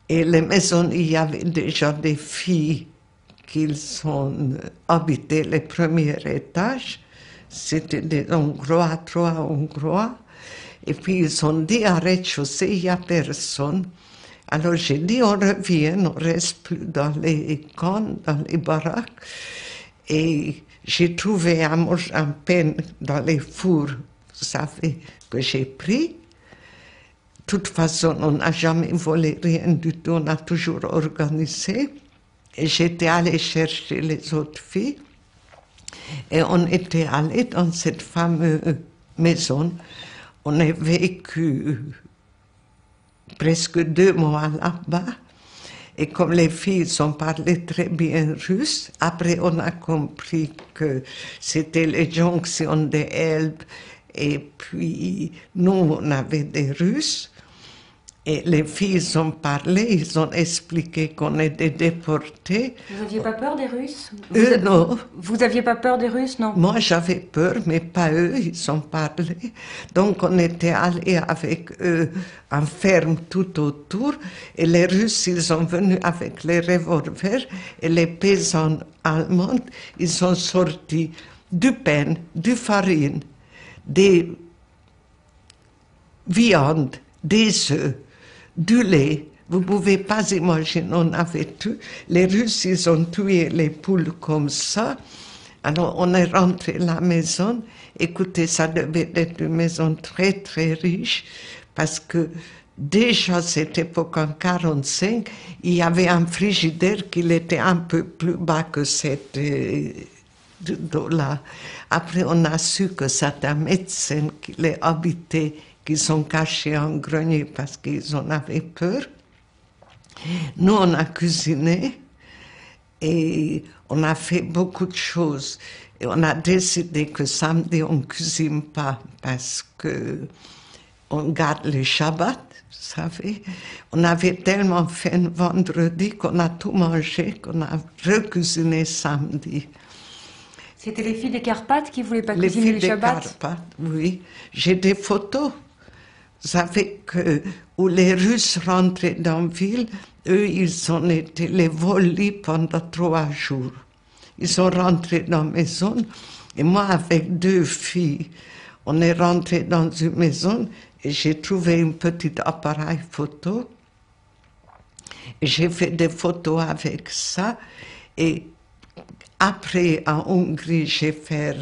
Et la maison, il y avait déjà des filles qui habitaient le premier étage. C'était des Hongrois, 3 Hongrois. Et puis ils ont dit, à rez-de-chaussée, il n'y a personne. Alors j'ai dit, on revient, on ne reste plus dans les camps, dans les baraques. Et j'ai trouvé un pain dans les fours, vous savez, que j'ai pris. De toute façon, on n'a jamais volé rien du tout, on a toujours organisé. Et j'étais allée chercher les autres filles. Et on était allés dans cette fameuse maison. On a vécu presque 2 mois là-bas. Et comme les filles ont parlé très bien russe, après on a compris que c'était les jonctions de Elbe. Et puis nous, on avait des Russes. Et les filles ont parlé, ils ont expliqué qu'on était déportés. Vous n'aviez pas peur des Russes? Non. Vous n'aviez pas peur des Russes, non? Moi, j'avais peur, mais pas eux, ils ont parlé. Donc, on était allés avec eux en ferme tout autour. Et les Russes, ils sont venus avec les revolvers. Et les paysans allemands, ils sont sortis du pain, du farine, des viandes, des œufs, du lait. Vous ne pouvez pas imaginer, on avait tout. Les Russes, ils ont tué les poules comme ça. Alors, on est rentré à la maison. Écoutez, ça devait être une maison très, très riche, parce que déjà à cette époque, en 1945, il y avait un frigidaire qui était un peu plus bas que cette là. Après, on a su que c'était un médecin qui les habitait, qui sont cachés en grenier parce qu'ils en avaient peur. Nous, on a cuisiné et on a fait beaucoup de choses. Et on a décidé que samedi, on ne cuisine pas parce que on garde le Shabbat, vous savez. On avait tellement faim vendredi qu'on a tout mangé, qu'on a recuisiné samedi. C'était les filles des Carpates qui ne voulaient pas Les cuisiner filles le Shabbat? des Carpates, oui. J'ai des photos. Vous savez que où les Russes rentraient dans la ville, eux, ils ont été les volés pendant 3 jours. Ils sont rentrés dans la maison, et moi, avec 2 filles, on est rentré dans une maison, et j'ai trouvé un petit appareil photo, et j'ai fait des photos avec ça, et après, en Hongrie, j'ai fait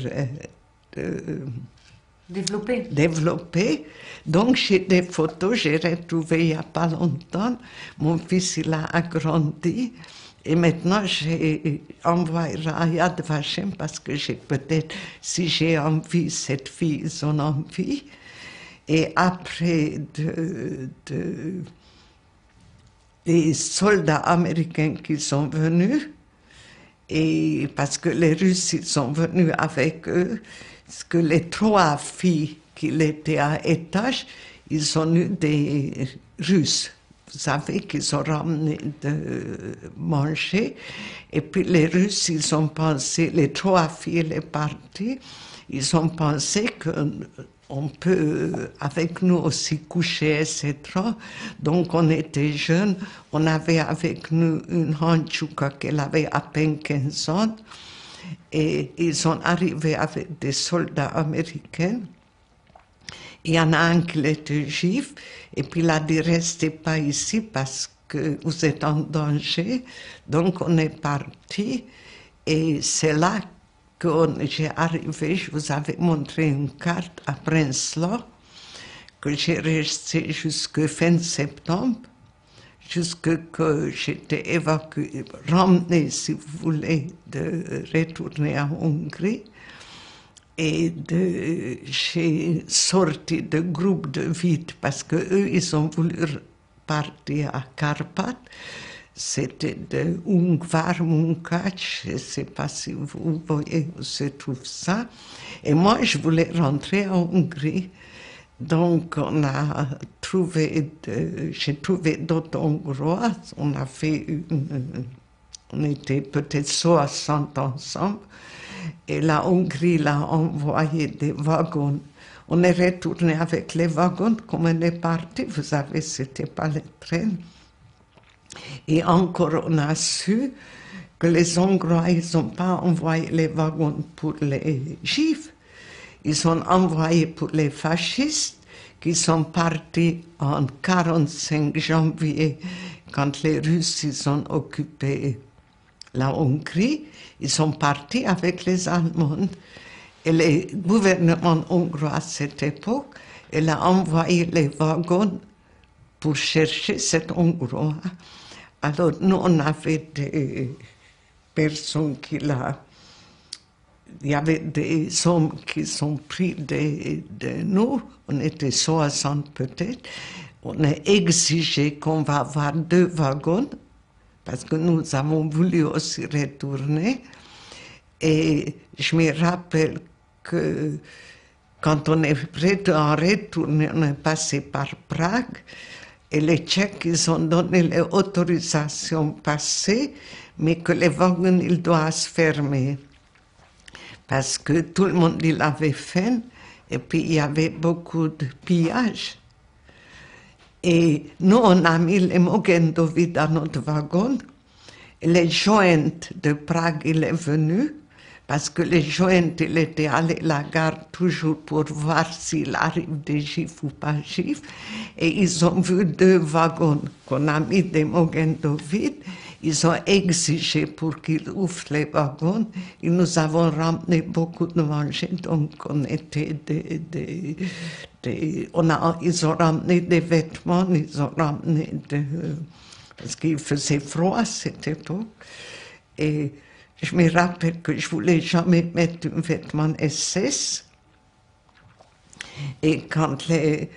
développer. Donc, j'ai des photos, j'ai retrouvé il n'y a pas longtemps. Mon fils, il a agrandi. Et maintenant, j'ai envoyé à Yad Vashem parce que j'ai peut-être, si j'ai envie, cette fille, ils ont envie. Et après, des soldats américains qui sont venus, et parce que les Russes, ils sont venus avec eux, parce que les 3 filles qui étaient à étage, ils sont eu des Russes. Vous savez qu'ils ont ramené de manger. Et puis les Russes, ils ont pensé, les 3 filles, les parties, ils ont pensé qu'on peut avec nous aussi coucher, etc. Donc on était jeunes, on avait avec nous une Hanchuka qu'elle avait à peine 15 ans. Et ils sont arrivés avec des soldats américains. Il y en a un qui était juif, et puis il a dit, restez pas ici parce que vous êtes en danger. Donc on est parti, et c'est là que j'ai arrivé, je vous avais montré une carte à Prenzlau, que j'ai resté jusqu'à fin septembre. jusque que j'étais évacuée, ramenée, si vous voulez, de retourner en Hongrie. Et j'ai sorti de groupe de vide parce qu'eux, ils ont voulu partir à Karpat. C'était de Ungvar Munkac, je ne sais pas si vous voyez où se trouve ça. Et moi, je voulais rentrer en Hongrie. Donc, j'ai trouvé d'autres Hongrois. On était peut-être 60 ensemble. Et la Hongrie l'a envoyé des wagons. On est retourné avec les wagons, comme on est parti. Vous savez, c'était pas les trains. Et encore, on a su que les Hongrois, ils n'ont pas envoyé les wagons pour les Juifs. Ils ont envoyé pour les fascistes qui sont partis en 45 janvier, quand les Russes ils ont occupé la Hongrie. Ils sont partis avec les Allemands. Et le gouvernement hongrois à cette époque, il a envoyé les wagons pour chercher cet Hongrois. Alors, nous, on avait des personnes qui là. Il y avait des hommes qui sont pris de nous, on était 60 peut-être. On a exigé qu'on va avoir 2 wagons, parce que nous avons voulu aussi retourner. Et je me rappelle que quand on est prêt à retourner, on est passé par Prague, et les Tchèques, ils ont donné l'autorisation de passer, mais que les wagons, ils doivent se fermer. Parce que tout le monde il avait faim, et puis il y avait beaucoup de pillage. Et nous, on a mis les Mogendovi dans notre wagon. Et le joint de Prague, il est venu, parce que le joint, il était allé à la gare toujours pour voir s'il arrive des Juifs ou pas Juifs. Et ils ont vu 2 wagons qu'on a mis des Mogendovi. Ils ont exigé pour qu'ils ouvrent les wagons. Et nous avons ramené beaucoup de manger, donc on était ils ont ramené des vêtements, ils ont ramené parce qu'il faisait froid à cette époque. Et je me rappelle que je voulais jamais mettre un vêtement SS. Et quand les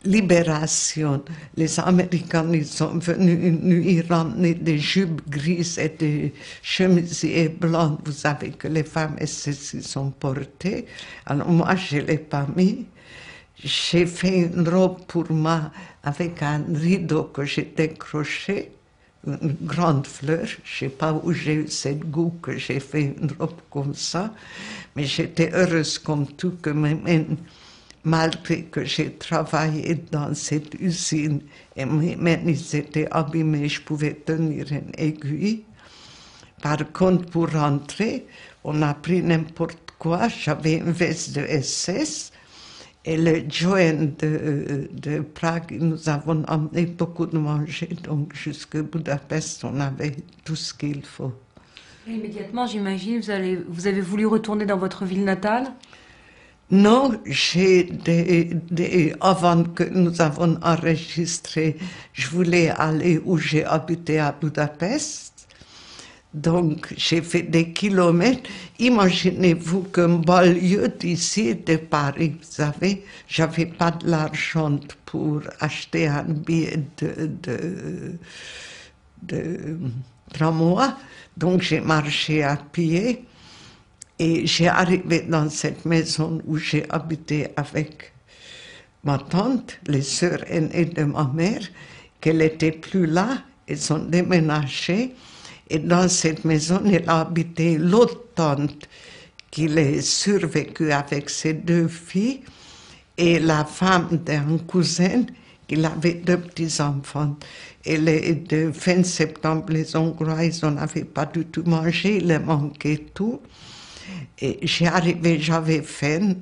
libération, les Américains ils sont venus une nuit ramener des jupes grises et des chemisiers blancs. Vous savez que les femmes SS sont portées. Alors moi, je ne l'ai pas mis. J'ai fait une robe pour moi avec un rideau que j'ai décroché, une grande fleur. Je ne sais pas où j'ai eu cette goût que j'ai fait une robe comme ça. Mais j'étais heureuse comme tout que même malgré que j'ai travaillé dans cette usine et mes mains étaient abîmées, je pouvais tenir une aiguille. Par contre, pour rentrer, on a pris n'importe quoi. J'avais une veste de SS et le joint de Prague, nous avons emmené beaucoup de manger. Donc, jusqu'à Budapest, on avait tout ce qu'il faut. Et immédiatement, j'imagine, vous avez voulu retourner dans votre ville natale? Non, avant que nous avons enregistré, je voulais aller où j'ai habité à Budapest. Donc, j'ai fait des kilomètres. Imaginez-vous qu'un banlieue d'ici, de Paris, vous savez, j'avais pas de l'argent pour acheter un billet de tramway. Donc, j'ai marché à pied. Et j'ai arrivé dans cette maison où j'ai habité avec ma tante, les sœurs aînées de ma mère, qu'elle n'était plus là, elles ont déménagé. Et dans cette maison, elle a habité l'autre tante qui l'a survécu avec ses 2 filles et la femme d'un cousin qui avait 2 petits-enfants. Et de fin septembre, les Hongrois, ils n'avaient pas du tout mangé, il leur manquait tout. Et j'avais faim,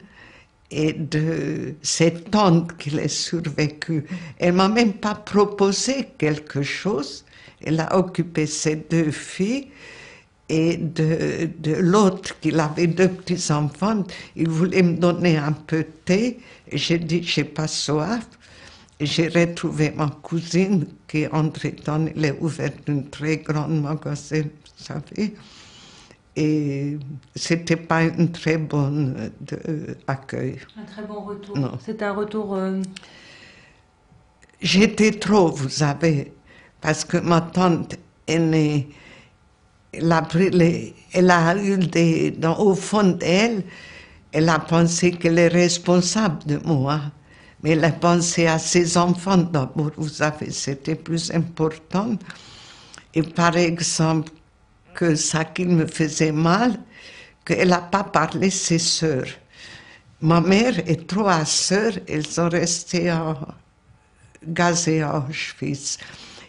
et de cette tante qui l'a survécu, elle m'a même pas proposé quelque chose. Elle a occupé ses 2 filles, et de l'autre qui avait 2 petits-enfants, il voulait me donner un peu de thé, et j'ai dit, j'ai pas soif. J'ai retrouvé ma cousine qui, entre-temps, elle a ouvert un très grand magasin, vous savez. Et c'était pas un très bon accueil. Un très bon retour. Non. C'était un retour... J'étais trop, vous savez, parce que ma tante aînée, elle a eu au fond d'elle, elle a pensé qu'elle est responsable de moi. Mais elle a pensé à ses enfants d'abord, vous savez, c'était plus important. Et par exemple, que ça qui me faisait mal, qu'elle n'a pas parlé ses sœurs. Ma mère et trois sœurs, elles sont restées gazées à Auschwitz.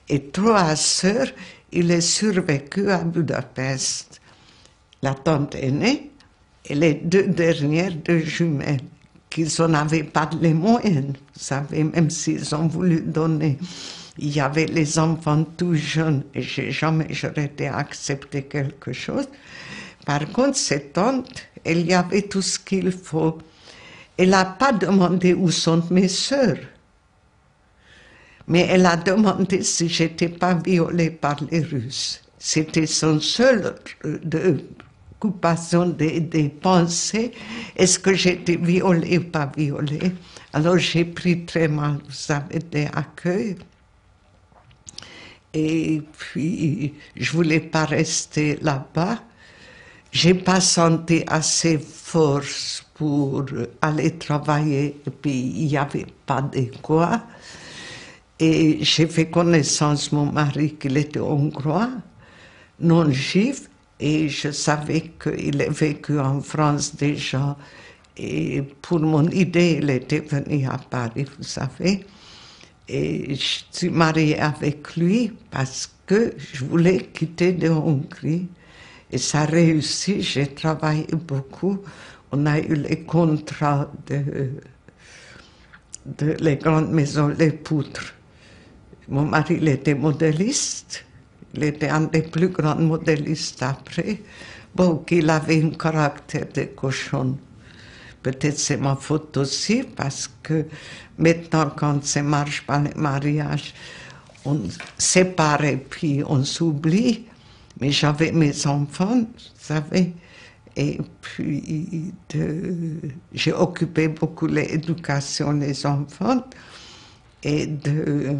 Et trois sœurs, il est survécu à Budapest. La tante aînée et les deux dernières, deux jumelles, qu'ils n'en avaient pas les moyens, vous savez, même s'ils ont voulu donner. Il y avait les enfants tout jeunes et jamais j'aurais été accepté quelque chose. Par contre, cette tante, elle y avait tout ce qu'il faut. Elle n'a pas demandé où sont mes sœurs. Mais elle a demandé si j'étais pas violée par les Russes. C'était son seul occupation des pensées. Est-ce que j'étais violée ou pas violée? Alors j'ai pris très mal, vous savez, des accueils. Et puis, je voulais pas rester là-bas. J'ai pas senti assez force pour aller travailler. Et puis, il n'y avait pas de quoi. Et j'ai fait connaissance de mon mari, qu'il était hongrois, non juif, et je savais qu'il avait vécu en France déjà. Et pour mon idée, il était venu à Paris, vous savez. Et je suis mariée avec lui parce que je voulais quitter de Hongrie. Et ça a réussi, j'ai travaillé beaucoup. On a eu les contrats de les grandes maisons, les poutres. Mon mari, il était modéliste. Il était un des plus grands modélistes après. Bon, il avait un caractère de cochon. Peut-être c'est ma faute aussi, parce que maintenant, quand ça marche pas le mariage, on se sépare et puis on s'oublie. Mais j'avais mes enfants, vous savez, et puis j'ai occupé beaucoup l'éducation des enfants. Et de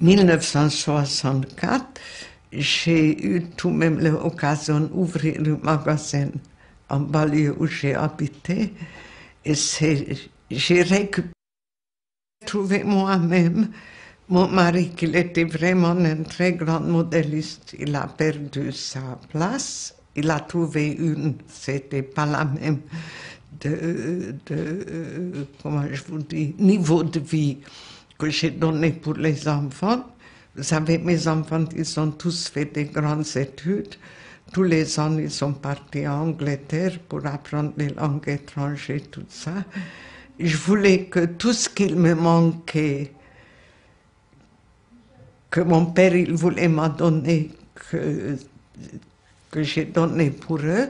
1964, j'ai eu tout de même l'occasion d'ouvrir un magasin en banlieue où j'ai habité. Et j'ai retrouvé moi-même mon mari, qui était vraiment un très grand modéliste. Il a perdu sa place. Il a trouvé une, c'était pas la même comment je vous dis, niveau de vie que j'ai donné pour les enfants. Vous savez, mes enfants, ils ont tous fait des grandes études. Tous les ans, ils sont partis en Angleterre pour apprendre les langues étrangères, tout ça. Je voulais que tout ce qu'il me manquait, que mon père, il voulait m'en donner, que j'ai donné pour eux.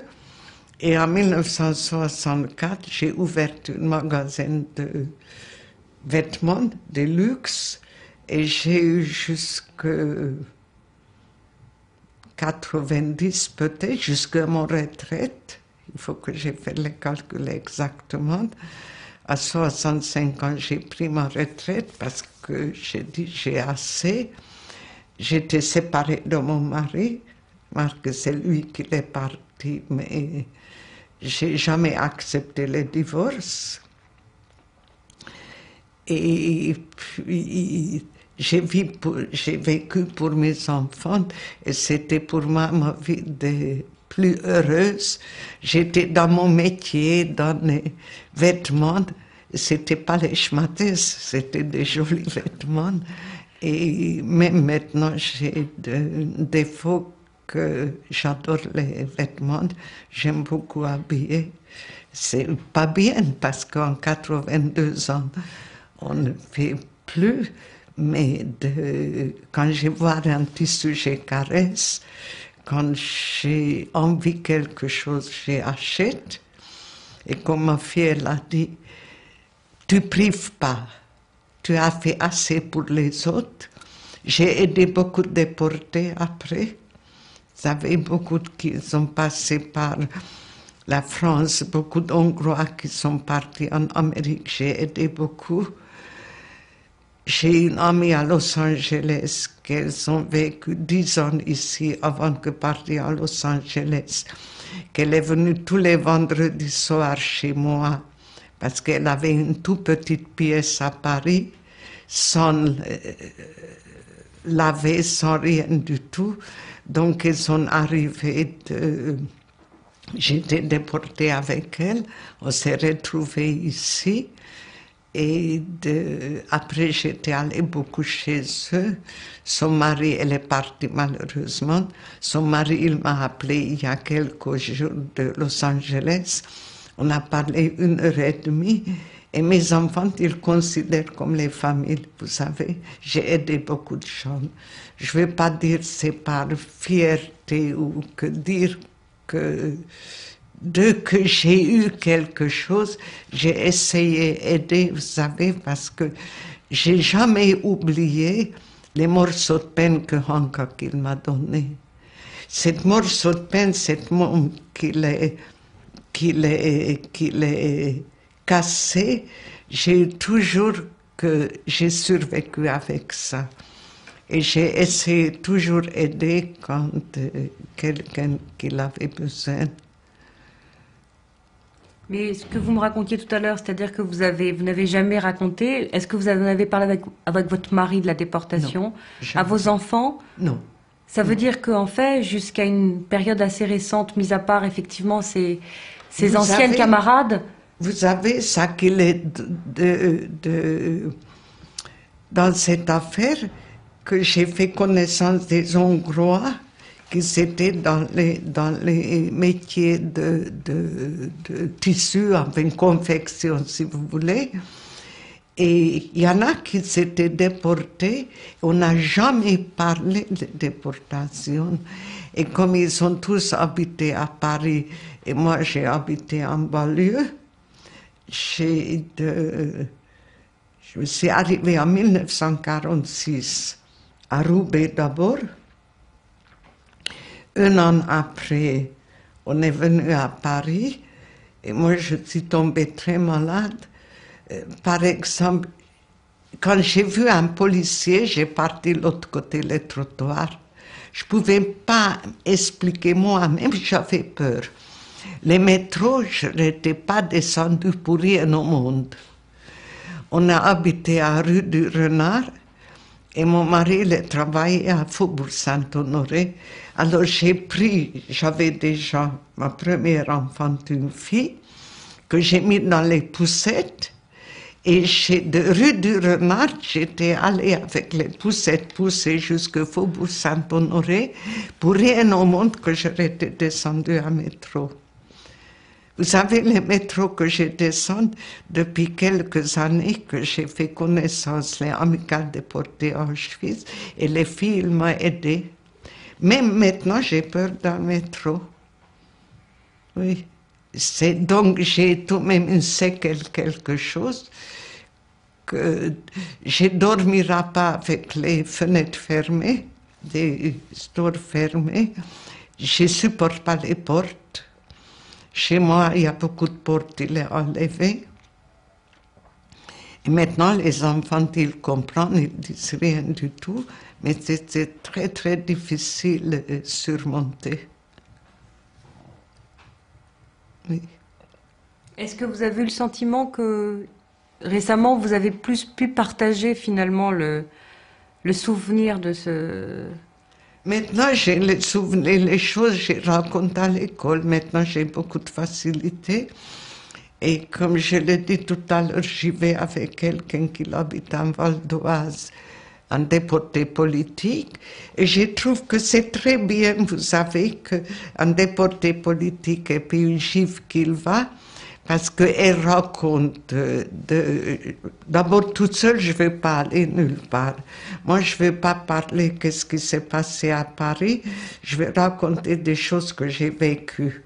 Et en 1964, j'ai ouvert un magasin de vêtements de luxe et j'ai eu jusque 90 peut-être, jusqu'à mon retraite. Il faut que j'ai fait les calculs exactement. À 65 ans, j'ai pris ma retraite parce que j'ai dit j'ai assez. J'étais séparée de mon mari, parce que c'est lui qui est parti, mais j'ai jamais accepté le divorce. Et puis, j'ai vécu pour mes enfants et c'était pour moi ma vie de plus heureuse. J'étais dans mon métier, dans les vêtements. C'était pas les schmattes, c'était des jolis vêtements. Et même maintenant, j'ai des défauts que j'adore les vêtements. J'aime beaucoup habiller. C'est pas bien parce qu'en 82 ans, on ne fait plus, mais quand je vois un tissu, je caresse. Quand j'ai envie de quelque chose, j'achète. Et comme ma fille, elle a dit, tu prives pas. Tu as fait assez pour les autres. J'ai aidé beaucoup de déportés après. Vous savez, beaucoup qui sont passés par la France, beaucoup d'Hongrois qui sont partis en Amérique. J'ai aidé beaucoup. J'ai une amie à Los Angeles qu'elles ont vécu 10 ans ici avant de partir à Los Angeles, qu'elle est venue tous les vendredis soirs chez moi parce qu'elle avait une toute petite pièce à Paris, sans laver, sans rien du tout. Donc elles sont arrivées J'étais déportée avec elle, on s'est retrouvés ici. Et après, j'étais allée beaucoup chez eux. Son mari, elle est partie malheureusement. Son mari, il m'a appelé il y a quelques jours de Los Angeles. On a parlé 1 heure et demie. Et mes enfants, ils considèrent comme les familles, vous savez. J'ai aidé beaucoup de gens. Je ne veux pas dire c'est par fierté ou que dire que... Dès que j'ai eu quelque chose, j'ai essayé d'aider, vous savez, parce que j'ai jamais oublié les morceaux de pain que Hancock il m'a donné. Cet morceau de pain, cette môme qu'il est cassé, j'ai toujours que j'ai survécu avec ça. Et j'ai essayé toujours d'aider quand quelqu'un qui avait besoin. Mais ce que vous me racontiez tout à l'heure, c'est-à-dire que vous n'avez jamais raconté, est-ce que vous en avez parlé avec votre mari de la déportation, à vos enfants? Non. Ça veut dire qu'en fait, jusqu'à une période assez récente, mis à part effectivement ces anciennes camarades... Vous savez, ça qu'il est dans cette affaire, que j'ai fait connaissance des Hongrois, qui étaient dans les métiers de tissu, enfin confection si vous voulez. Et il y en a qui s'étaient déportés, on n'a jamais parlé de déportation. Et comme ils ont tous habité à Paris, et moi j'ai habité en banlieue, je suis arrivée en 1946 à Roubaix d'abord. 1 an après, on est venu à Paris et moi je suis tombée très malade. Par exemple, quand j'ai vu un policier, j'ai parti de l'autre côté du trottoir. Je ne pouvais pas expliquer moi-même, j'avais peur. Les métros, je n'étais pas descendue pour rien au monde. On a habité à rue du Renard. Et mon mari, il travaillait à Faubourg Saint-Honoré. Alors j'avais déjà ma première enfant, une fille, que j'ai mis dans les poussettes. Et de rue du Renard, j'étais allée avec les poussettes poussées jusqu'au Faubourg Saint-Honoré. Pour rien au monde que j'aurais été descendue à métro. Vous savez, les métros que je descends depuis quelques années, que j'ai fait connaissance, les amicales déportés à Auschwitz, et les filles m'ont aidé. Même maintenant, j'ai peur d'un métro. Oui. Donc, j'ai tout de même une séquelle, quelque chose, que je ne dormirai pas avec les fenêtres fermées, des stores fermés. Je ne supporte pas les portes. Chez moi, il y a beaucoup de portes, il est enlevé. Et maintenant, les enfants, ils comprennent, ils disent rien du tout, mais c'était très, très difficile à surmonter. Oui. Est-ce que vous avez eu le sentiment que récemment, vous avez plus pu partager finalement le souvenir de ce... Maintenant, j'ai les souvenirs, les choses, je raconte à l'école. Maintenant, j'ai beaucoup de facilité. Et comme je l'ai dit tout à l'heure, j'y vais avec quelqu'un qui habite en Val d'Oise, un déporté politique. Et je trouve que c'est très bien, vous savez, qu'un déporté politique et puis une juive qu'il va, parce qu'elle raconte, d'abord toute seule, je ne vais pas aller nulle part. Moi, je ne vais pas parler de ce qui s'est passé à Paris, je vais raconter des choses que j'ai vécues.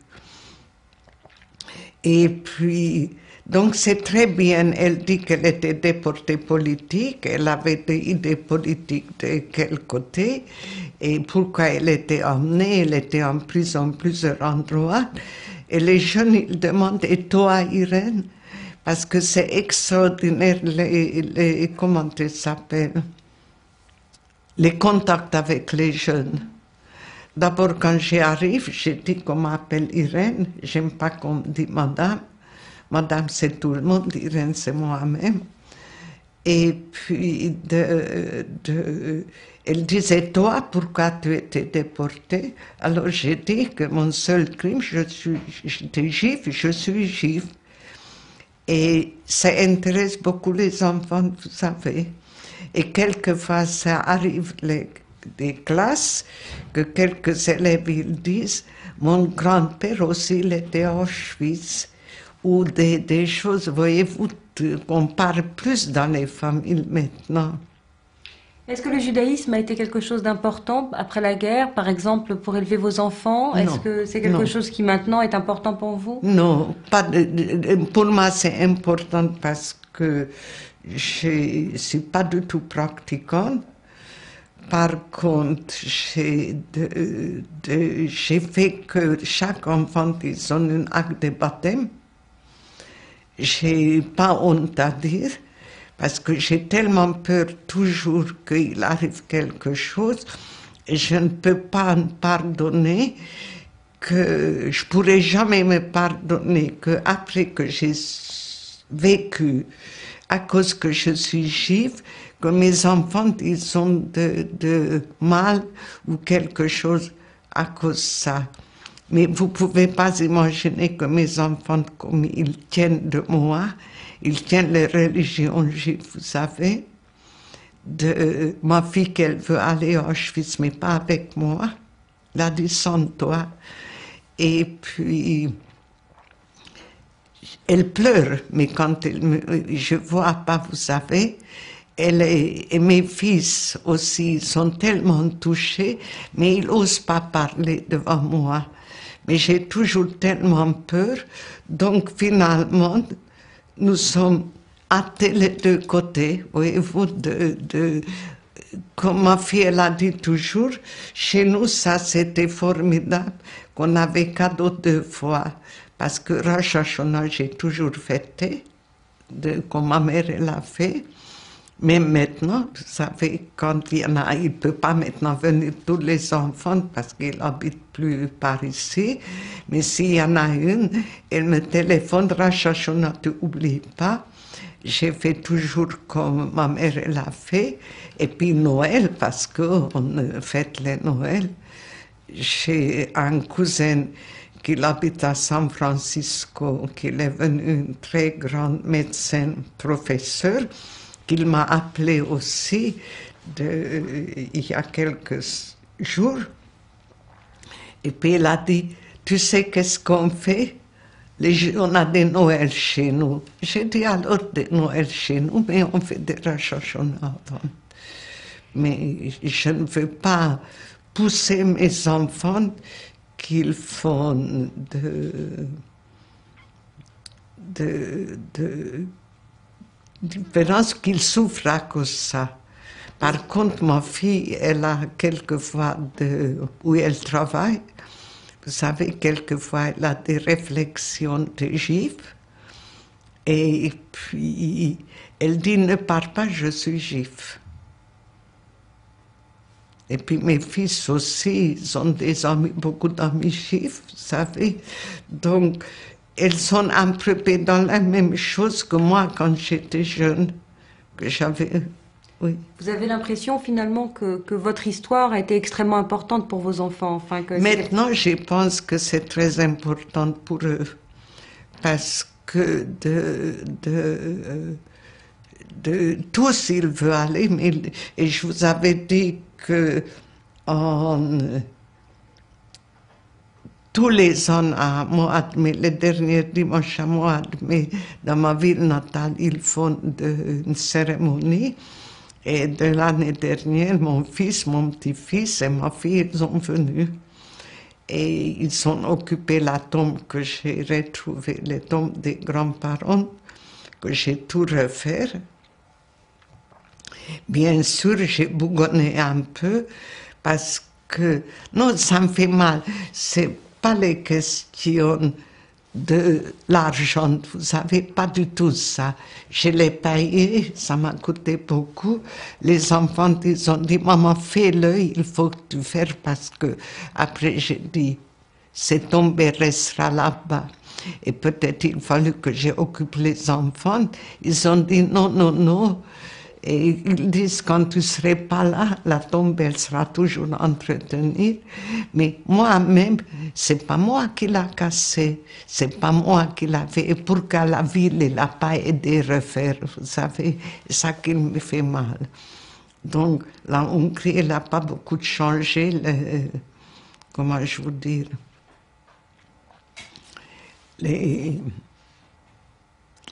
Et puis, Donc c'est très bien, elle dit qu'elle était déportée politique, elle avait des idées politiques de quel côté, et pourquoi elle était emmenée, elle était en prison en plusieurs endroits. Et les jeunes, ils demandent, et toi Irène? Parce que c'est extraordinaire, comment ça s'appelle? Les contacts avec les jeunes. D'abord, quand j'arrive, je dis qu'on m'appelle Irène, j'aime pas qu'on me dise madame. Madame, c'est tout le monde, Irène, c'est moi-même. Et puis, elle disait, toi, pourquoi tu étais déportée? Alors j'ai dit que mon seul crime, j'étais juif, je suis juif. Et ça intéresse beaucoup les enfants, vous savez. Et quelquefois, ça arrive des classes que quelques élèves ils disent, mon grand-père aussi, il était à Auschwitz. Ou des choses, voyez-vous, qu'on parle plus dans les familles maintenant. Est-ce que le judaïsme a été quelque chose d'important après la guerre, par exemple pour élever vos enfants? Est-ce que c'est quelque chose qui maintenant est important pour vous? Non, pour moi c'est important parce que je ne suis pas du tout pratiquante. Par contre, j'ai fait que chaque enfant ait un acte de baptême. J'ai pas honte à dire, parce que j'ai tellement peur toujours qu'il arrive quelque chose, et je ne peux pas me pardonner, que je pourrais jamais me pardonner qu'après que j'ai vécu, à cause que je suis juive, que mes enfants, ils ont de mal ou quelque chose à cause de ça. Mais vous ne pouvez pas imaginer que mes enfants, comme ils tiennent de moi, ils tiennent les religions juives, vous savez. Ma fille, qu'elle veut aller à Auschwitz, mais pas avec moi. Elle a dit sans toi. Et puis, elle pleure, mais quand je ne vois pas, vous savez, et mes fils aussi sont tellement touchés, mais ils n'osent pas parler devant moi. Mais j'ai toujours tellement peur, donc finalement, nous sommes hâtés les deux côtés, voyez-vous, comme ma fille, elle a dit toujours, chez nous, ça c'était formidable, qu'on avait cadeau 2 fois, parce que Rosh Hashanah, j'ai toujours fêté, comme ma mère, elle a fait. Mais maintenant, vous savez, quand il y en a, il ne peut pas maintenant venir tous les enfants parce qu'ils n'habitent plus par ici. Mais s'il y en a une, elle me téléphone, Rosh Hashanah, tu n'oublies pas. J'ai fait toujours comme ma mère elle a fait. Et puis Noël, parce qu'on fête les Noël. J'ai un cousin qui habite à San Francisco, qui est venu un très grand médecin, professeur, qu'il m'a appelé aussi il y a quelques jours. Et puis il a dit, tu sais qu'est-ce qu'on fait? On a des Noëls chez nous. J'ai dit alors des Noëls chez nous, mais on fait des Rosh Hashanah avant. Mais je ne veux pas pousser mes enfants qu'ils font différence, qu'ils souffrent à cause de ça. Par contre, ma fille, elle a quelquefois où elle travaille, vous savez, quelquefois elle a des réflexions de juifs, et puis elle dit, ne pars pas, je suis juif. Et puis mes fils aussi, ils ont des amis, beaucoup d'amis juifs, vous savez. Donc, elles sont imprégnées dans la même chose que moi quand j'étais jeune, que j'avais... Oui. Vous avez l'impression finalement que votre histoire a été extrêmement importante pour vos enfants, enfin que maintenant, je pense que c'est très important pour eux, parce que tous ils veulent aller, mais, et je vous avais dit que tous les ans à Moadmé, le dernier dimanche à Moadmé, dans ma ville natale, ils font une cérémonie. Et de l'année dernière, mon fils, mon petit-fils et ma fille, ils sont venus. Et ils ont occupé la tombe que j'ai retrouvée, la tombe des grands-parents. que j'ai tout refait. Bien sûr, j'ai bougonné un peu parce que, non, ça me fait mal. C'est pas les questions de l'argent, vous savez, pas du tout ça. Je l'ai payé, ça m'a coûté beaucoup. Les enfants, ils ont dit, maman, fais-le, il faut que tu fasses parce que, après, j'ai dit, c'est tombé, restera là-bas. Et peut-être il fallu que j'occupe les enfants. Ils ont dit, non, non, non. Et ils disent, quand tu ne serais pas là, la tombe, elle sera toujours entretenue. Mais moi-même, c'est pas moi qui l'a cassé, c'est pas moi qui l'a fait. Et pourquoi la ville, elle n'a pas aidé à refaire, vous savez, c'est ça qui me fait mal. Donc, la Hongrie, elle n'a pas beaucoup changé, comment je vous dire,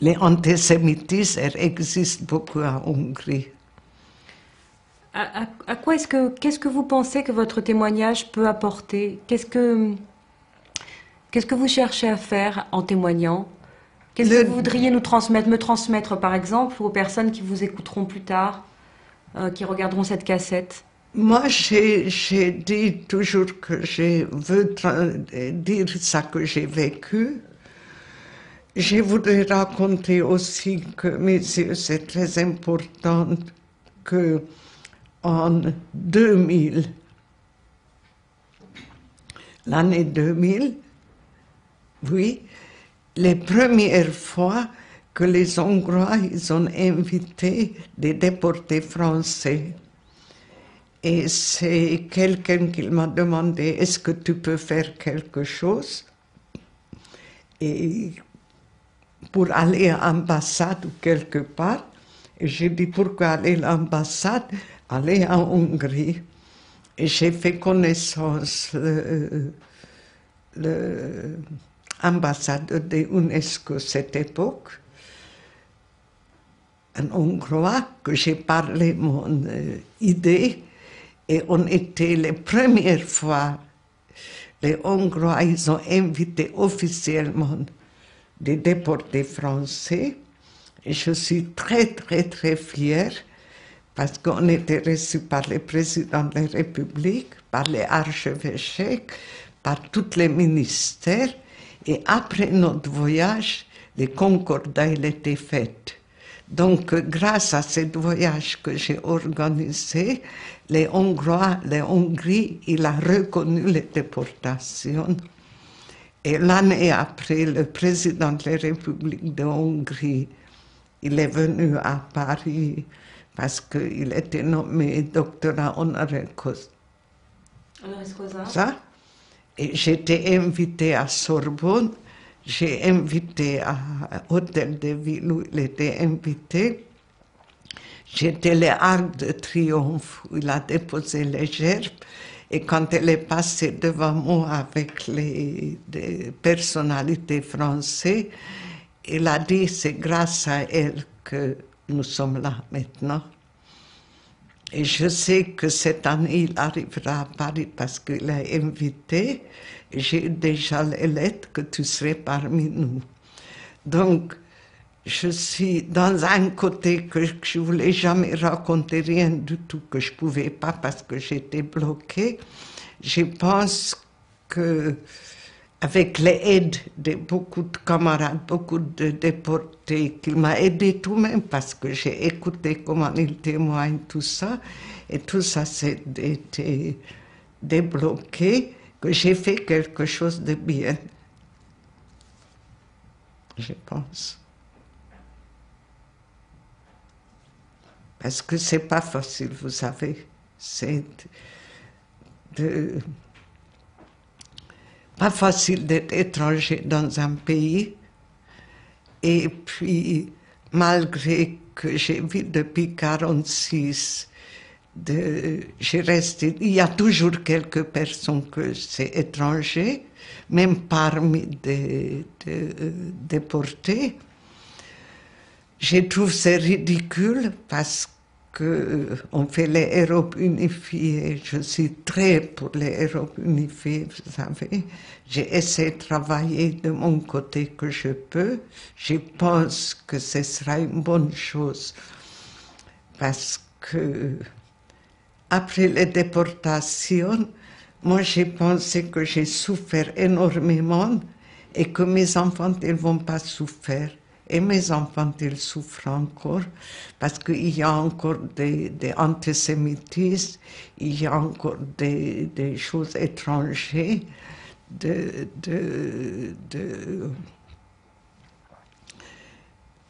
les antisémitismes existent beaucoup en Hongrie. À quoi qu'est-ce que vous pensez que votre témoignage peut apporter? Qu'est-ce que vous cherchez à faire en témoignant? Qu'est-ce que vous voudriez me transmettre par exemple, aux personnes qui vous écouteront plus tard, qui regarderont cette cassette? Moi, j'ai dit toujours que je veux dire ça que j'ai vécu. Je voudrais raconter aussi que, mes yeux, c'est très important que en 2000, l'année 2000, oui, les premières fois que les Hongrois, ils ont invité des déportés français. Et c'est quelqu'un qui m'a demandé, est-ce que tu peux faire quelque chose? Et pour aller à l'ambassade ou quelque part. Et j'ai dit, pourquoi aller à l'ambassade? Aller en Hongrie. Et j'ai fait connaissance l'ambassadeur de l'UNESCO cette époque, un Hongrois, que j'ai parlé mon idée, et on était les premières fois, les Hongrois, ils ont invité officiellement des déportés français. Et je suis très, très, très fière parce qu'on était reçus par le président de la République, par les archevêchés, par tous les ministères. Et après notre voyage, les concordats étaient faits. Donc, grâce à ce voyage que j'ai organisé, les Hongrois, la Hongrie, il a reconnu les déportations. Et l'année après, le président de la République de Hongrie, il est venu à Paris parce qu'il était nommé doctorat honoris causa. Et j'étais invitée à Sorbonne, j'ai invité à l'hôtel de ville où il était invité. J'étais les Arcs de Triomphe où il a déposé les gerbes. Et quand elle est passée devant moi avec des personnalités françaises, il a dit, c'est grâce à elle que nous sommes là maintenant. Et je sais que cette année, il arrivera à Paris parce qu'il a invité. J'ai eu déjà les lettres que tu serais parmi nous. Donc, je suis dans un côté que je ne voulais jamais raconter rien du tout, que je ne pouvais pas parce que j'étais bloquée. Je pense que avec l'aide de beaucoup de camarades, beaucoup de déportés, qu'il m'a aidé tout de même parce que j'ai écouté comment ils témoignent, tout ça, et tout ça s'est été débloqué, que j'ai fait quelque chose de bien, je pense. Parce que c'est pas facile, vous savez, c'est pas facile d'être étranger dans un pays. Et puis, malgré que j'ai vu depuis 1946, j'ai resté, il y a toujours quelques personnes que c'est étranger, même parmi des déportés. Je trouve c'est ridicule parce qu'on fait les Europes unifiées. Je suis très pour les Europes unifiées, vous savez. J'ai essayé de travailler de mon côté que je peux. Je pense que ce sera une bonne chose parce que après les déportations, moi j'ai pensé que j'ai souffert énormément et que mes enfants, ils ne vont pas souffrir. Et mes enfants, ils souffrent encore parce qu'il y a encore des antisémitismes, il y a encore des choses étrangères,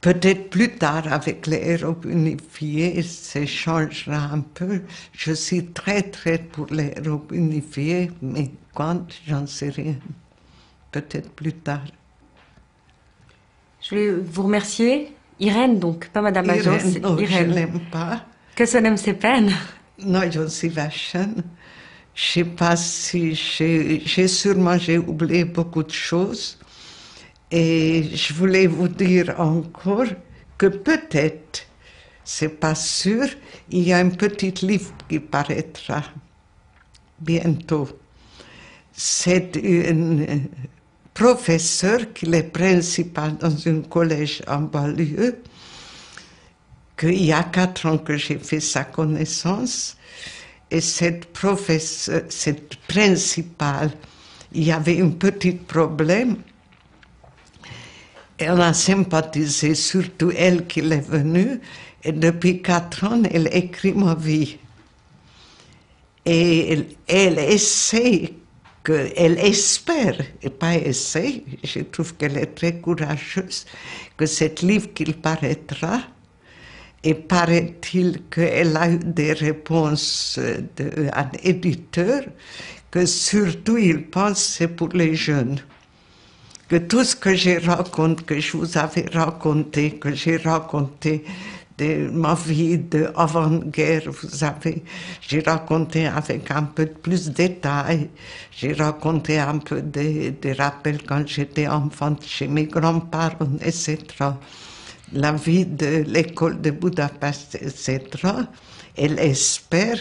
peut-être plus tard avec les Europes unifiées, ça changera un peu. Je suis très très pour les Europes unifiées, mais quand, j'en sais rien. Peut-être plus tard. Je vais vous remercier. Irène, donc, pas Madame Major, c'est non, Irène. Je ne l'aime pas. Que se nomme ses peines? Non, je suis vachaine. Je ne sais pas si j'ai oublié beaucoup de choses. Et je voulais vous dire encore que peut-être, c'est pas sûr, il y a un petit livre qui paraîtra bientôt. C'est une professeur qui est principal dans un collège en banlieue, qu'il y a 4 ans que j'ai fait sa connaissance, et cette professeure, cette principale, il y avait un petit problème. Elle a sympathisé, surtout elle qui est venue, et depuis 4 ans, elle écrit ma vie. Et elle essaie, elle espère, et pas essaie, je trouve qu'elle est très courageuse, que cet livre qu'il paraîtra, et paraît-il qu'elle a eu des réponses d'un éditeur, que surtout il pense que c'est pour les jeunes. Que tout ce que j'ai raconté, que je vous avais raconté, que j'ai raconté de ma vie d'avant-guerre, vous savez, j'ai raconté avec un peu plus de détails, j'ai raconté un peu des rappels quand j'étais enfant chez mes grands-parents, etc. La vie de l'école de Budapest, etc. Elle espère,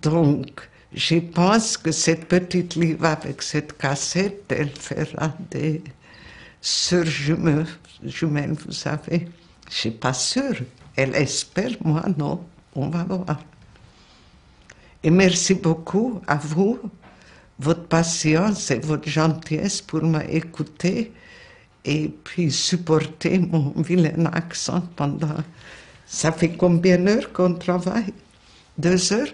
donc, je pense que cette petite livre avec cette cassette, elle fera des sœurs jumelles, vous savez. Je ne suis pas sûre. Elle espère, moi non. On va voir. Et merci beaucoup à vous, votre patience et votre gentillesse pour m'écouter et puis supporter mon vilain accent pendant... Ça fait combien d'heures qu'on travaille? 2 heures?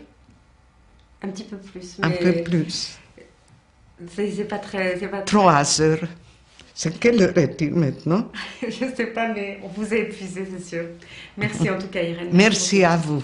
Un petit peu plus. Un peu plus. C'est pas très... 3 heures. C'est quelle heure est-il maintenant? Je ne sais pas, mais on vous a épuisé, c'est sûr. Merci en tout cas, Irène. Merci à vous.